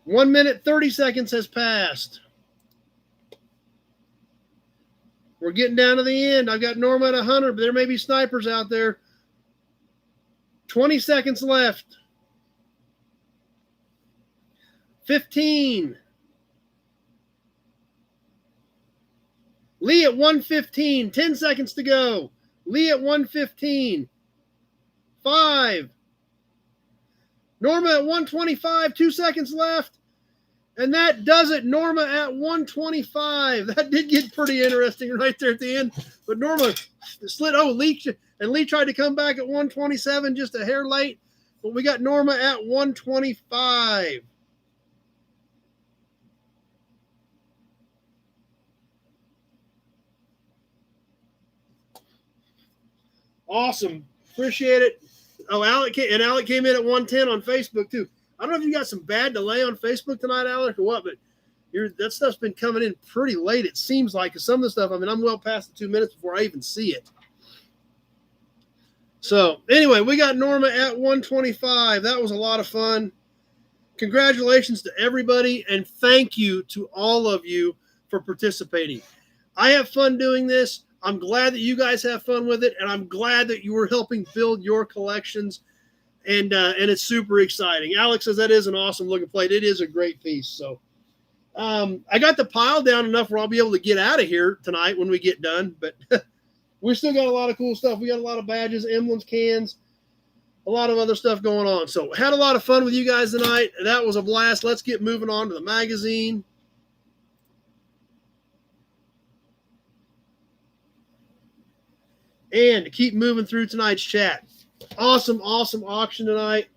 1 minute, 30 seconds has passed. We're getting down to the end. I've got Norma at 100, but there may be snipers out there. 20 seconds left. 15. Lee at 115. 10 seconds to go. Lee at 115. 5. Norma at 125. 2 seconds left. And that does it. Norma at 125. That did get pretty interesting right there at the end. But Norma slid. Oh, Lee. And Lee tried to come back at 127, just a hair late. But we got Norma at 125. Awesome. Appreciate it. Oh, Alec came in at 110 on Facebook, too. I don't know if you got some bad delay on Facebook tonight, Alec, or what, but that stuff's been coming in pretty late, it seems like. Because some of the stuff, I mean, I'm well past the 2 minutes before I even see it. So, anyway, we got Norma at 125. That was a lot of fun. Congratulations to everybody, and thank you to all of you for participating. I have fun doing this. I'm glad that you guys have fun with it, and I'm glad that you were helping build your collections, and it's super exciting. Alex says that is an awesome looking plate. It is a great piece. So I got the pile down enough where I'll be able to get out of here tonight when we get done, but we still got a lot of cool stuff. We got a lot of badges, emblems, cans, a lot of other stuff going on. So had a lot of fun with you guys tonight. That was a blast. Let's get moving on to the magazine. And to keep moving through tonight's chat. Awesome, awesome auction tonight.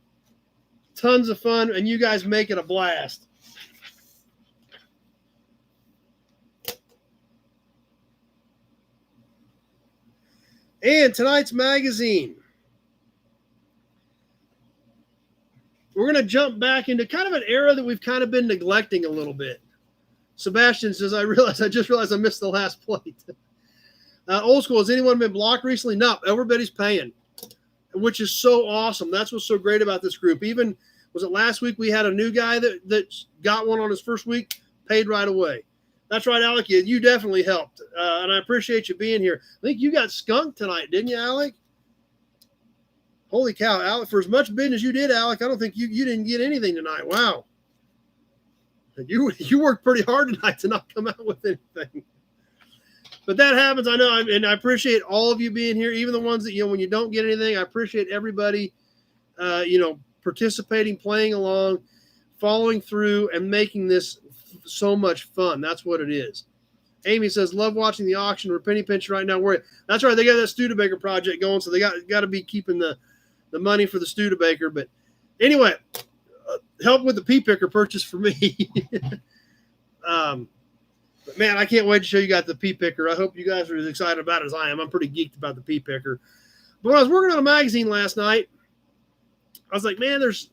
Tons of fun, and you guys make it a blast. And tonight's magazine. We're going to jump back into kind of an era that we've kind of been neglecting a little bit. Sebastian says, I just realized I missed the last plate. Old school, has anyone been blocked recently? No, everybody's paying, which is so awesome. That's what's so great about this group. Even, was it last week we had a new guy that got one on his first week, paid right away. That's right, Alec. You definitely helped, and I appreciate you being here. I think you got skunked tonight, didn't you, Alec? Holy cow, Alec! For as much business you did, Alec, I don't think you didn't get anything tonight. Wow, you worked pretty hard tonight to not come out with anything. But that happens, I know, and I appreciate all of you being here, even the ones that, when you don't get anything. I appreciate everybody, participating, playing along, following through, and making this so much fun. That's what it is. Amy says, love watching the auction. We're penny pinching right now. That's right. They got that Studebaker project going, so they got to be keeping the money for the Studebaker. But anyway, help with the pea picker purchase for me. But man, I can't wait to show you guys the pea picker. I hope you guys are as excited about it as I am. I'm pretty geeked about the pea picker. But when I was working on a magazine last night, I was like, man, there's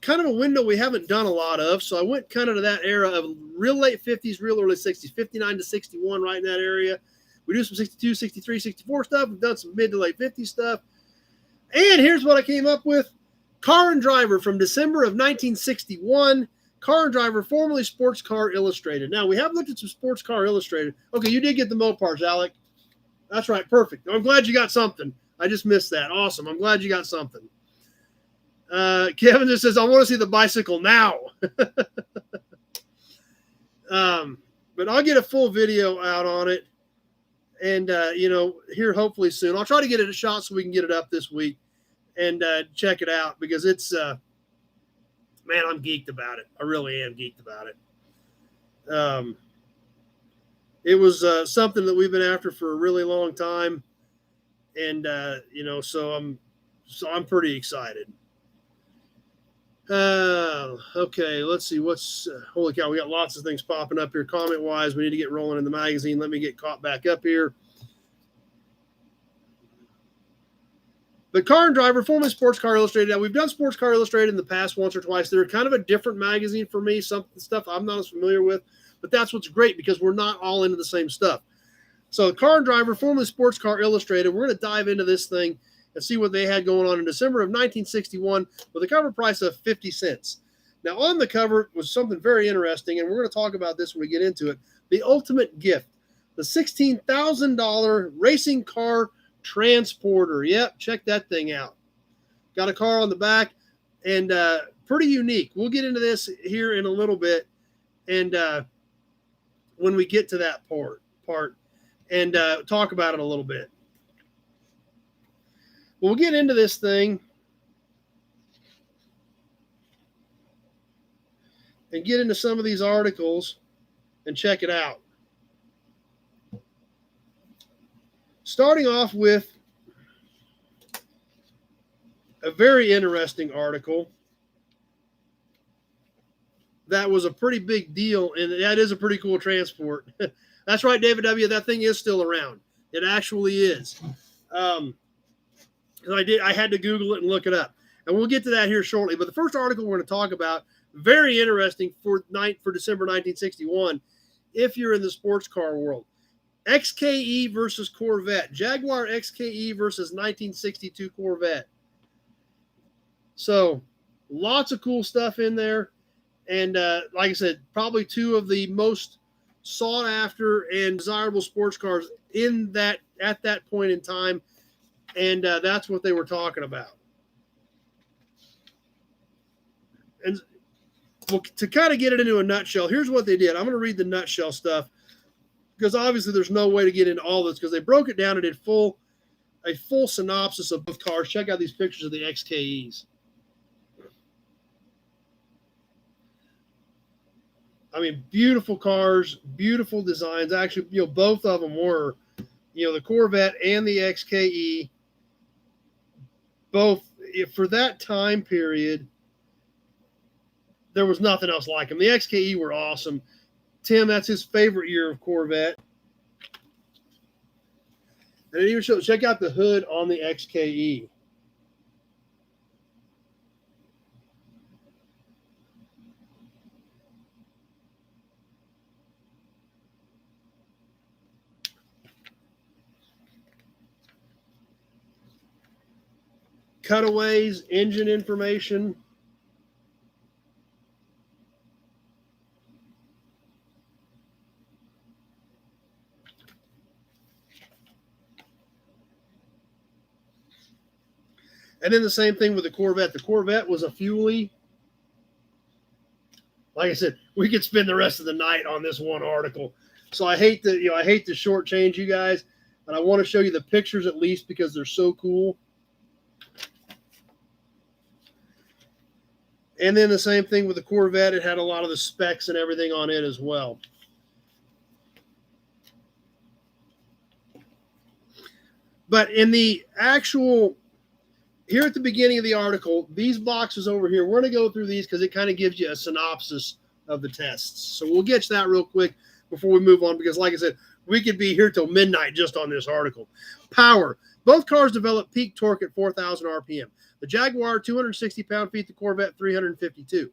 kind of a window we haven't done a lot of. So I went kind of to that era of real late 50s, real early 60s, 59 to 61, right in that area. We do some 62, 63, 64 stuff. We've done some mid to late 50s stuff. And here's what I came up with. Car and Driver from December of 1961. Car and Driver, formerly Sports Car Illustrated. Now, we have looked at some Sports Car Illustrated. Okay, you did get the Mopars, Alec. That's right, perfect. I'm glad you got something. I just missed that. Awesome. I'm glad you got something. Kevin just says, I want to see the bicycle now. But I'll get a full video out on it. And, here hopefully soon. I'll try to get it a shot so we can get it up this week and check it out because it's, man, I'm geeked about it. I really am geeked about it. It was something that we've been after for a really long time. And, so I'm pretty excited. Okay, let's see what's holy cow. We got lots of things popping up here comment wise. We need to get rolling in the magazine. Let me get caught back up here. But Car and Driver, formerly Sports Car Illustrated. Now, we've done Sports Car Illustrated in the past once or twice. They're kind of a different magazine for me, some stuff I'm not as familiar with. But that's what's great because we're not all into the same stuff. So Car and Driver, formerly Sports Car Illustrated, we're going to dive into this thing and see what they had going on in December of 1961 with a cover price of 50 cents. Now, on the cover was something very interesting, and we're going to talk about this when we get into it. The ultimate gift, the $16,000 racing car transporter. Yep, check that thing out. Got a car on the back, and pretty unique. We'll get into this here in a little bit, and when we get to that part, and talk about it a little bit. We'll get into this thing and get into some of these articles and check it out. Starting off with a very interesting article that was a pretty big deal, and that is a pretty cool transport. That's right, David W. That thing is still around. It actually is. I had to Google it and look it up. And we'll get to that here shortly. But the first article we're going to talk about, very interesting for December 1961, if you're in the sports car world. XKE versus Corvette. Jaguar XKE versus 1962 Corvette. So, lots of cool stuff in there. And like I said, probably two of the most sought after and desirable sports cars at that point in time. And that's what they were talking about. And well, to kind of get it into a nutshell, here's what they did. I'm going to read the nutshell stuff because obviously there's no way to get into all this because they broke it down and did a full synopsis of both cars. Check out these pictures of the XKEs. I mean, beautiful cars, beautiful designs. Actually, both of them were, the Corvette and the XKE. Both, for that time period, there was nothing else like them. The XKE were awesome. Tim, that's his favorite year of Corvette. And it even shows, check out the hood on the XKE. Cutaways, engine information. And then the same thing with the Corvette. The Corvette was a Fuelie. Like I said, we could spend the rest of the night on this one article. So I hate to shortchange you guys, and I want to show you the pictures at least because they're so cool. And then the same thing with the Corvette. It had a lot of the specs and everything on it as well. But in the actual, here at the beginning of the article, these boxes over here, we're going to go through these because it kind of gives you a synopsis of the tests. So we'll get to that real quick before we move on because, like I said, we could be here till midnight just on this article. Power. Both cars develop peak torque at 4,000 RPM. The Jaguar, 260 pound-feet, the Corvette, 352.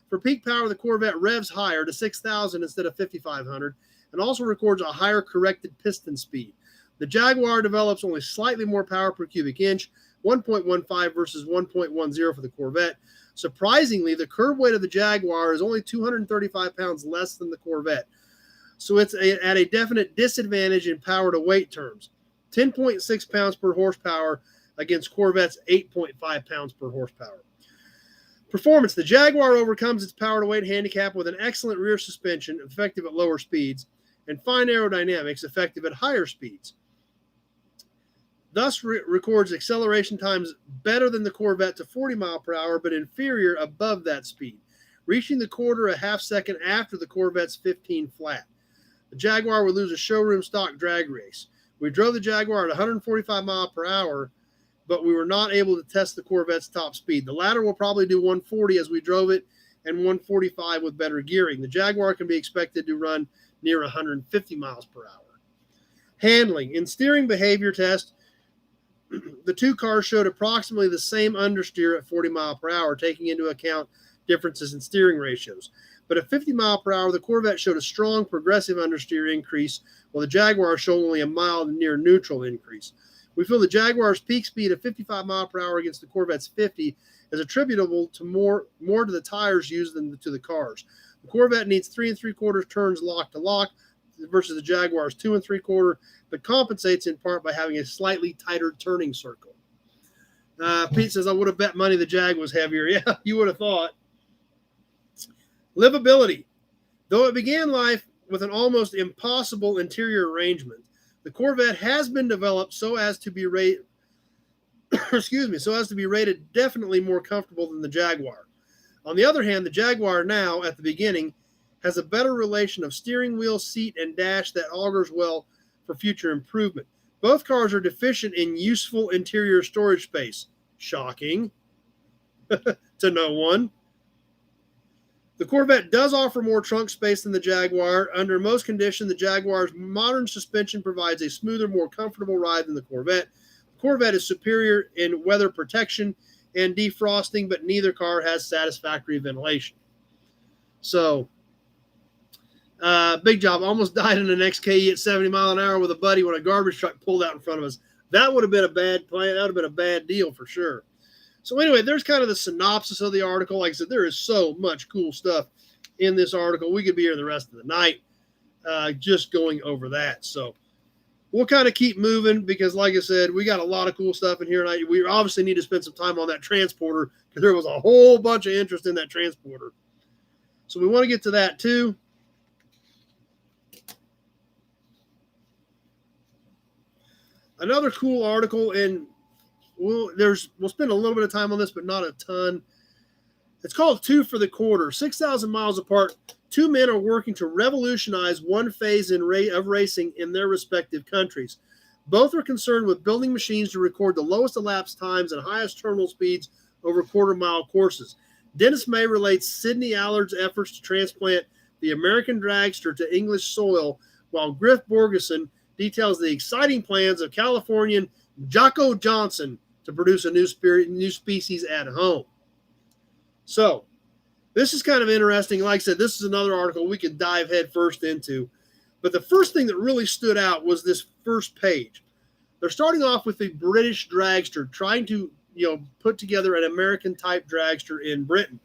For peak power, the Corvette revs higher to 6,000 instead of 5,500 and also records a higher corrected piston speed. The Jaguar develops only slightly more power per cubic inch, 1.15 versus 1.10 for the Corvette. Surprisingly, the curb weight of the Jaguar is only 235 pounds less than the Corvette. So it's at a definite disadvantage in power to weight terms. 10.6 pounds per horsepower against Corvette's 8.5 pounds per horsepower. Performance. The Jaguar overcomes its power to weight handicap with an excellent rear suspension, effective at lower speeds, and fine aerodynamics, effective at higher speeds. Thus records acceleration times better than the Corvette to 40 mile per hour, but inferior above that speed, reaching the quarter a half second after the Corvette's 15 flat. The Jaguar would lose a showroom stock drag race. We drove the Jaguar at 145 mile per hour, but we were not able to test the Corvette's top speed. The latter will probably do 140 as we drove it and 145 with better gearing. The Jaguar can be expected to run near 150 miles per hour. Handling. In steering behavior test, the two cars showed approximately the same understeer at 40 mile per hour, taking into account differences in steering ratios. But at 50 mile per hour, the Corvette showed a strong progressive understeer increase, while the Jaguar showed only a mild near neutral increase. We feel the Jaguar's peak speed of 55 mile per hour against the Corvette's 50 is attributable to more to the tires used than to the cars. The Corvette needs 3 3/4 turns lock to lock versus the Jaguar's 2 3/4, but compensates in part by having a slightly tighter turning circle. Pete says, I would have bet money the Jag was heavier. Yeah, you would have thought. Livability. Though it began life with an almost impossible interior arrangement, the Corvette has been developed so as to be rated definitely more comfortable than the Jaguar. On the other hand, the Jaguar now, at the beginning, has a better relation of steering wheel, seat, and dash that augurs well for future improvement. Both cars are deficient in useful interior storage space. Shocking to no one. The Corvette does offer more trunk space than the Jaguar. Under most conditions, the Jaguar's modern suspension provides a smoother, more comfortable ride than the Corvette. The Corvette is superior in weather protection and defrosting, but neither car has satisfactory ventilation. So, big job. Almost died in an XKE at 70 mile an hour with a buddy when a garbage truck pulled out in front of us. That would have been a bad plan. That would have been a bad deal for sure. So anyway, there's kind of the synopsis of the article. Like I said, there is so much cool stuff in this article. We could be here the rest of the night just going over that. So we'll kind of keep moving because, like I said, we got a lot of cool stuff in here. And we obviously need to spend some time on that transporter because there was a whole bunch of interest in that transporter. So we want to get to that too. Another cool article, and we'll spend a little bit of time on this, but not a ton. It's called Two for the Quarter. 6,000 miles apart, two men are working to revolutionize one phase of racing in their respective countries. Both are concerned with building machines to record the lowest elapsed times and highest terminal speeds over quarter-mile courses. Dennis May relates Sidney Allard's efforts to transplant the American dragster to English soil, while Griff Borgeson details the exciting plans of Californian Jocko Johnson to produce a new species at home. So, this is kind of interesting. Like I said, this is another article we could dive head first into. But the first thing that really stood out was this first page. They're starting off with the British dragster, trying to put together an American-type dragster in Britain.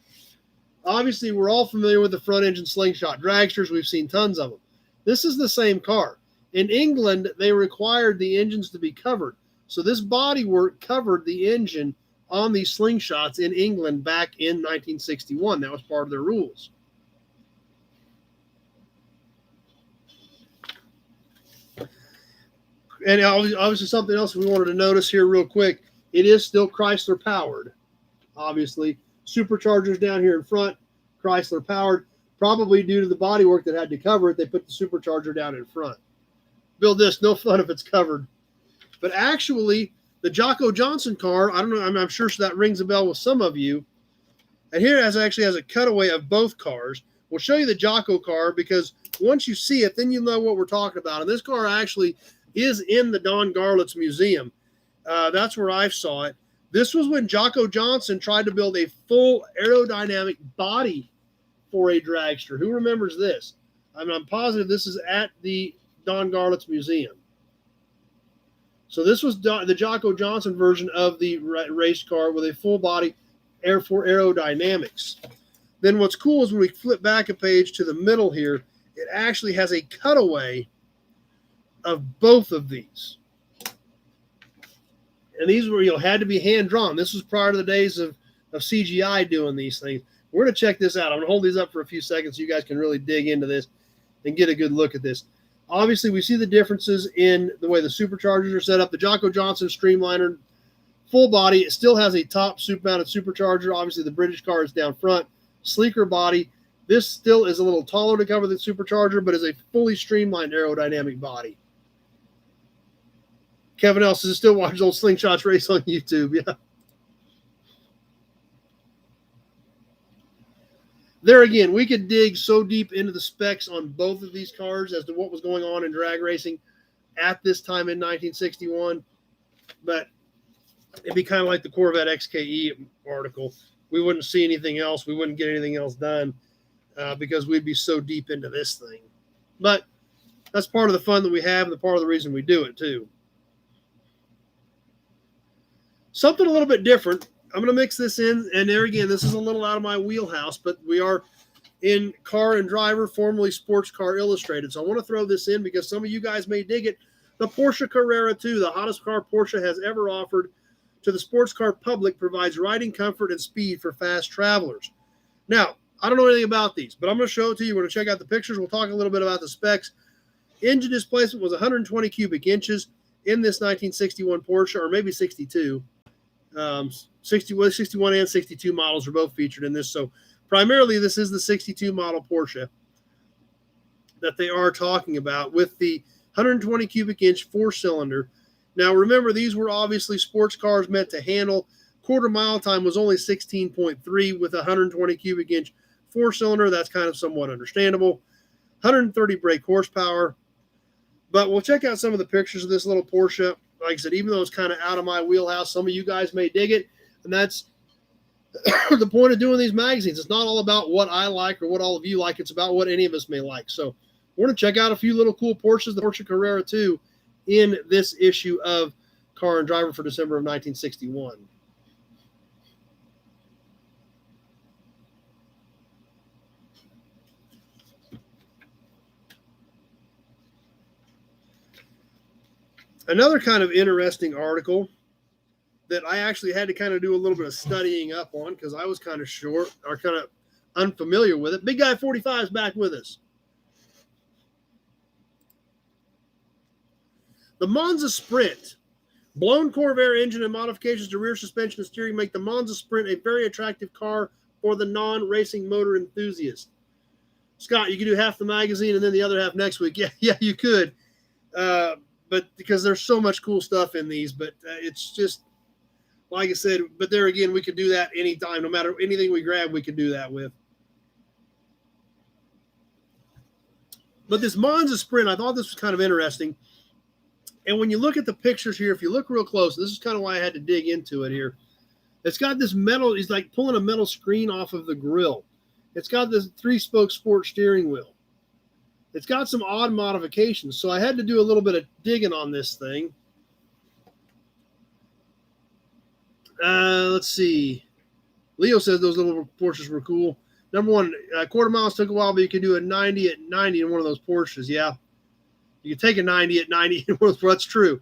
Obviously, we're all familiar with the front-engine slingshot dragsters. We've seen tons of them. This is the same car. In England, they required the engines to be covered. So this bodywork covered the engine on these slingshots in England back in 1961. That was part of their rules. And obviously something else we wanted to notice here real quick, it is still Chrysler powered, obviously. Superchargers down here in front, Chrysler powered. Probably due to the bodywork that had to cover it, they put the supercharger down in front. Build this, no fun if it's covered. But actually, the Jocko Johnson car, I don't know, I'm sure that rings a bell with some of you. And here it actually has a cutaway of both cars. We'll show you the Jocko car because once you see it, then you'll know what we're talking about. And this car actually is in the Don Garlits Museum. That's where I saw it. This was when Jocko Johnson tried to build a full aerodynamic body for a dragster. Who remembers this? I'm positive this is at the Don Garlits Museum. So this was the Jocko Johnson version of the race car with a full body for aerodynamics. Then what's cool is when we flip back a page to the middle here, it actually has a cutaway of both of these. And these were, had to be hand drawn. This was prior to the days of CGI doing these things. We're going to check this out. I'm going to hold these up for a few seconds so you guys can really dig into this and get a good look at this. Obviously, we see the differences in the way the superchargers are set up. The Jocko Johnson Streamliner full body, it still has a top mounted supercharger. Obviously, the British car is down front. Sleeker body. This still is a little taller to cover the supercharger, but is a fully streamlined aerodynamic body. Kevin Ellis is still watching old Slingshots race on YouTube. Yeah. There again, we could dig so deep into the specs on both of these cars as to what was going on in drag racing at this time in 1961. But it'd be kind of like the Corvette XKE article. We wouldn't see anything else. We wouldn't get anything else done because we'd be so deep into this thing. But that's part of the fun that we have and the part of the reason we do it too. Something a little bit different. I'm going to mix this in, and there again, this is a little out of my wheelhouse, but we are in Car and Driver, formerly Sports Car Illustrated. So I want to throw this in because some of you guys may dig it. The Porsche Carrera 2, the hottest car Porsche has ever offered to the sports car public, provides riding comfort and speed for fast travelers. Now, I don't know anything about these, but I'm going to show it to you. We're going to check out the pictures. We'll talk a little bit about the specs. Engine displacement was 120 cubic inches in this 1961 Porsche, or maybe 62. 61 and 62 models are both featured in this. So primarily this is the 62 model Porsche that they are talking about with the 120 cubic inch 4-cylinder. Now remember, these were obviously sports cars meant to handle. Quarter mile time was only 16.3 with a 120 cubic inch 4-cylinder. That's kind of somewhat understandable. 130 brake horsepower. But we'll check out some of the pictures of this little Porsche. Like I said, even though it's kind of out of my wheelhouse, some of you guys may dig it. And that's the point of doing these magazines. It's not all about what I like or what all of you like. It's about what any of us may like. So we're going to check out a few little cool Porsches, the Porsche Carrera 2, in this issue of Car and Driver for December of 1961. Another kind of interesting article that I actually had to kind of do a little bit of studying up on because I was kind of short or kind of unfamiliar with it. Big Guy 45 is back with us. The Monza Sprint. Blown Corvair engine and modifications to rear suspension and steering make the Monza Sprint a very attractive car for the non-racing motor enthusiast. Scott, you could do half the magazine and then the other half next week. Yeah, you could. But because there's so much cool stuff in these, but it's just, like I said, but there again, we could do that anytime. No matter anything we grab, we could do that with. But this Monza Sprint, I thought this was kind of interesting. And when you look at the pictures here, if you look real close, this is kind of why I had to dig into it here. It's got this metal, it's like pulling a metal screen off of the grill. It's got this 3-spoke sport steering wheel. It's got some odd modifications, so I had to do a little bit of digging on this thing. Let's see. Leo says those little Porsches were cool. Number one, quarter miles took a while, but you could do a 90 at 90 in one of those Porsches. Yeah. You can take a 90 at 90 in one of those. That's true.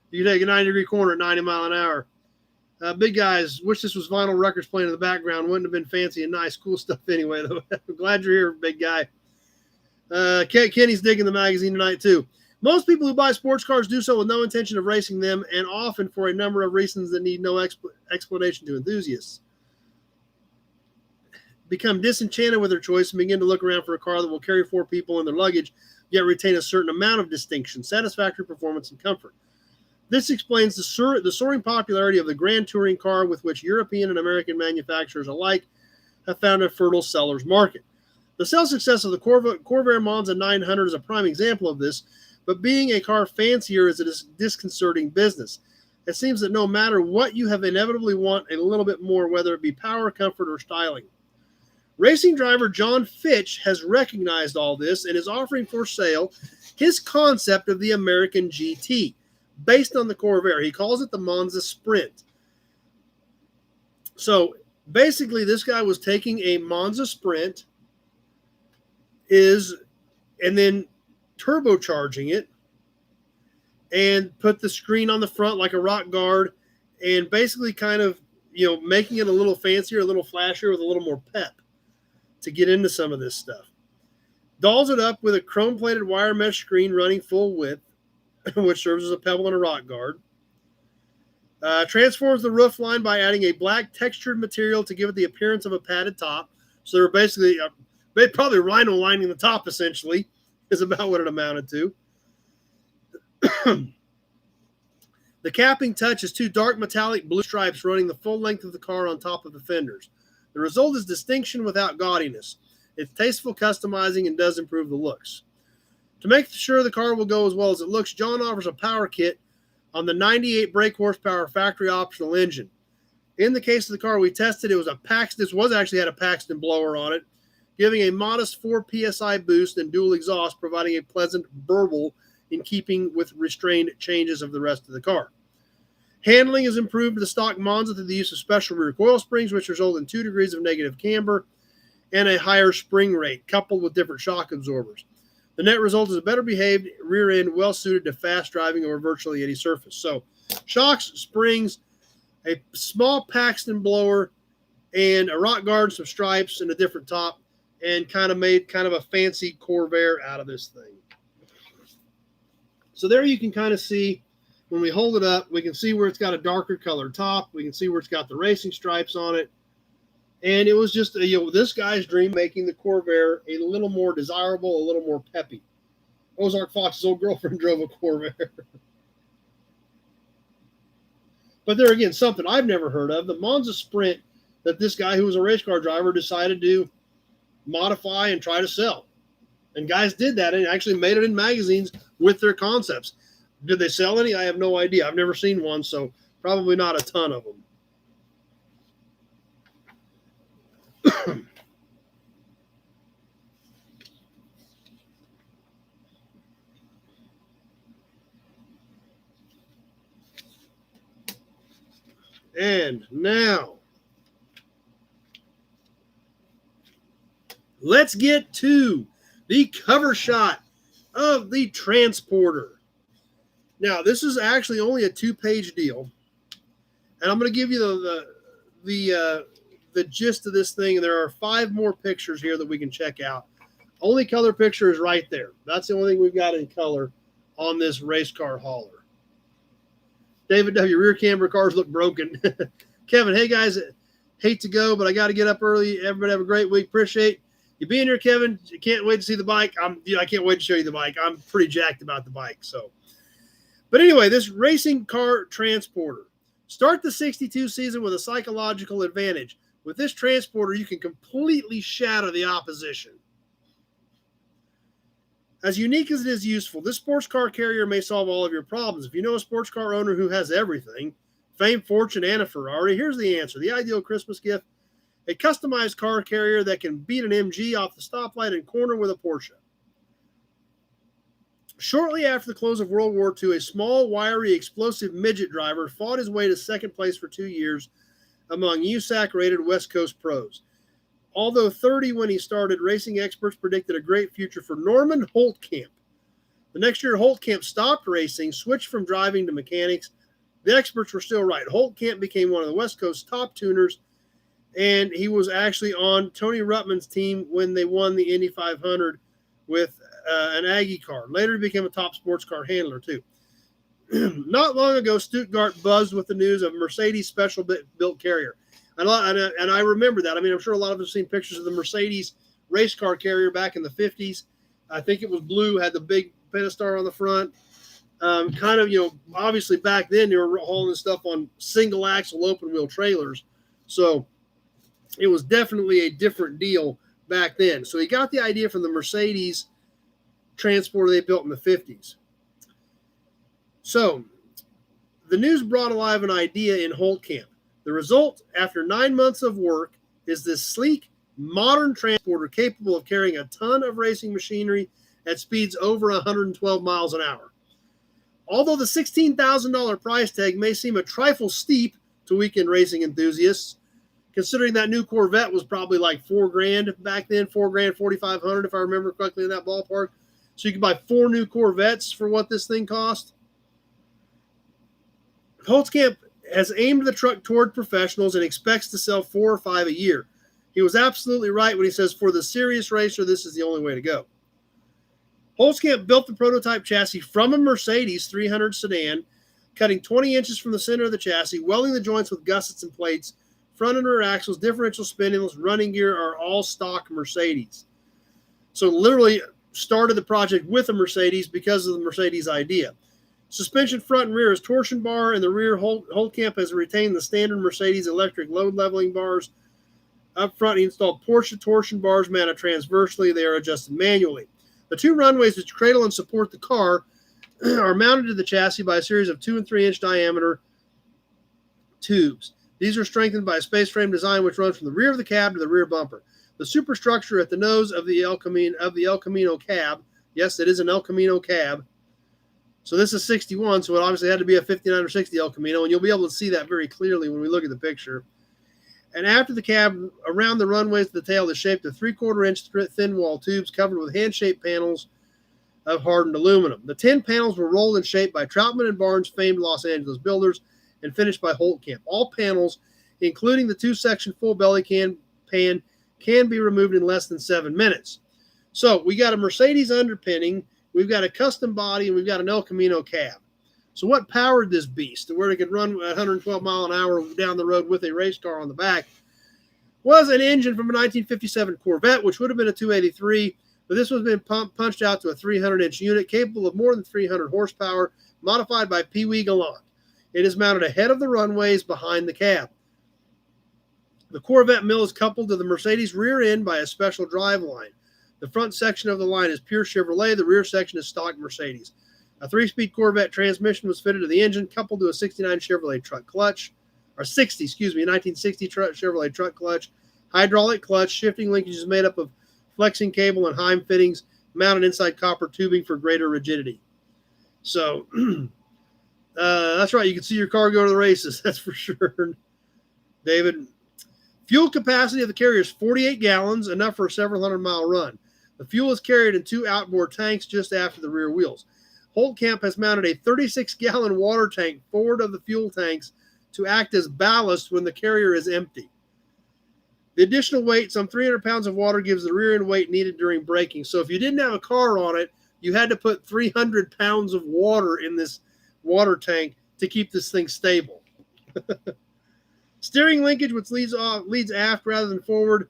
You can take a 90-degree corner at 90 mile an hour. Big guys, wish this was vinyl records playing in the background. Wouldn't have been fancy and nice. Cool stuff anyway, though. I'm glad you're here, big guy. Kenny's digging the magazine tonight, too. Most people who buy sports cars do so with no intention of racing them, and often for a number of reasons that need no explanation to enthusiasts. Become disenchanted with their choice and begin to look around for a car that will carry 4 people in their luggage, yet retain a certain amount of distinction, satisfactory performance, and comfort. This explains the soaring popularity of the Grand Touring car, with which European and American manufacturers alike have found a fertile seller's market. The sales success of the Corvair Monza 900 is a prime example of this, but being a car fancier is a disconcerting business. It seems that no matter what, you have inevitably want a little bit more, whether it be power, comfort, or styling. Racing driver John Fitch has recognized all this and is offering for sale his concept of the American GT, based on the Corvair. He calls it the Monza Sprint. So basically, this guy was taking a Monza Sprint and then turbocharging it and put the screen on the front like a rock guard, and basically kind of, making it a little fancier, a little flashier, with a little more pep to get into some of this stuff. Dolls it up with a chrome-plated wire mesh screen running full width, which serves as a pebble and a rock guard. Transforms the roof line by adding a black textured material to give it the appearance of a padded top. So they're basically, probably rhino lining the top, essentially, is about what it amounted to. The capping touch is 2 dark metallic blue stripes running the full length of the car on top of the fenders. The result is distinction without gaudiness. It's tasteful customizing and does improve the looks. To make sure the car will go as well as it looks, John offers a power kit on the 98 brake horsepower factory optional engine. In the case of the car we tested, it was had a Paxton blower on it, giving a modest 4 psi boost and dual exhaust, providing a pleasant burble in keeping with restrained changes of the rest of the car. Handling is improved to the stock Monza through the use of special rear coil springs, which result in 2 degrees of negative camber and a higher spring rate, coupled with different shock absorbers. The net result is a better behaved rear end, well suited to fast driving over virtually any surface. So, shocks, springs, a small Paxton blower, and a rock guard, some stripes, and a different top, and made a fancy Corvair out of this thing. So there you can kind of see, when we hold it up, we can see where it's got a darker colored top. We can see where it's got the racing stripes on it. And it was just, this guy's dream, making the Corvair a little more desirable, a little more peppy. Ozark Fox's old girlfriend drove a Corvair. But there again, something I've never heard of, the Monza Sprint that this guy who was a race car driver decided to modify and try to sell. And guys did that and actually made it in magazines with their concepts. Did they sell any? I have no idea. I've never seen one, so probably not a ton of them. And now, let's get to the cover shot of the Transporter. Now, this is actually only a 2-page deal, and I'm going to give you the gist of this thing. And there are 5 more pictures here that we can check out. Only color picture is right there. That's the only thing we've got in color on this race car hauler. David W. Rear camber cars look broken. Kevin, hey guys, hate to go, but I got to get up early. Everybody have a great week. Appreciate you being here, Kevin. Can't wait to see the bike. I can't wait to show you the bike. I'm pretty jacked about the bike. But anyway, this racing car Transporter. Start the 62 season with a psychological advantage. With this Transporter, you can completely shatter the opposition. As unique as it is useful, this sports car carrier may solve all of your problems. If you know a sports car owner who has everything, fame, fortune, and a Ferrari, here's the answer. The ideal Christmas gift: a customized car carrier that can beat an MG off the stoplight and corner with a Porsche. Shortly after the close of World War II, a small, wiry, explosive midget driver fought his way to second place for 2 years among USAC-rated West Coast pros. Although 30 when he started, racing experts predicted a great future for Norman Holtkamp. The next year, Holtkamp stopped racing, switched from driving to mechanics, The experts were still right. Holtkamp became one of the West Coast top tuners, and he was actually on Tony Ruttman's team when they won the Indy 500 with an Aggie car. Later, he became a top sports car handler, too. Not long ago, Stuttgart buzzed with the news of Mercedes special built carrier. And I remember that. I mean, I'm sure a lot of us have seen pictures of the Mercedes race car carrier back in the 50s. I think it was blue, had the big Pentastar on the front. Kind of, obviously back then they were hauling stuff on single axle open wheel trailers. So it was definitely a different deal back then. So he got the idea from the Mercedes transporter they built in the 50s. So the news brought alive an idea in Holtkamp. The result, after 9 months of work, is this sleek, modern transporter capable of carrying a ton of racing machinery at speeds over 112 miles an hour. Although the $16,000 price tag may seem a trifle steep to weekend racing enthusiasts, considering that new Corvette was probably like $4,000 back then, $4,000, $4,500 if I remember correctly in that ballpark. So you could buy 4 new Corvettes for what this thing cost. Holtkamp has aimed the truck toward professionals and expects to sell 4 or 5 a year. He was absolutely right when he says, for the serious racer, this is the only way to go. Holtkamp built the prototype chassis from a Mercedes 300 sedan, cutting 20 inches from the center of the chassis, welding the joints with gussets and plates. Front and rear axles, differential spindles, running gear are all stock Mercedes. So literally started the project with a Mercedes because of the Mercedes idea. Suspension front and rear is torsion bar, and the rear Holtkamp has retained the standard Mercedes electric load leveling bars. Up front, he installed Porsche torsion bars mounted transversely. They are adjusted manually. The 2 runways which cradle and support the car are mounted to the chassis by a series of 2 and 3 inch diameter tubes. These are strengthened by a space frame design which runs from the rear of the cab to the rear bumper. The superstructure at the nose of the El Camino cab, yes, it is an El Camino cab. So this is 61, so it obviously had to be a 59 or 60 El Camino, and you'll be able to see that very clearly when we look at the picture. And after the cab, around the runways to the tail is shaped of 3/4 inch thin wall tubes covered with hand-shaped panels of hardened aluminum. The 10 panels were rolled and shaped by Troutman and Barnes, famed Los Angeles builders, and finished by Holtkamp. All panels, including the 2-section full belly pan, can be removed in less than 7 minutes. So we got a Mercedes underpinning, we've got a custom body, and we've got an El Camino cab. So what powered this beast to where it could run 112 mile an hour down the road with a race car on the back was an engine from a 1957 Corvette, which would have been a 283, but this was been punched out to a 300-inch unit capable of more than 300 horsepower, modified by Pee Wee Gallant. It is mounted ahead of the runways behind the cab. The Corvette mill is coupled to the Mercedes rear end by a special drive line. The front section of the line is pure Chevrolet. The rear section is stock Mercedes. A 3-speed Corvette transmission was fitted to the engine, coupled to a 69 Chevrolet truck clutch, or 60, excuse me, a 1960 Chevrolet truck clutch. Hydraulic clutch, shifting linkage is made up of flexing cable and Heim fittings, mounted inside copper tubing for greater rigidity. So, that's right. You can see your car go to the races. That's for sure, David. Fuel capacity of the carrier is 48 gallons, enough for a several hundred-mile run. The fuel is carried in 2 outboard tanks just after the rear wheels. Holtkamp has mounted a 36-gallon water tank forward of the fuel tanks to act as ballast when the carrier is empty. The additional weight, some 300 pounds of water, gives the rear end weight needed during braking. So if you didn't have a car on it, you had to put 300 pounds of water in this water tank to keep this thing stable. Steering linkage, which leads aft rather than forward,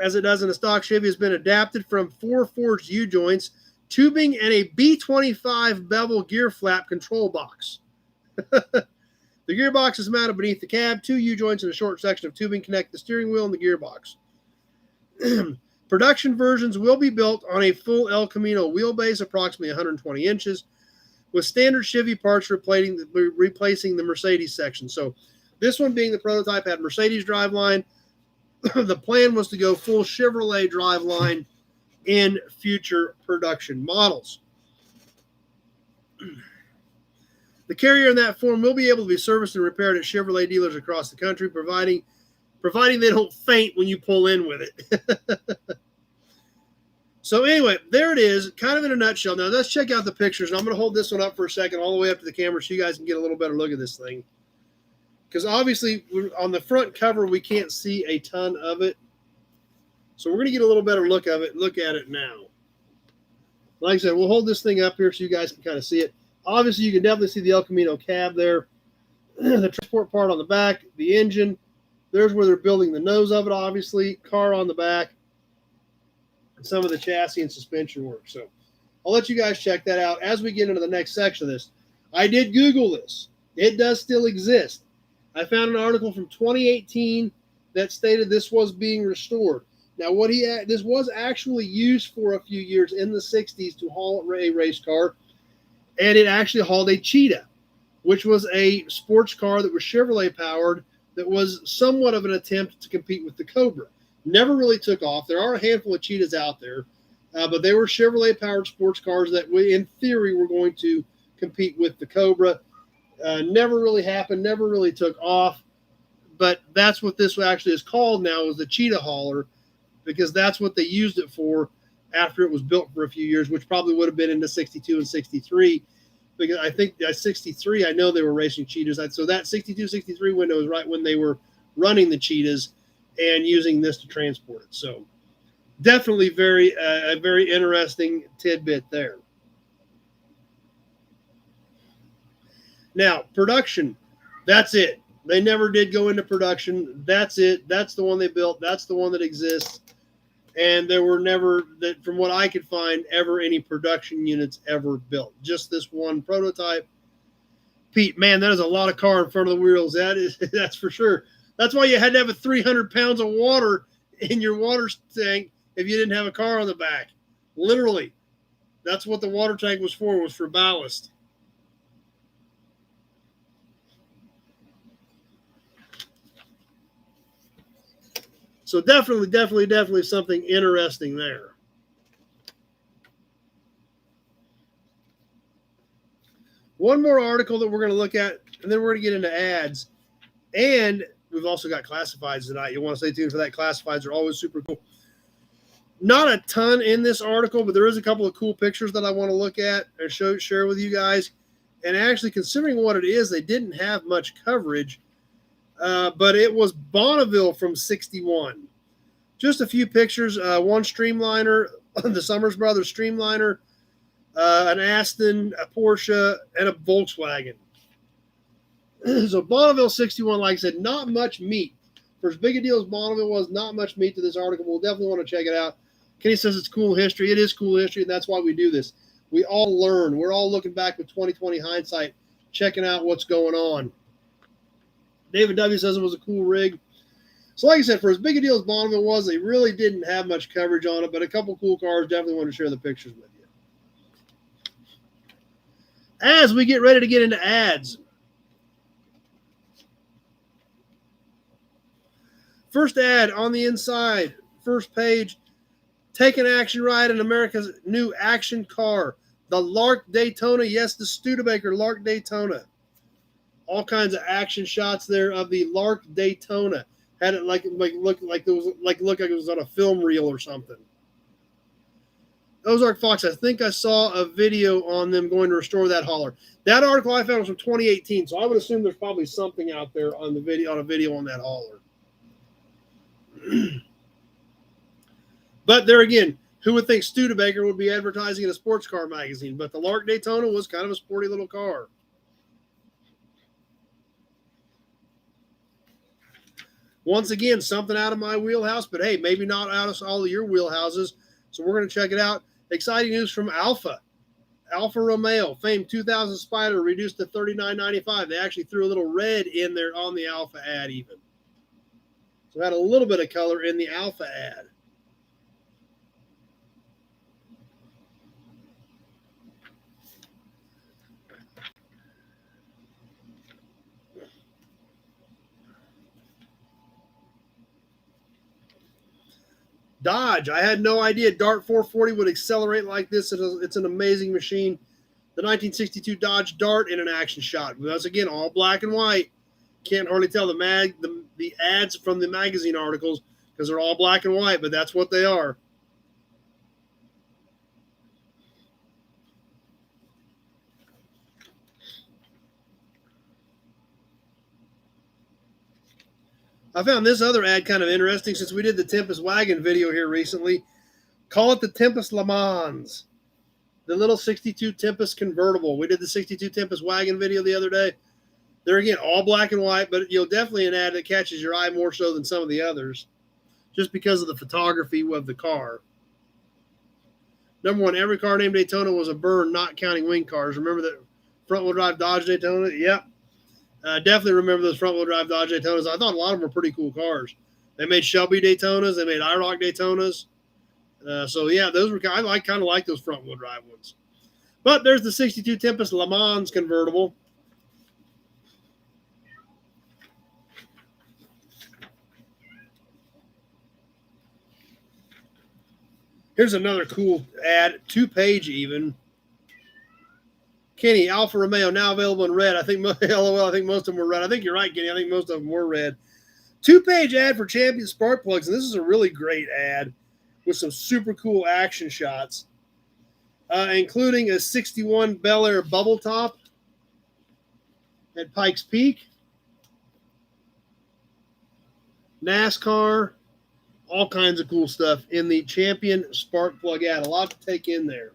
as it does in a stock Chevy, has been adapted from 4 forged U-joints, tubing, and a B25 bevel gear flap control box. The gearbox is mounted beneath the cab. 2 U-joints and a short section of tubing connect the steering wheel and the gearbox. Production versions will be built on a full El Camino wheelbase, approximately 120 inches, with standard Chevy parts replacing the Mercedes section. So this one, being the prototype, had Mercedes driveline. The plan was to go full Chevrolet driveline in future production models. The carrier in that form will be able to be serviced and repaired at Chevrolet dealers across the country, providing they don't faint when you pull in with it. So anyway, there it is, kind of in a nutshell. Now let's check out the pictures. I'm going to hold this one up for a second, all the way up to the camera, so you guys can get a little better look at this thing. Because obviously, on the front cover, we can't see a ton of it. So we're going to get a little better look at it now. Like I said, we'll hold this thing up here so you guys can kind of see it. Obviously, you can definitely see the El Camino cab there. The transport part on the back, the engine. There's where they're building the nose of it, obviously. Car on the back. And some of the chassis and suspension work. So I'll let you guys check that out as we get into the next section of this. I did Google this. It does still exist. I found an article from 2018 that stated this was being restored. Now, this was actually used for a few years in the 60s to haul a race car, and it actually hauled a Cheetah, which was a sports car that was Chevrolet powered that was somewhat of an attempt to compete with the Cobra. Never really took off. There are a handful of Cheetahs out there, but they were Chevrolet-powered sports cars that, in theory, were going to compete with the Cobra. Never really happened, never really took off, but that's what this actually is called now, is the Cheetah hauler, because that's what they used it for after it was built for a few years, which probably would have been into 62 and 63, because I think 63, I know they were racing Cheetahs. So that 62, 63 window is right when they were running the Cheetahs and using this to transport it. So definitely a very interesting tidbit there. Now, production, that's it. They never did go into production. That's it. That's the one they built. That's the one that exists. And there were never, from what I could find, ever any production units ever built. Just this one prototype. Pete, man, that is a lot of car in front of the wheels. That's for sure. That's why you had to have 300 pounds of water in your water tank if you didn't have a car on the back. Literally. That's what the water tank was for ballast. So definitely something interesting there. One more article that we're going to look at, and then we're going to get into ads. And we've also got classifieds tonight. You'll want to stay tuned for that. Classifieds are always super cool. Not a ton in this article, but there is a couple of cool pictures that I want to look at and share with you guys. And actually, considering what it is, they didn't have much coverage. But it was Bonneville from 61. Just a few pictures. One Streamliner, the Summers Brothers Streamliner, an Aston, a Porsche, and a Volkswagen. So Bonneville 61, like I said, not much meat. For as big a deal as Bonneville was, not much meat to this article. We'll definitely want to check it out. Kenny says it's cool history. It is cool history, and that's why we do this. We all learn. We're all looking back with 20/20 hindsight, checking out what's going on. David W. says it was a cool rig. So like I said, for as big a deal as Bonneville was, they really didn't have much coverage on it, but a couple cool cars. Definitely want to share the pictures with you. As we get ready to get into ads. First ad on the inside, first page, take an action ride in America's new action car, the Lark Daytona. Yes, the Studebaker Lark Daytona. All kinds of action shots there of the Lark Daytona. Had it look like it was on a film reel or something. Ozark Fox, I think I saw a video on them going to restore that hauler. That article I found was from 2018, so I would assume there's probably something out there on a video on that hauler. But there again, who would think Studebaker would be advertising in a sports car magazine? But the Lark Daytona was kind of a sporty little car. Once again, something out of my wheelhouse, but hey, maybe not out of all of your wheelhouses. So we're going to check it out. Exciting news from Alfa. Alfa Romeo, famed 2000 Spider, reduced to $39.95. They actually threw a little red in there on the Alfa ad even. So had a little bit of color in the Alfa ad. Dodge. I had no idea Dart 440 would accelerate like this. It's an amazing machine. The 1962 Dodge Dart in an action shot. That's, again, all black and white. Can't hardly tell the ads from the magazine articles because they're all black and white, but that's what they are. I found this other ad kind of interesting since we did the Tempest wagon video here recently. Call it the Tempest Le Mans. The little 62 Tempest convertible. We did the 62 Tempest wagon video the other day. They're, again, all black and white, but definitely an ad that catches your eye more so than some of the others, just because of the photography of the car. Number one, every car named Daytona was a burn, not counting wing cars. Remember that front-wheel drive Dodge Daytona? Yep. Definitely remember those front-wheel drive Dodge Daytonas. I thought a lot of them were pretty cool cars. They made Shelby Daytonas. They made IROC Daytonas. So, yeah, those were kind of like those front-wheel drive ones. But there's the 62 Tempest Le Mans convertible. Here's another cool ad, 2-page even. Kenny, Alfa Romeo, now available in red. I think, LOL, I think most of them were red. I think you're right, Kenny. I think most of them were red. 2-page ad for Champion spark plugs, and this is a really great ad with some super cool action shots, including a 61 Bel Air bubble top at Pikes Peak, NASCAR, all kinds of cool stuff in the Champion spark plug ad. A lot to take in there.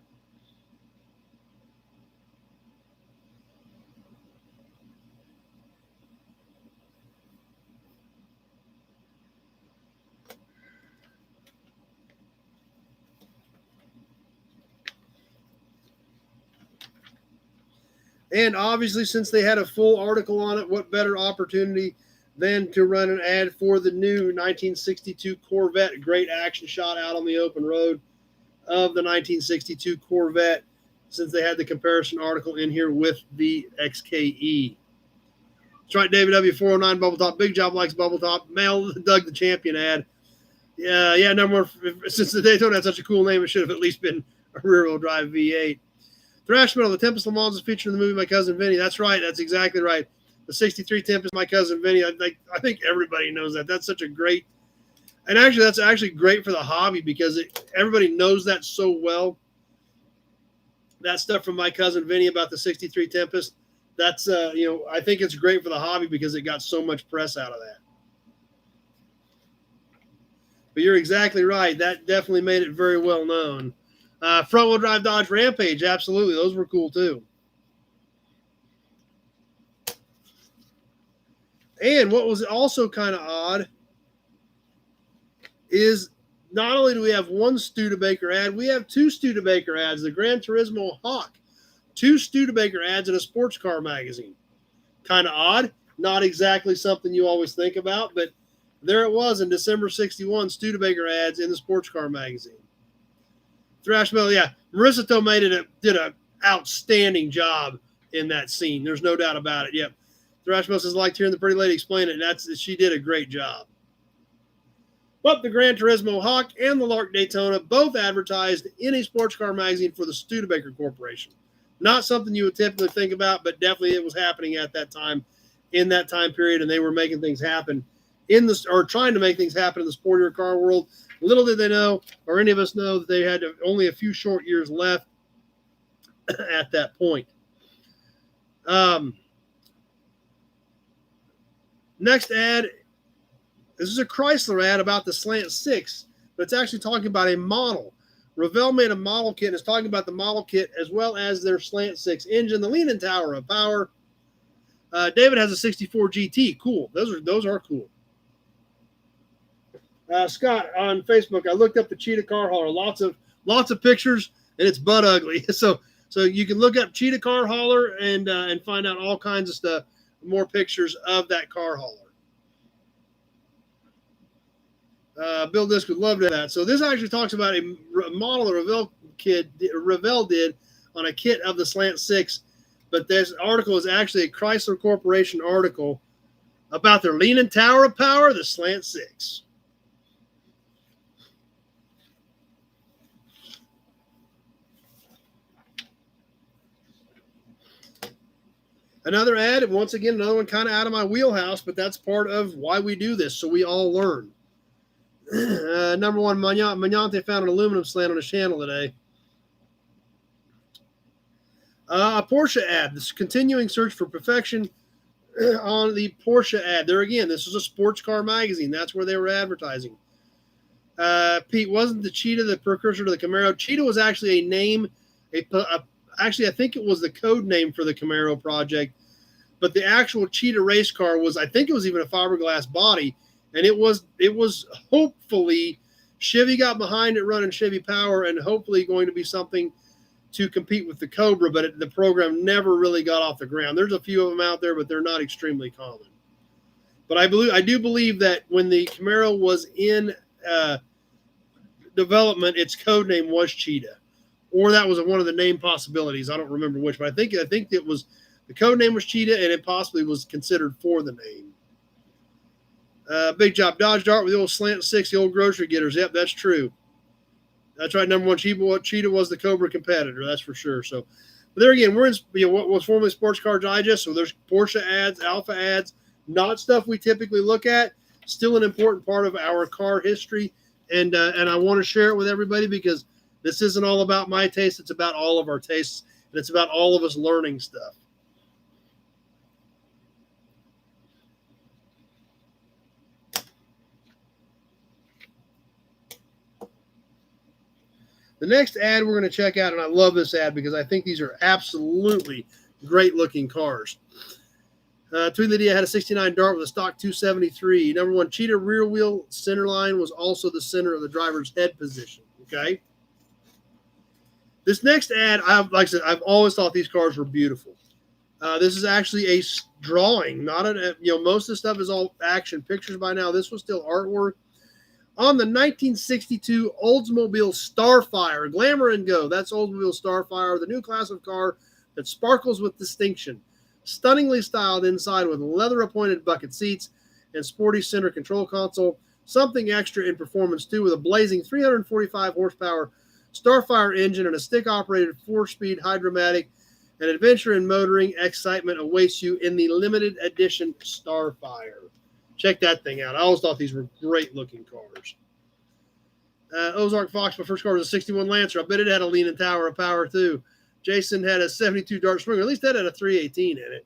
And obviously, since they had a full article on it, what better opportunity than to run an ad for the new 1962 Corvette? Great action shot out on the open road of the 1962 Corvette, since they had the comparison article in here with the XKE. That's right, David W409 Bubble Top. Big Job likes Bubble Top. Mail Doug the Champion ad. Yeah, number one. Since the Daytona had such a cool name, it should have at least been a rear-wheel drive V8. Thrash Metal, the Tempest Le Mans is featured in the movie My Cousin Vinny. That's right. That's exactly right. The 63 Tempest, My Cousin Vinny. I think everybody knows that. That's such a great, and actually that's actually great for the hobby because everybody knows that so well. That stuff from My Cousin Vinny about the 63 Tempest. That's I think it's great for the hobby because it got so much press out of that. But you're exactly right. That definitely made it very well known. Front-wheel drive Dodge Rampage, absolutely. Those were cool, too. And what was also kind of odd is not only do we have one Studebaker ad, we have two Studebaker ads. The Gran Turismo Hawk. Two Studebaker ads in a sports car magazine. Kind of odd. Not exactly something you always think about, but there it was in December 61, Studebaker ads in the sports car magazine. Thrash Metal, yeah. Marissa Tomei did an outstanding job in that scene. There's no doubt about it. Yep. Thrash Metal says, liked hearing the pretty lady explain it, and she did a great job. But the Gran Turismo Hawk and the Lark Daytona both advertised in a sports car magazine for the Studebaker Corporation. Not something you would typically think about, but definitely it was happening at that time, in that time period, and they were making things happen or trying to make things happen in the sportier car world. Little did they know, or any of us know, that they had only a few short years left at that point. Next ad, this is a Chrysler ad about the Slant 6, but it's actually talking about a model. Revell made a model kit and is talking about the model kit as well as their Slant 6 engine, the Leaning Tower of Power. David has a 64 GT. Cool. Those are cool. Scott on Facebook, I looked up the Cheetah car hauler. Lots of pictures, and it's butt ugly. So you can look up Cheetah car hauler and find out all kinds of stuff, more pictures of that car hauler. Bill Disk would love that. So this actually talks about a model that Revell did on a kit of the Slant 6, but this article is actually a Chrysler Corporation article about their Leaning Tower of Power, the Slant 6. Another ad, and once again, another one kind of out of my wheelhouse, but that's part of why we do this, so we all learn. Number one, Magnante found an aluminum slant on his channel today. A Porsche ad, this continuing search for perfection. on the Porsche ad. There again, this was a sports car magazine. That's where they were advertising. Pete, wasn't the Cheetah the precursor to the Camaro? Cheetah was actually a name. Actually, I think it was the code name for the Camaro project. But the actual Cheetah race car was, I think it was even a fiberglass body. And it was hopefully, Chevy got behind it running Chevy Power, and hopefully going to be something to compete with the Cobra, but the program never really got off the ground. There's a few of them out there, but they're not extremely common. But I do believe that when the Camaro was in development, its code name was Cheetah, or that was one of the name possibilities. I don't remember which, but I think it was the code name was Cheetah, and it possibly was considered for the name. Big job, Dodge Dart with the old slant six, the old grocery getters. Yep, that's true. That's right. Number one, Cheetah was the Cobra competitor. That's for sure. So, but there again, we're in what was formerly Sports Car Digest. So there's Porsche ads, Alpha ads, not stuff we typically look at. Still an important part of our car history, and I want to share it with everybody because this isn't all about my taste. It's about all of our tastes, and it's about all of us learning stuff. The next ad we're going to check out, and I love this ad because I think these are absolutely great-looking cars. Tweedledee had a 69 Dart with a stock 273. Number one, Cheetah rear wheel center line was also the center of the driver's head position. Okay. This next ad, like I said, I've always thought these cars were beautiful. This is actually a drawing, not most of the stuff is all action pictures by now. This was still artwork. On the 1962 Oldsmobile Starfire, Glamour and Go. That's Oldsmobile Starfire, the new class of car that sparkles with distinction. Stunningly styled inside with leather-appointed bucket seats and sporty center control console. Something extra in performance, too, with a blazing 345 horsepower Starfire engine and a stick-operated 4-speed Hydromatic. An adventure in motoring excitement awaits you in the limited edition Starfire. Check that thing out. I always thought these were great-looking cars. Ozark Fox, my first car was a 61 Lancer. I bet it had a leaning tower of power, too. Jason had a 72 Dart Springer. At least that had a 318 in it.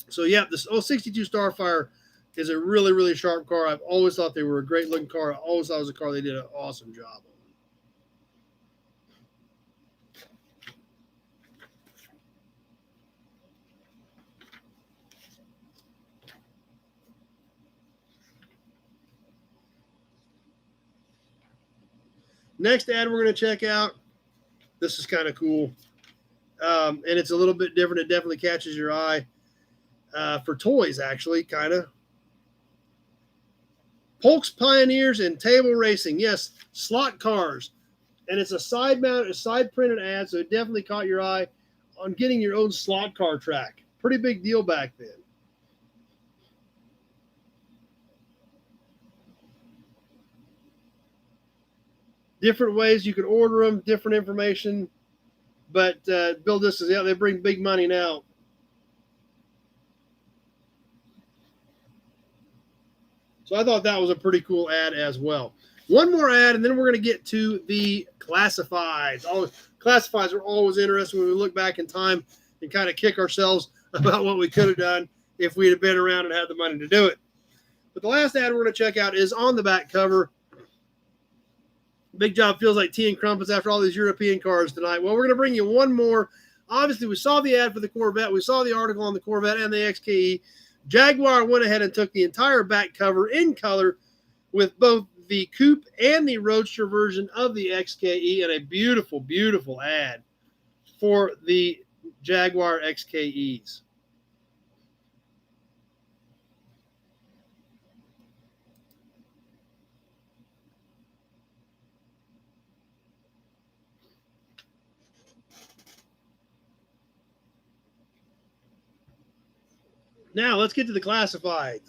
So, yeah, this 62 Starfire is a really, really sharp car. I've always thought they were a great-looking car. I always thought it was a car they did an awesome job on. Next ad we're going to check out. This is kind of cool. And it's a little bit different. It definitely catches your eye. For toys, actually, kind of. Polk's Pioneers in Table Racing. Yes, slot cars. And it's a side-mounted, side-printed ad, so it definitely caught your eye on getting your own slot car track. Pretty big deal back then. Different ways you could order them, different information. But Bill, this is, yeah, they bring big money now. So I thought that was a pretty cool ad as well. One more ad, and then we're going to get to the classifieds. Classifieds are always interesting when we look back in time and kind of kick ourselves about what we could have done if we had been around and had the money to do it. But the last ad we're going to check out is on the back cover. Big Job feels like tea and crumpets after all these European cars tonight. Well, we're going to bring you one more. Obviously, we saw the ad for the Corvette. We saw the article on the Corvette and the XKE. Jaguar went ahead and took the entire back cover in color with both the coupe and the roadster version of the XKE, and a beautiful, beautiful ad for the Jaguar XKEs. Now, let's get to the classifieds.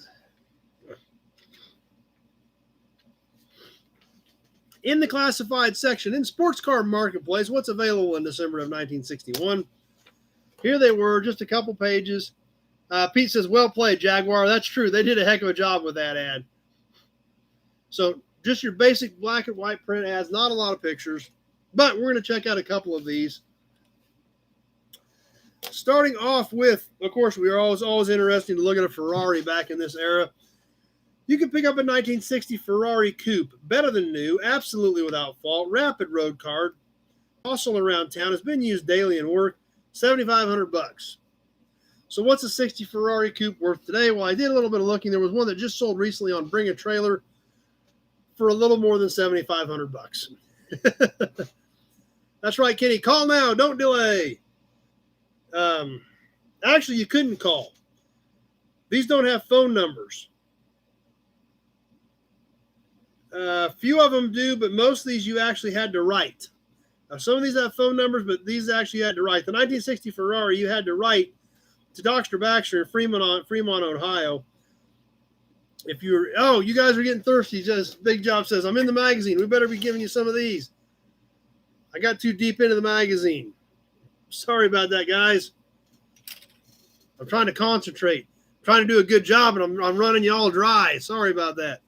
In the classified section, in Sports Car Marketplace, what's available in December of 1961? Here they were, just a couple pages. Pete says, well played, Jaguar. That's true. They did a heck of a job with that ad. So just your basic black and white print ads, not a lot of pictures. But we're going to check out a couple of these. Starting off with, of course, we are always interested to look at a Ferrari back in this era. You can pick up a 1960 Ferrari coupe, better than new, absolutely without fault, rapid road card, hustle around town, has been used daily in work, $7,500. So what's a 60 Ferrari coupe worth today? Well, I did a little bit of looking. There was one that just sold recently on Bring a Trailer for a little more than $7,500. That's right, Kenny. Call now. Don't delay. Actually, you couldn't call. These don't have phone numbers. A few of them do, but most of these you actually had to write. Some of these have phone numbers, but these actually had to write. The 1960 Ferrari, you had to write to Dr. Baxter in Fremont, Ohio. If you were, you guys are getting thirsty. Just Big Job says, I'm in the magazine. We better be giving you some of these. I got too deep into the magazine. Sorry about that, guys. I'm trying to concentrate. I'm trying to do a good job, and I'm running you all dry. Sorry about that.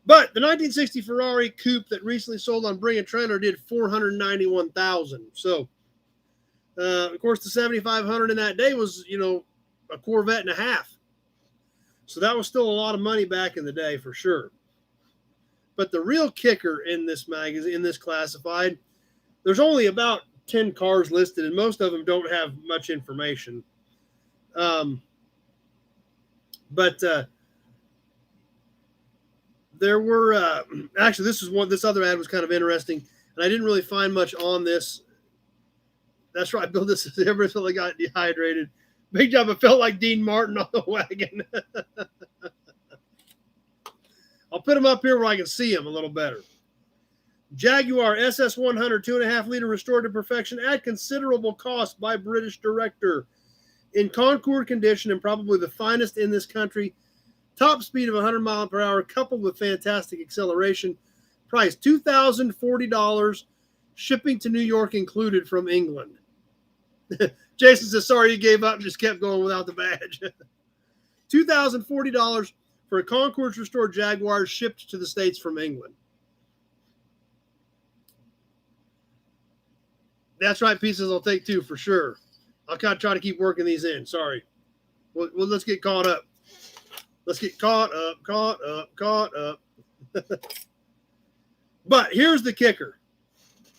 But the 1960 Ferrari coupe that recently sold on Bring a Trailer did $491,000. So, of course, the $7,500 in that day was, a Corvette and a half. So that was still a lot of money back in the day for sure. But the real kicker in this magazine, in this classified, there's only about 10 cars listed, and most of them don't have much information. There were actually this other ad was kind of interesting, and I didn't really find much on this. That's right, Bill. This is everybody felt like got dehydrated. Big Job. It felt like Dean Martin on the wagon. I'll put him up here where I can see him a little better. Jaguar SS100 2.5 liter restored to perfection at considerable cost by British director. In Concord condition and probably the finest in this country. Top speed of 100 miles per hour coupled with fantastic acceleration. Price $2,040. Shipping to New York included from England. Jason says, sorry you gave up and just kept going without the badge. $2,040 for a Concord restored Jaguar shipped to the States from England. That's right, pieces I'll take two for sure. I'll kind of try to keep working these in. Sorry. Well, let's get caught up. Let's get caught up. But here's the kicker.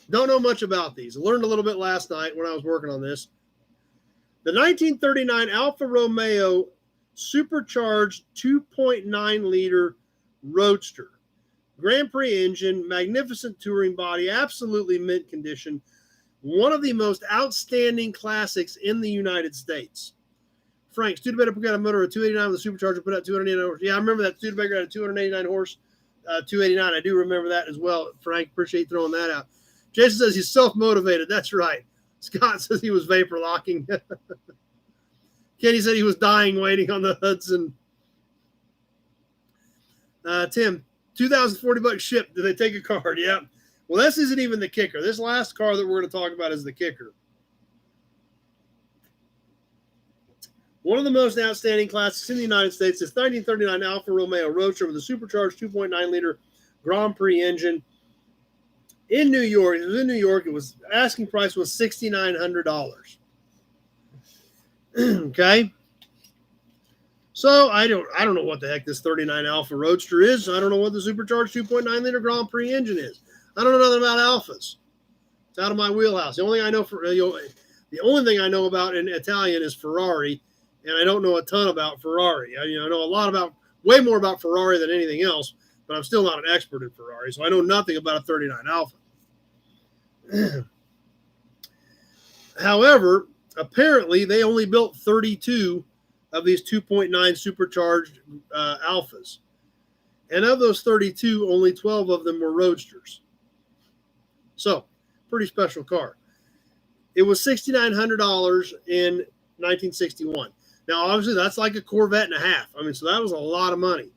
Don't know much about these. I learned a little bit last night when I was working on this. The 1939 Alfa Romeo supercharged 2.9 liter Roadster. Grand Prix engine, magnificent touring body, absolutely mint condition. One of the most outstanding classics in the United States. Frank, Studebaker got a motor of 289 with a supercharger, put out 289 horse. Yeah, I remember that Studebaker had a 289 horse, 289. I do remember that as well. Frank, appreciate throwing that out. Jason says he's self-motivated. That's right. Scott says he was vapor locking. Kenny said he was dying waiting on the Hudson. Tim, $2,040 shipped. Did they take a card? Yeah. Well, this isn't even the kicker. This last car that we're going to talk about is the kicker. One of the most outstanding classics in the United States is 1939 Alfa Romeo Roadster with a supercharged 2.9 liter Grand Prix engine in New York. It was in New York. It was asking price was $6,900. Okay. So I don't know what the heck this 39 Alfa Roadster is. I don't know what the supercharged 2.9 liter Grand Prix engine is. I don't know nothing about Alfas. It's out of my wheelhouse. The only thing I know about in Italian is Ferrari, and I don't know a ton about Ferrari. I know way more about Ferrari than anything else, but I'm still not an expert in Ferrari, so I know nothing about a 39 Alfa. However, apparently they only built 32 of these 2.9 supercharged Alfas. And of those 32, only 12 of them were Roadsters. So, pretty special car. It was $6,900 in 1961. Now, obviously, that's like a Corvette and a half. I mean, so that was a lot of money.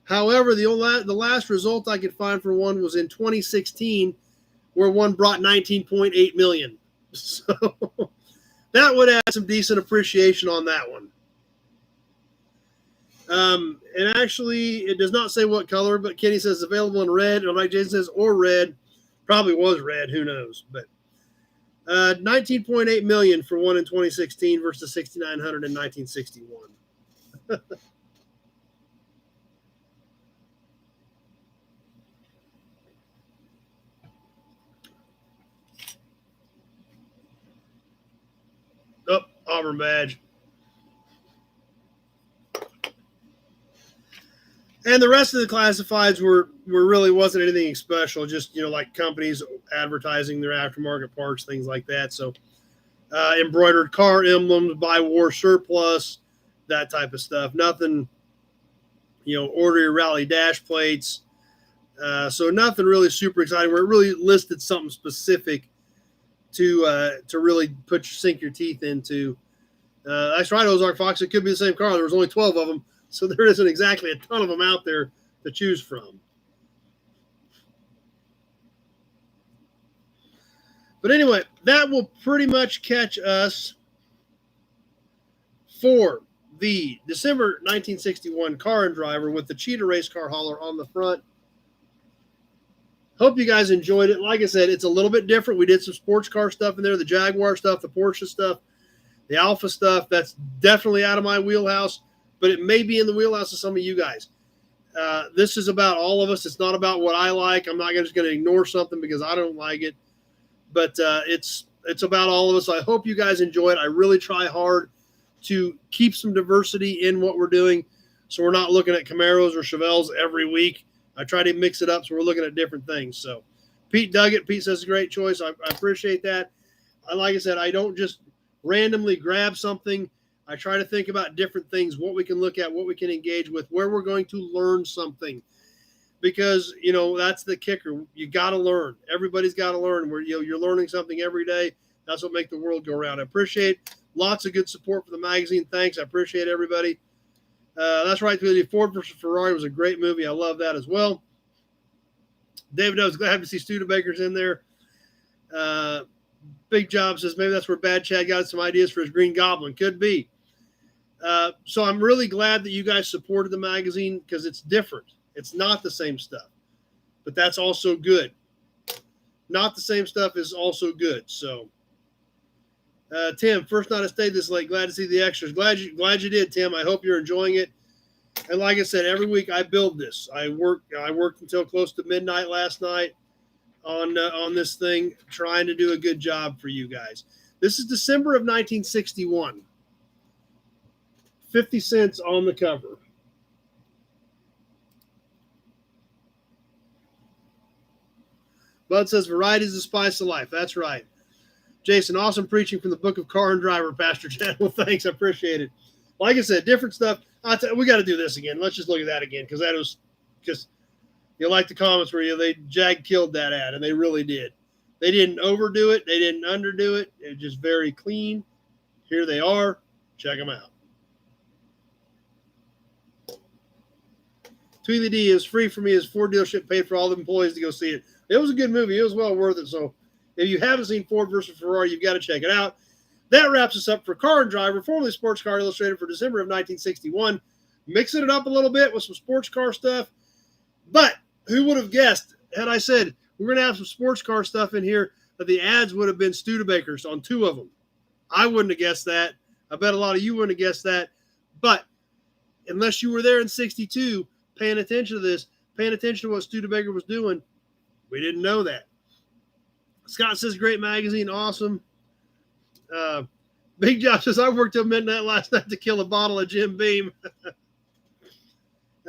However, the last result I could find for one was in 2016, where one brought $19.8 million. So, that would add some decent appreciation on that one. And actually, it does not say what color, but Kenny says available in red, or like Jason says, or red. Probably was red, who knows. But $19.8 million for one in 2016 versus $6,900 in 1961. Oh, Auburn badge. And the rest of the classifieds were really wasn't anything special, just, like companies advertising their aftermarket parts, things like that. So embroidered car emblems, buy war surplus, that type of stuff. Nothing, order your rally dash plates. So nothing really super exciting where it really listed something specific to really sink your teeth into. That's right, Ozark Fox. It could be the same car. There was only 12 of them, so there isn't exactly a ton of them out there to choose from. But anyway, that will pretty much catch us for the December 1961 Car and Driver with the Cheetah race car hauler on the front. Hope you guys enjoyed it. Like I said, it's a little bit different. We did some sports car stuff in there, the Jaguar stuff, the Porsche stuff, the Alpha stuff. That's definitely out of my wheelhouse, but it may be in the wheelhouse of some of you guys. This is about all of us. It's not about what I like. I'm not just going to ignore something because I don't like it, but it's about all of us. I hope you guys enjoy it. I really try hard to keep some diversity in what we're doing, so we're not looking at Camaros or Chevelles every week. I try to mix it up so we're looking at different things. So Pete dug it. Pete says it's a great choice. I appreciate that. Like I said, I don't just randomly grab something. I try to think about different things, what we can look at, what we can engage with, where we're going to learn something. Because, that's the kicker. You got to learn. Everybody's got to learn. You're learning something every day. That's what makes the world go around. I appreciate lots of good support for the magazine. Thanks. I appreciate everybody. That's right. Ford versus Ferrari was a great movie. I love that as well. David, I was glad to see Studebakers in there. Big Job says maybe that's where Bad Chad got some ideas for his Green Goblin. Could be. So I'm really glad that you guys supported the magazine because it's different. It's not the same stuff, but that's also good. Not the same stuff is also good. So, Tim, first night I stayed this late. Glad to see the extras. Glad you did, Tim. I hope you're enjoying it. And like I said, every week I build this. I worked until close to midnight last night on this thing, trying to do a good job for you guys. This is December of 1961. 50 cents on the cover. Bud says, variety is the spice of life. That's right. Jason, awesome preaching from the book of Car and Driver, Pastor Chad. Well, thanks. I appreciate it. Like I said, different stuff. We got to do this again. Let's just look at that again because that was just, like the comments where they Jag killed that ad, and they really did. They didn't overdo it. They didn't underdo it. It was just very clean. Here they are. Check them out. Tweely D is free for me as Ford dealership paid for all the employees to go see it. It was a good movie. It was well worth it. So if you haven't seen Ford versus Ferrari, you've got to check it out. That wraps us up for Car and Driver, formerly Sports Car Illustrated for December of 1961. Mixing it up a little bit with some sports car stuff. But who would have guessed, had I said we're going to have some sports car stuff in here, that the ads would have been Studebakers on two of them? I wouldn't have guessed that. I bet a lot of you wouldn't have guessed that. But unless you were there in 62, paying attention to this, paying attention to what Studebaker was doing, we didn't know that. Scott says, great magazine, awesome. Big Josh says, I worked till midnight last night to kill a bottle of Jim Beam.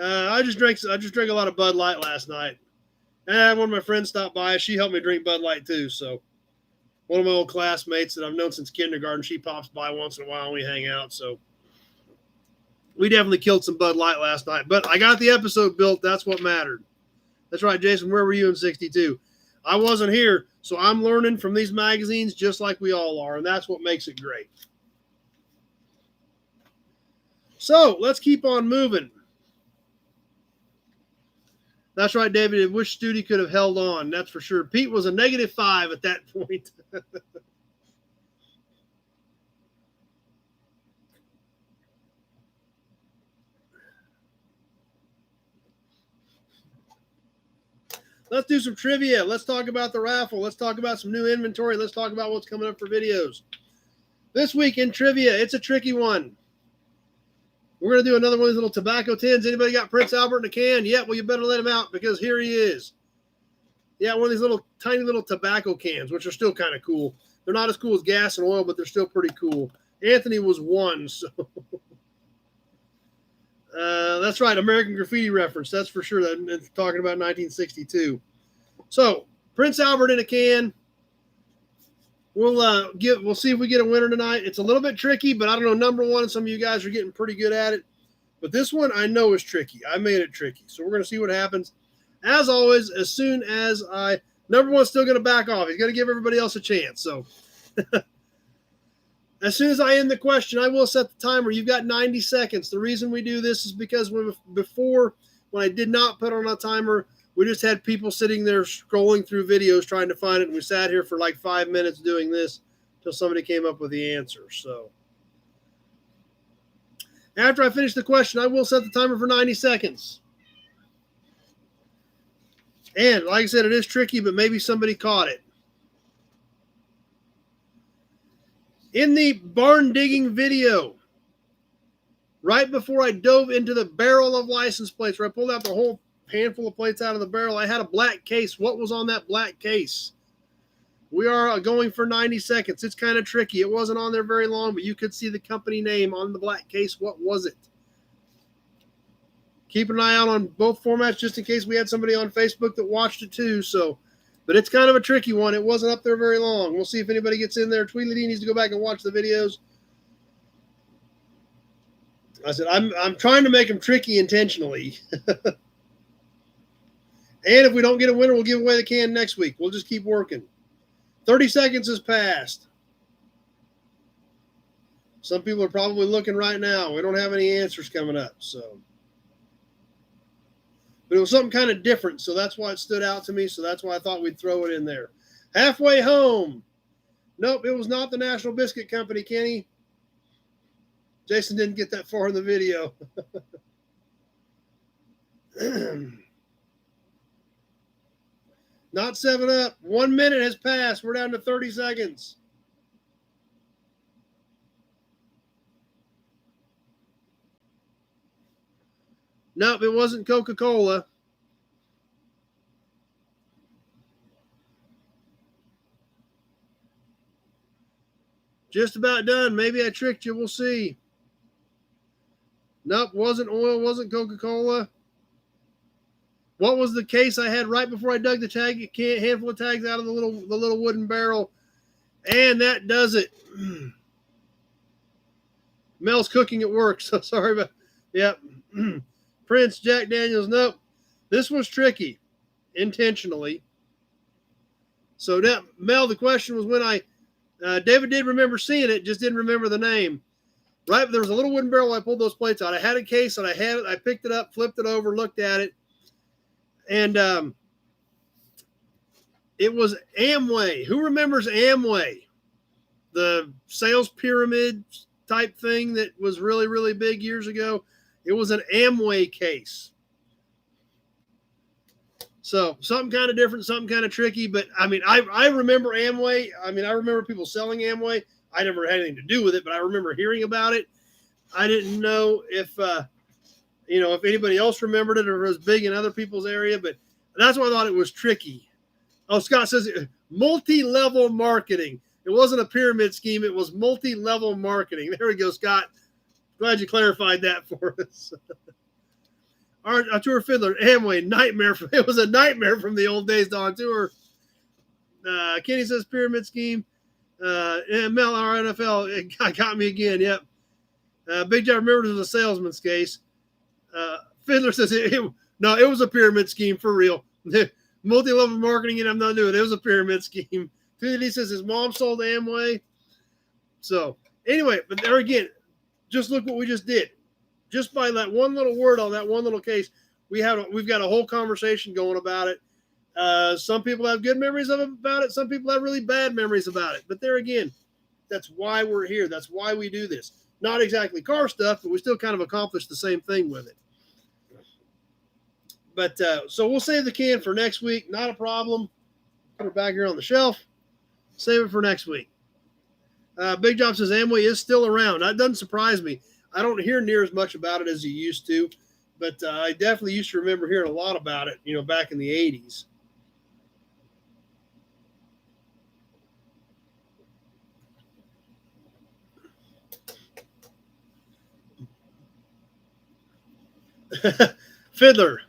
I just drank a lot of Bud Light last night. And one of my friends stopped by. She helped me drink Bud Light too. So one of my old classmates that I've known since kindergarten, she pops by once in a while and we hang out. So we definitely killed some Bud Light last night. But I got the episode built. That's what mattered. That's right, Jason. Where were you in 62? I wasn't here. So I'm learning from these magazines just like we all are. And that's what makes it great. So let's keep on moving. That's right, David. I wish Studi could have held on. That's for sure. Pete was a -5 at that point. let's do some trivia. Let's talk about the raffle. Let's talk about some new inventory. Let's talk about what's coming up for videos. This week in trivia, it's a tricky one. We're going to do another one of these little tobacco tins. Anybody got Prince Albert in a can? Yeah, well, you better let him out because here he is. Yeah, one of these little tiny little tobacco cans, which are still kind of cool. They're not as cool as gas and oil, but they're still pretty cool. Anthony was one, so that's right, American Graffiti reference. That's for sure. That's talking about 1962. So Prince Albert in a can. We'll see if we get a winner tonight. It's a little bit tricky, but I don't know. Number one, some of you guys are getting pretty good at it. But this one I know is tricky. I made it tricky. So we're going to see what happens. As always, as soon as number one's still going to back off. He's going to give everybody else a chance. So as soon as I end the question, I will set the timer. You've got 90 seconds. The reason we do this is because before, when I did not put on a timer, we just had people sitting there scrolling through videos trying to find it, and we sat here for like 5 minutes doing this until somebody came up with the answer. So after I finish the question, I will set the timer for 90 seconds. And like I said, it is tricky, but maybe somebody caught it. In the barn digging video, right before I dove into the barrel of license plates, where I pulled out the whole handful of plates out of the barrel, I had a black case. What was on that black case? We are going for 90 seconds. It's kind of tricky. It wasn't on there very long, but you could see the company name on the black case. What was it? Keep an eye out on both formats just in case we had somebody on Facebook that watched it too. So, but it's kind of a tricky one. It wasn't up there very long. We'll see if anybody gets in there. Tweedledee needs to go back and watch the videos. I said, I'm trying to make them tricky intentionally. And if we don't get a winner, we'll give away the can next week. We'll just keep working. 30 seconds has passed. Some people are probably looking right now. We don't have any answers coming up, so. But it was something kind of different, so that's why it stood out to me. So that's why I thought we'd throw it in there. Halfway home. Nope, it was not the National Biscuit Company, Kenny. Jason didn't get that far in the video. Not 7-Up. 1 minute has passed. We're down to 30 seconds. Nope, it wasn't Coca-Cola. Just about done. Maybe I tricked you. We'll see. Nope, wasn't oil, wasn't Coca-Cola. What was the case I had right before I dug the handful of tags out of the little wooden barrel? And that does it. Mel's cooking at work, so sorry about. Yep. Prince, Jack Daniels. Nope. This was tricky, intentionally. So now, Mel, the question was when David did remember seeing it, just didn't remember the name. Right, there was a little wooden barrel. I pulled those plates out. I had a case and I had it. I picked it up, flipped it over, looked at it, and it was Amway. Who remembers Amway? The sales pyramid type thing that was really, really big years ago. It was an Amway case. So something kind of different, something kind of tricky. But, I mean, I remember Amway. I mean, I remember people selling Amway. I never had anything to do with it, but I remember hearing about it. I didn't know if anybody else remembered it or it was big in other people's area. But that's why I thought it was tricky. Oh, Scott says multi-level marketing. It wasn't a pyramid scheme. It was multi-level marketing. There we go, Scott. Glad you clarified that for us. Our tour fiddler, Amway, nightmare. It was a nightmare from the old days on tour. Kenny says pyramid scheme. Mel, our NFL, it got me again. Yep. Big John remembers it was a salesman's case. Fiddler says it was a pyramid scheme for real. Multi-level marketing, and I'm not doing it. It was a pyramid scheme. He says his mom sold Amway. So anyway, but there again, just look what we just did. Just by that one little word on that one little case, we've got a whole conversation going about it. Some people have good memories about it. Some people have really bad memories about it. But there again, that's why we're here. That's why we do this. Not exactly car stuff, but we still kind of accomplished the same thing with it. But so we'll save the can for next week. Not a problem. Put it back here on the shelf. Save it for next week. Big Job says Amway is still around. That doesn't surprise me. I don't hear near as much about it as you used to, but I definitely used to remember hearing a lot about it, back in the 80s. Fiddler,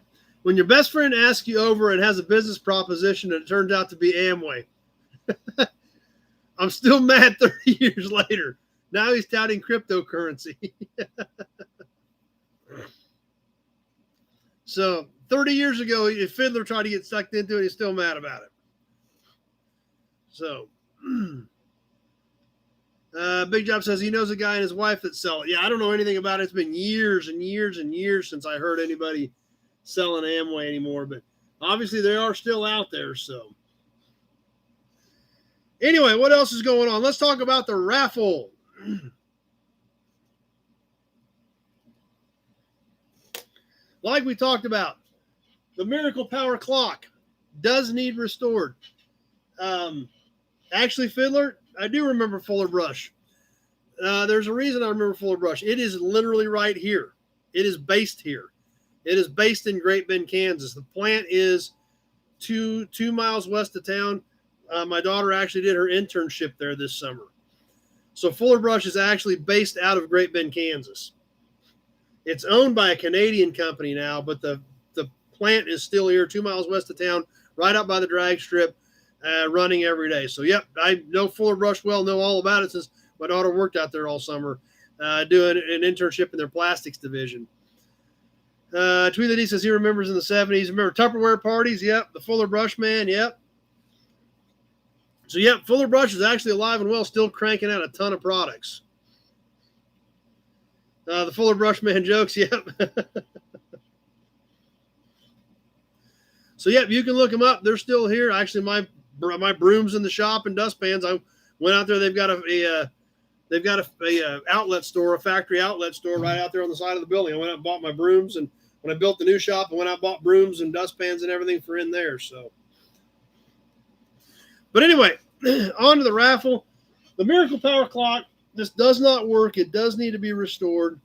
when your best friend asks you over and has a business proposition and it turns out to be Amway, I'm still mad 30 years later. Now he's touting cryptocurrency. So 30 years ago, if Fiddler tried to get sucked into it, he's still mad about it. So Big Job says he knows a guy and his wife that sell it. Yeah, I don't know anything about it. It's been years and years and years since I heard anybody selling Amway anymore, but obviously they are still out there. So anyway, what else is going on? Let's talk about the raffle. Like we talked about, the Miracle Power clock does need restored. Actually, Fiddler, I do remember Fuller Brush. There's a reason I remember Fuller Brush. It is literally right here. It is based here. It is based in Great Bend, Kansas. The plant is 2 miles west of town. My daughter actually did her internship there this summer. So Fuller Brush is actually based out of Great Bend, Kansas. It's owned by a Canadian company now, but the plant is still here 2 miles west of town, right up by the drag strip, running every day. So, yep, I know Fuller Brush well, know all about it since my daughter worked out there all summer doing an internship in their plastics division. Tweedledee D says he remembers in the 70s. Remember Tupperware parties? Yep. The Fuller Brush man? Yep. So, yep, Fuller Brush is actually alive and well, still cranking out a ton of products. The Fuller Brush man jokes, yep. So, yep, you can look them up. They're still here. Actually, my brooms in the shop and dustpans. I went out there. They've got a outlet store, a factory outlet store right out there on the side of the building. I went out and bought my brooms, and when I built the new shop, I went out and bought brooms and dustpans and everything for in there. So, but anyway, on to the raffle. The Miracle Power clock. This does not work. It does need to be restored.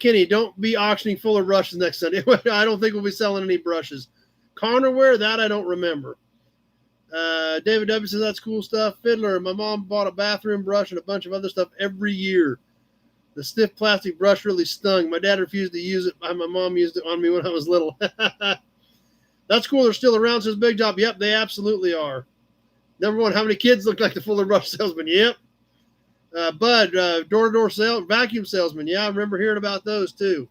Kenny, don't be auctioning Fuller brushes next Sunday. I don't think we'll be selling any brushes. Cornerware, that I don't remember. David W. says that's cool stuff. Fiddler, my mom bought a bathroom brush and a bunch of other stuff every year. The stiff plastic brush really stung. My dad refused to use it. My mom used it on me when I was little. That's cool. They're still around, says Big Job. Yep, they absolutely are. Number one, how many kids look like the Fuller brush salesman? Yep. Bud, door-to-door vacuum salesman. Yeah, I remember hearing about those too.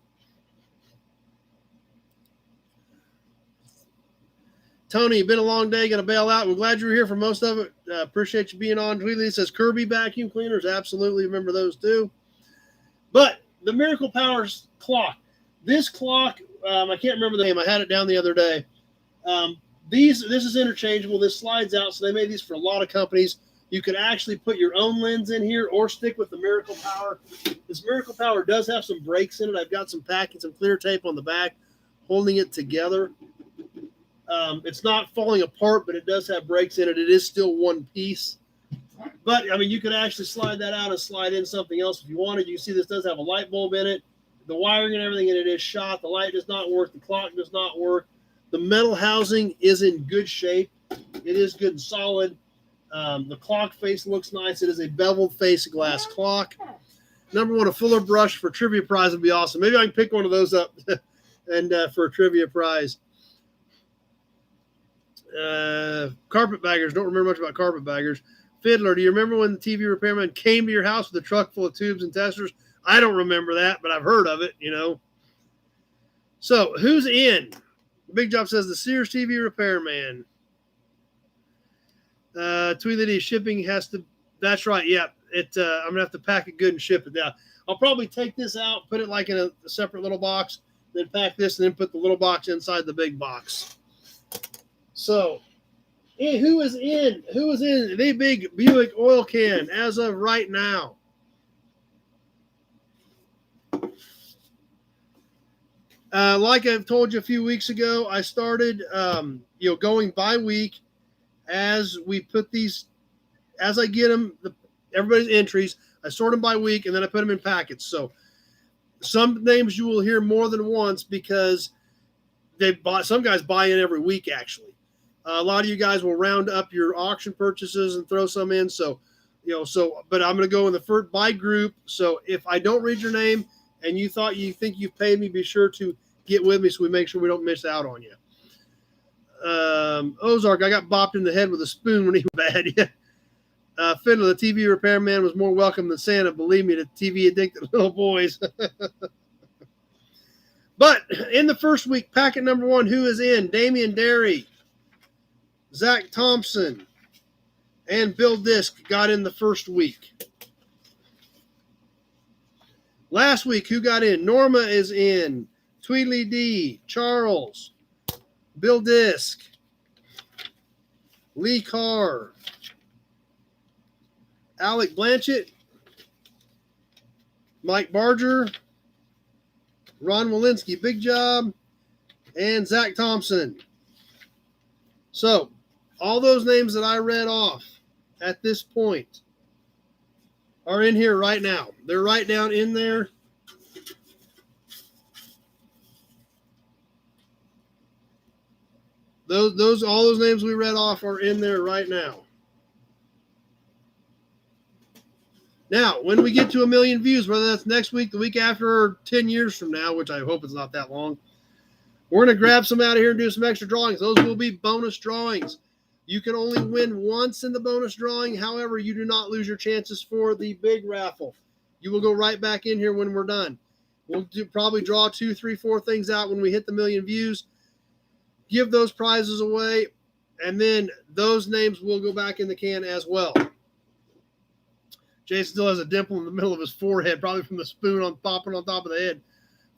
Tony, been a long day. Going to bail out. We're glad you were here for most of it. Appreciate you being on. Tweedledee says Kirby vacuum cleaners. Absolutely remember those too. But the Miracle Powers clock. This clock, I can't remember the name. I had it down the other day. This is interchangeable. This slides out. So they made these for a lot of companies. You could actually put your own lens in here or stick with the Miracle Power. This Miracle Power does have some breaks in it. I've got some packing, some clear tape on the back holding it together. It's not falling apart, but it does have breaks in it. It is still one piece. But, I mean, you could actually slide that out and slide in something else if you wanted. You see this does have a light bulb in it. The wiring and everything in it is shot. The light does not work. The clock does not work. The metal housing is in good shape. It is good and solid. The clock face looks nice. It is a beveled face glass clock. Number one, a Fuller brush for trivia prize would be awesome. Maybe I can pick one of those up and for a trivia prize. Carpetbaggers. Don't remember much about carpetbaggers. Fiddler, do you remember when the TV repairman came to your house with a truck full of tubes and testers? I don't remember that, but I've heard of it, So, who's in? Big Job says the Sears TV repairman. Tweedledee shipping has to. That's right. Yeah, I'm gonna have to pack it good and ship it down. I'll probably take this out, put it like in a separate little box, then pack this, and then put the little box inside the big box. So, who is in the big Buick oil can as of right now? Like I've told you a few weeks ago, I started, going by week as we put these, as I get them, everybody's entries, I sort them by week, and then I put them in packets. So some names you will hear more than once because some guys buy in every week, actually. A lot of you guys will round up your auction purchases and throw some in. So, but I'm going to go in the first by group. So if I don't read your name and you think you've paid me, be sure to get with me so we make sure we don't miss out on you. Ozark, I got bopped in the head with a spoon when he was bad. Fiddler, the TV repairman, was more welcome than Santa. Believe me, the TV addicted little boys. But in the first week, packet number 1, who is in? Damian Derry, Zach Thompson, and Bill Disk got in the first week. Last week, who got in? Norma is in. Tweedly D, Charles, Bill Disk, Lee Carr, Alec Blanchett, Mike Barger, Ron Walensky, big job, and Zach Thompson. So, all those names that I read off at this point are in here right now. They're right down in there. All those names we read off are in there right now. Now, when we get to 1 million views, whether that's next week, the week after, or 10 years from now, which I hope is not that long, we're going to grab some out of here and do some extra drawings. Those will be bonus drawings. You can only win once in the bonus drawing. However, you do not lose your chances for the big raffle. You will go right back in here when we're done. We'll probably draw 2, 3, 4 things out when we hit the 1 million views. Give those prizes away, and then those names will go back in the can as well. Jason still has a dimple in the middle of his forehead, probably from the spoon popping on top of the head.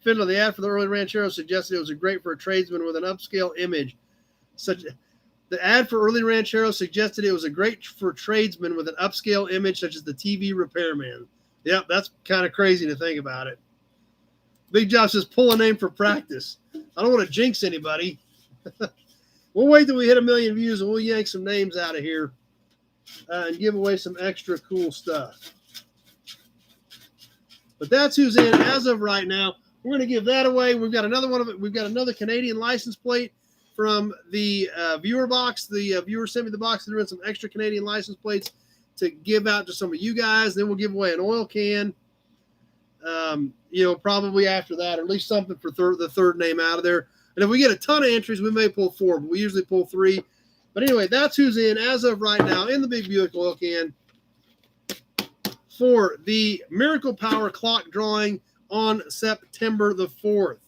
Fiddler, the ad for the early ranchero suggested it was great for a tradesman with an upscale image. The ad for early ranchero suggested it was a great for tradesmen with an upscale image, such as the TV repairman. Yep, that's kind of crazy to think about it. Big Job says, pull a name for practice. I don't want to jinx anybody. We'll wait till we hit 1 million views and we'll yank some names out of here and give away some extra cool stuff. But that's who's in as of right now. We're going to give that away. We've got another one of it. We've got another Canadian license plate from the viewer box. The viewer sent me the box. They're doing some extra Canadian license plates to give out to some of you guys. Then we'll give away an oil can. Probably after that, or at least something for the third name out of there. And if we get a ton of entries, we may pull 4, but we usually pull 3. But anyway, that's who's in as of right now in the Big Buick Oil Can for the Miracle Power Clock drawing on September the 4th.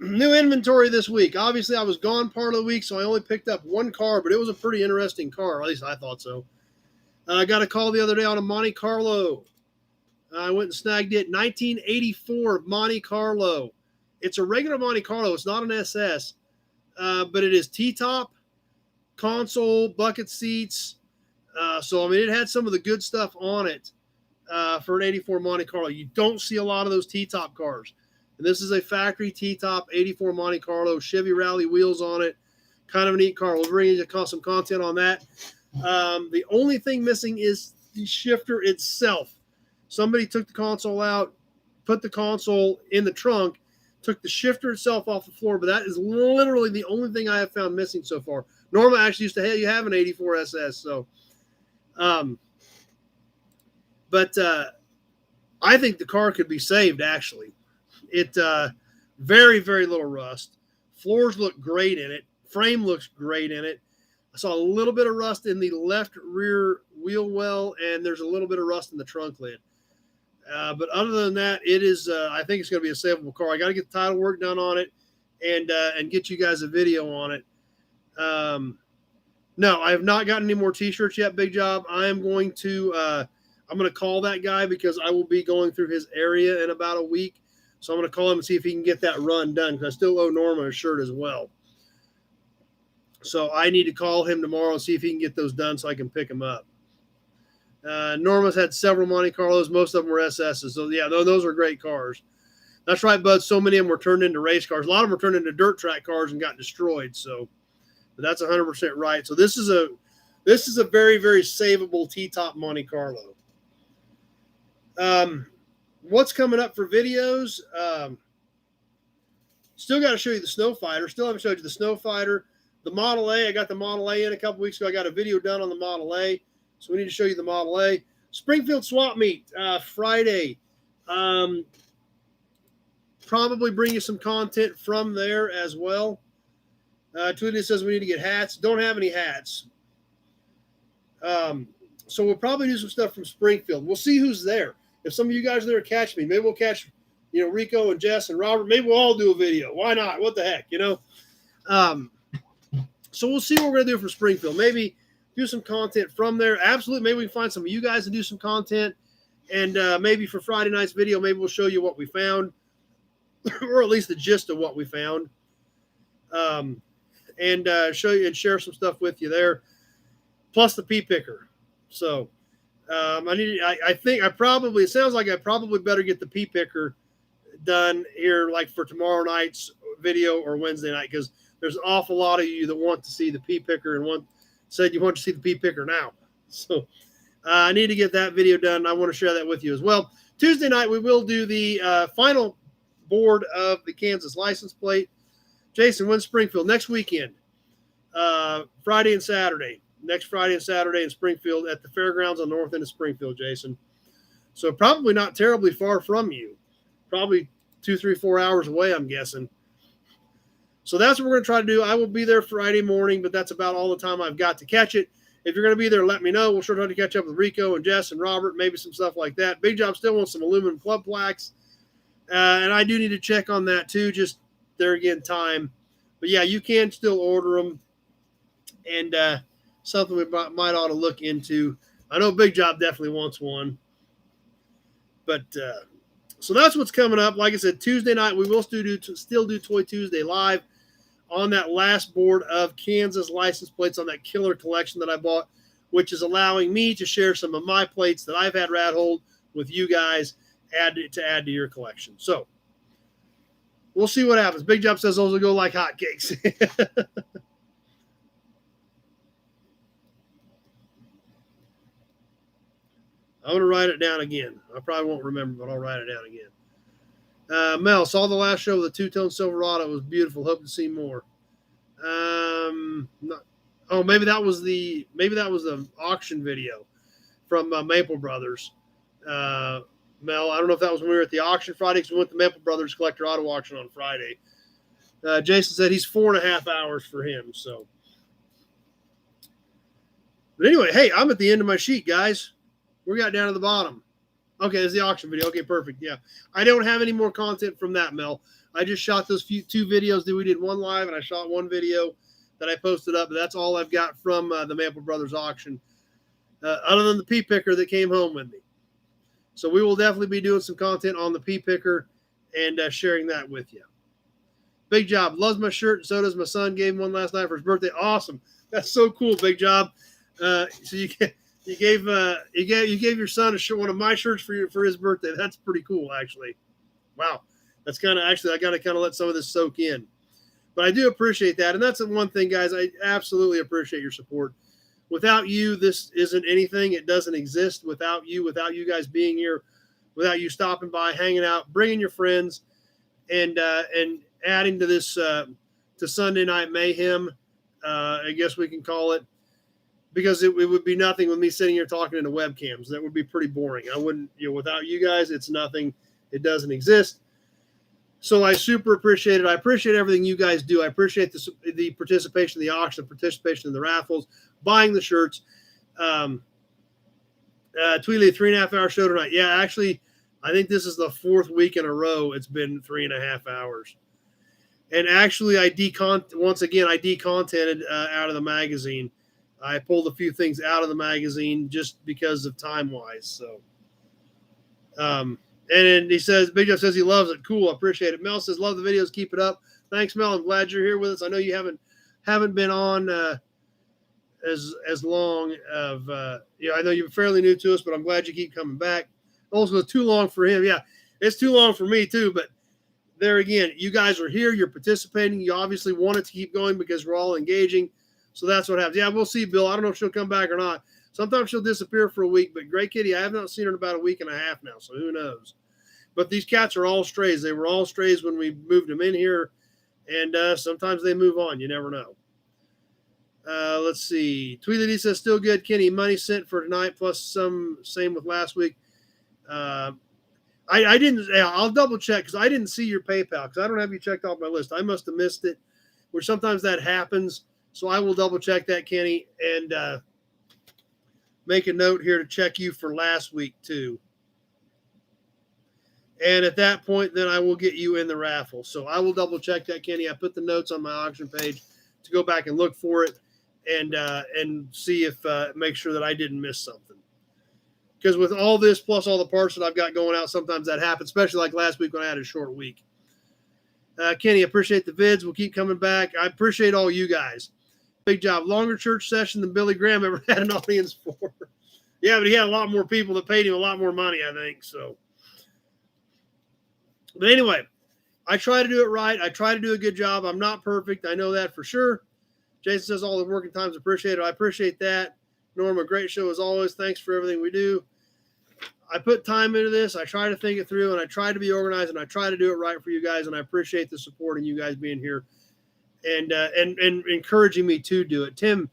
New inventory this week. Obviously, I was gone part of the week, so I only picked up 1 car, but it was a pretty interesting car. At least I thought so. I got a call the other day on a Monte Carlo. I went and snagged it. 1984 Monte Carlo. It's a regular Monte Carlo. It's not an SS, but it is T-top, console, bucket seats. It had some of the good stuff on it for an 84 Monte Carlo. You don't see a lot of those T-top cars. And this is a factory T-top 84 Monte Carlo, Chevy Rally wheels on it. Kind of a neat car. We'll bring you some content on that. The only thing missing is the shifter itself. Somebody took the console out, put the console in the trunk, took the shifter itself off the floor, but that is literally the only thing I have found missing so far. Norma actually used to have an 84 SS, so I think the car could be saved, actually. It very, very little rust. Floors look great in it. Frame looks great in it. I saw a little bit of rust in the left rear wheel well, and there's a little bit of rust in the trunk lid. But other than that, it is. I think it's going to be a savable car. I got to get the title work done on it, and get you guys a video on it. No, I have not gotten any more T-shirts yet. Big Job. I am going to. I'm going to call that guy because I will be going through his area in about a week. So I'm going to call him and see if he can get that run done because I still owe Norma a shirt as well. So I need to call him tomorrow and see if he can get those done so I can pick them up. Norma's had several Monte Carlos. Most of them were SSs. So, yeah, those are great cars. That's right, bud. So many of them were turned into race cars. A lot of them were turned into dirt track cars and got destroyed. So, but that's 100% right. So this is a very, very savable T-top Monte Carlo. What's coming up for videos? Still got to show you the Snow Fighter. Still haven't showed you the Snow Fighter. The Model A, I got the Model A in a couple weeks ago. I got a video done on the Model A. So we need to show you the Model A. Springfield Swap Meet, Friday. Probably bring you some content from there as well. Tweety says we need to get hats. Don't have any hats. So we'll probably do some stuff from Springfield. We'll see who's there. If some of you guys are there, catch me. Maybe we'll catch, Rico and Jess and Robert. Maybe we'll all do a video. Why not? What the heck, So we'll see what we're going to do from Springfield. Maybe do some content from there. Absolutely. Maybe we can find some of you guys to do some content. And maybe for Friday night's video, maybe we'll show you what we found. Or at least the gist of what we found. And show you and share some stuff with you there. Plus the pea picker. So it sounds like I probably better get the pea picker done here like for tomorrow night's video or Wednesday night, because there's an awful lot of you that want to see the pea picker and said you want to see the pea picker now. So I need to get that video done. And I want to share that with you as well. Tuesday night, we will do the final board of the Kansas license plate. Jason, when's Springfield? Next weekend. Friday and Saturday. Next Friday and Saturday in Springfield at the fairgrounds on the north end of Springfield, Jason. So probably not terribly far from you. Probably 2, 3, 4 hours away, I'm guessing. So that's what we're going to try to do. I will be there Friday morning, but that's about all the time I've got to catch it. If you're going to be there, let me know. We'll sure try to catch up with Rico and Jess and Robert, maybe some stuff like that. Big Job still wants some aluminum club plaques. And I do need to check on that too, just there again, time. But yeah, you can still order them. And something we might ought to look into. I know Big Job definitely wants one. But so that's what's coming up. Like I said, Tuesday night, we will still do Toy Tuesday live on that last board of Kansas license plates on that killer collection that I bought, which is allowing me to share some of my plates that I've had rat hold with you guys to add to your collection. So we'll see what happens. Big Job says those will go like hotcakes. I'm going to write it down again. I probably won't remember, but I'll write it down again. Mel, saw the last show with the two-tone Silverado. It was beautiful. Hope to see more. Maybe that was the auction video from Maple Brothers. Mel, I don't know if that was when we were at the auction Friday, because we went to Maple Brothers Collector Auto Auction on Friday. Jason said he's 4.5 hours for him. So, but anyway, hey, I'm at the end of my sheet, guys. We got down to the bottom. Okay, there's the auction video. Okay, perfect. Yeah, I don't have any more content from that, Mel. I just shot those two videos that we did, one live, and I shot one video that I posted up. But that's all I've got from the Maple Brothers auction, other than the pea picker that came home with me. So we will definitely be doing some content on the pea picker and sharing that with you. Big Job loves my shirt, and so does my son. Gave him one last night for his birthday. Awesome. That's so cool, Big Job. So you gave your son a shirt, one of my shirts for his birthday. That's pretty cool, actually. Wow. That's I got to kind of let some of this soak in. But I do appreciate that. And that's the one thing, guys, I absolutely appreciate your support. Without you, this isn't anything. It doesn't exist without you guys being here, without you stopping by, hanging out, bringing your friends, and adding to this to Sunday Night Mayhem, I guess we can call it. Because it would be nothing with me sitting here talking into webcams. That would be pretty boring. I wouldn't, without you guys, it's nothing. It doesn't exist. So I super appreciate it. I appreciate everything you guys do. I appreciate the participation in the auction, the participation in the raffles, buying the shirts. Tweely, 3.5 hour show tonight. Yeah, actually, I think this is the 4th week in a row. It's been 3.5 hours. And actually, I decontented out of the magazine. I pulled a few things out of the magazine just because of time-wise. So, and then he says, Big Jeff says he loves it. Cool, I appreciate it. Mel says, love the videos, keep it up. Thanks, Mel. I'm glad you're here with us. I know you haven't haven't been on as long of I know you're fairly new to us, but I'm glad you keep coming back. Also, it's too long for him. Yeah, it's too long for me too. But there again, you guys are here. You're participating. You obviously want it to keep going because we're all engaging. So that's what happens. Yeah, we'll see, Bill. I don't know if she'll come back or not. Sometimes she'll disappear for a week. But Gray Kitty, I have not seen her in about a week and a half now. So who knows? But these cats are all strays. They were all strays when we moved them in here. And sometimes they move on. You never know. Let's see. Tweedledee says, still good, Kenny. Money sent for tonight, plus some same with last week. I didn't. I'll double check because I didn't see your PayPal because I don't have you checked off my list. I must have missed it, which sometimes that happens. So I will double check that, Kenny, and make a note here to check you for last week too. And at that point, then I will get you in the raffle. So I will double check that, Kenny. I put the notes on my auction page to go back and look for it and see if make sure that I didn't miss something. Because with all this plus all the parts that I've got going out, sometimes that happens, especially like last week when I had a short week. Kenny, appreciate the vids. We'll keep coming back. I appreciate all you guys. Big job. Longer church session than Billy Graham ever had an audience for. Yeah, but he had a lot more people that paid him a lot more money, I think. So, but anyway, I try to do it right. I try to do a good job. I'm not perfect. I know that for sure. Jason says all the working times appreciated. I appreciate that. Norma, great show as always. Thanks for everything we do. I put time into this. I try to think it through, and I try to be organized, and I try to do it right for you guys. And I appreciate the support and you guys being here and encouraging me to do it. Tim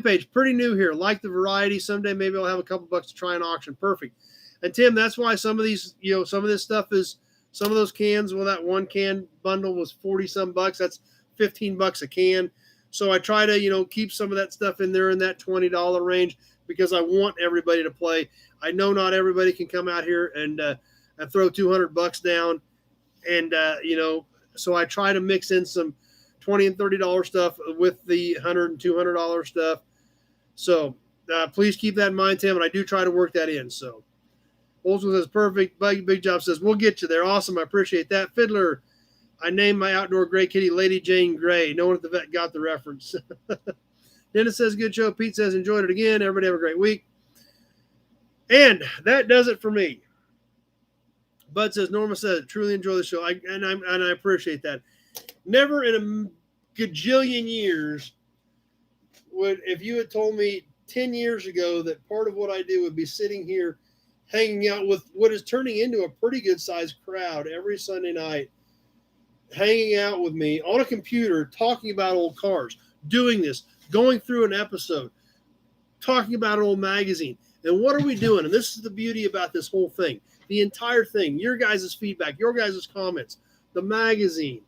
Page, pretty new here. Like the variety. Someday maybe I'll have a couple bucks to try an auction. Perfect. And Tim, that's why some of these, some of this stuff is some of those cans. Well, that one can bundle was 40 some bucks. That's $15 a can. So I try to, keep some of that stuff in there in that $20 range because I want everybody to play. I know not everybody can come out here and throw $200 down. And, so I try to mix in some $20 and $30 stuff with the $100 and $200 stuff. So please keep that in mind, Tim. And I do try to work that in. So Oldswell says, perfect. Big Job says, we'll get you there. Awesome. I appreciate that. Fiddler, I named my outdoor gray kitty Lady Jane Gray. No one at the vet got the reference. Dennis says, good show. Pete says, enjoyed it again. Everybody have a great week. And that does it for me. Bud says, Norma says, truly enjoy the show. I appreciate that. Never in a gajillion years if you had told me 10 years ago that part of what I do would be sitting here hanging out with what is turning into a pretty good sized crowd every Sunday night, hanging out with me on a computer, talking about old cars, doing this, going through an episode, talking about an old magazine. And what are we doing? And this is the beauty about this whole thing. The entire thing, your guys' feedback, your guys' comments, the magazine,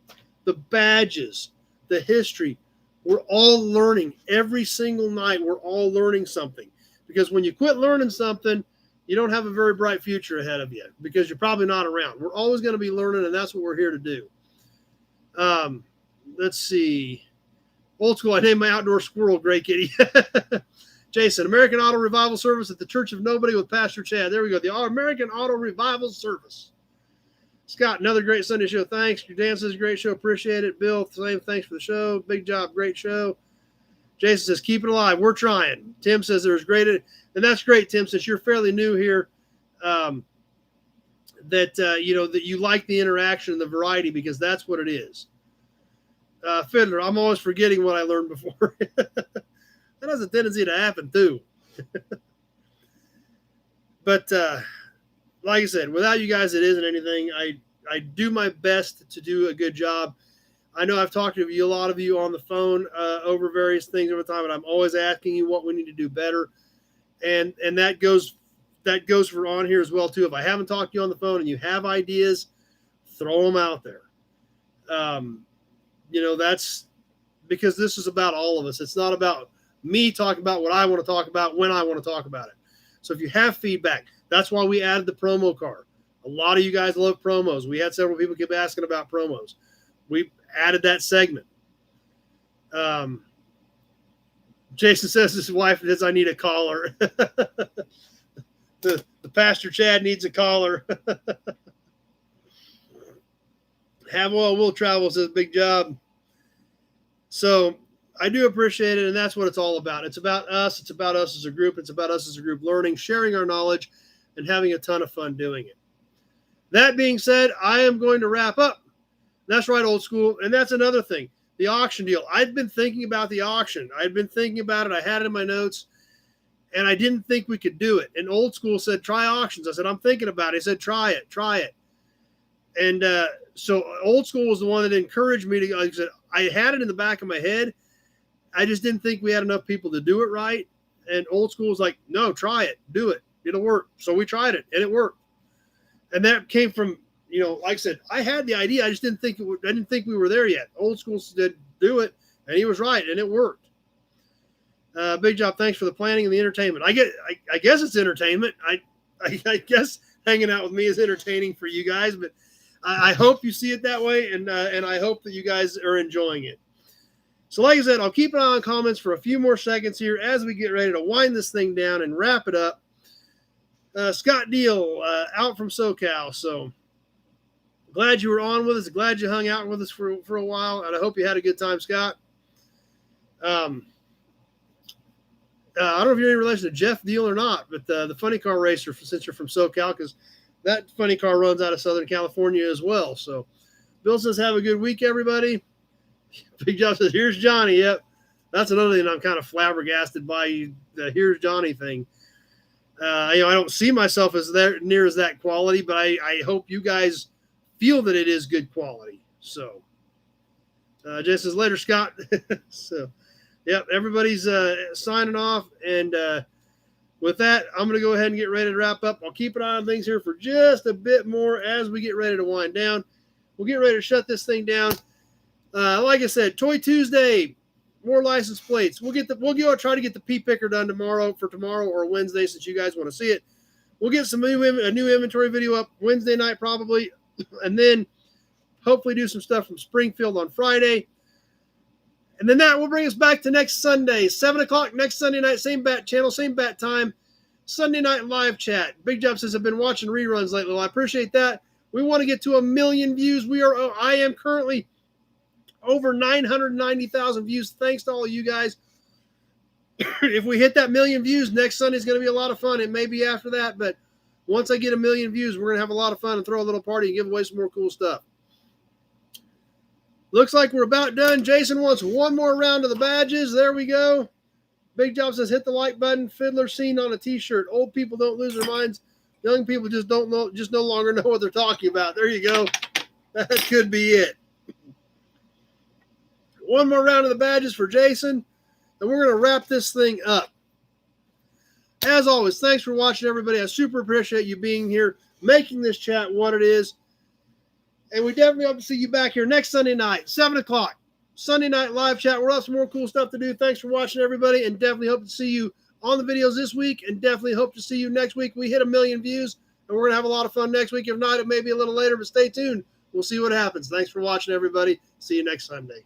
the badges, the history. We're all learning every single night. We're all learning something. Because when you quit learning something, you don't have a very bright future ahead of you because you're probably not around. We're always going to be learning, and that's what we're here to do. Let's see. Old school, I named my outdoor squirrel Gray Kitty. Jason, American Auto Revival Service at the Church of Nobody with Pastor Chad. There we go. The American Auto Revival Service. Scott, another great Sunday show. Thanks. Your Dan says, great show. Appreciate it. Bill, same. Thanks for the show. Big job. Great show. Jason says, keep it alive. We're trying. Tim says, there's great. And that's great, Tim, since you're fairly new here, that you like the interaction and the variety because that's what it is. Fiddler, I'm always forgetting what I learned before. That has a tendency to happen too. But like I said, without you guys, it isn't anything. I do my best to do a good job. I know I've talked to you, a lot of you on the phone over various things over time, and I'm always asking you what we need to do better. And that goes for on here as well too. If I haven't talked to you on the phone and you have ideas, throw them out there. That's because this is about all of us. It's not about me talking about what I want to talk about when I want to talk about it. So if you have feedback, that's why we added the promo card. A lot of you guys love promos. We had several people keep asking about promos. We added that segment. Jason says his wife says, I need a caller. the Pastor Chad needs a caller. Have oil will travel says big job. So I do appreciate it, and that's what it's all about. It's about us. It's about us as a group. It's about us as a group learning, sharing our knowledge, and having a ton of fun doing it. That being said, I am going to wrap up. That's right, old school. And that's another thing, the auction deal. I'd been thinking about the auction. I'd been thinking about it. I had it in my notes, and I didn't think we could do it. And old school said, try auctions. I said, I'm thinking about it. He said, try it. And so old school was the one that encouraged me to, like I said, I had it in the back of my head. I just didn't think we had enough people to do it right. And old school was like, no, try it, do it. It'll work. So we tried it, and it worked. And that came from, like I said, I had the idea. I just didn't think I didn't think we were there yet. Old school said, do it. And he was right. And it worked. Big job. Thanks for the planning and the entertainment. I guess it's entertainment. I guess hanging out with me is entertaining for you guys, but I hope you see it that way. And I hope that you guys are enjoying it. So like I said, I'll keep an eye on comments for a few more seconds here as we get ready to wind this thing down and wrap it up. Scott Deal out from SoCal. So glad you were on with us. Glad you hung out with us for a while. And I hope you had a good time, Scott. I don't know if you're in relation to Jeff Deal or not, but the funny car racer, since you're from SoCal, because that funny car runs out of Southern California as well. So Bill says, have a good week, everybody. Big Job says, here's Johnny. Yep. That's another thing I'm kind of flabbergasted by the here's Johnny thing. I don't see myself as near as that quality, but I hope you guys feel that it is good quality. So just says later, Scott. So, yep, everybody's signing off. And with that, I'm going to go ahead and get ready to wrap up. I'll keep an eye on things here for just a bit more as we get ready to wind down. We'll get ready to shut this thing down. Like I said, Toy Tuesday, more license plates. We'll go try to get the P picker done tomorrow or Wednesday, since you guys want to see it. We'll get a new inventory video up Wednesday night probably, and then hopefully do some stuff from Springfield on Friday. And then that will bring us back to next Sunday, 7 o'clock next Sunday night, same bat channel, same bat time, Sunday night live chat. Big Job says, I've been watching reruns lately. Well, I appreciate that. We want to get to 1 million views. I am currently over 990,000 views. Thanks to all of you guys. If we hit that 1 million views, next Sunday is going to be a lot of fun. It may be after that, but once I get 1 million views, we're going to have a lot of fun and throw a little party and give away some more cool stuff. Looks like we're about done. Jason wants one more round of the badges. There we go. Big Job says, hit the like button. Fiddler scene on a t-shirt. Old people don't lose their minds. Young people just no longer know what they're talking about. There you go. That could be it. One more round of the badges for Jason, and we're going to wrap this thing up. As always, thanks for watching, everybody. I super appreciate you being here, making this chat what it is. And we definitely hope to see you back here next Sunday night, 7 o'clock. Sunday night live chat. We'll have some more cool stuff to do. Thanks for watching, everybody, and definitely hope to see you on the videos this week, and definitely hope to see you next week. We hit 1 million views, and we're going to have a lot of fun next week. If not, it may be a little later, but stay tuned. We'll see what happens. Thanks for watching, everybody. See you next Sunday.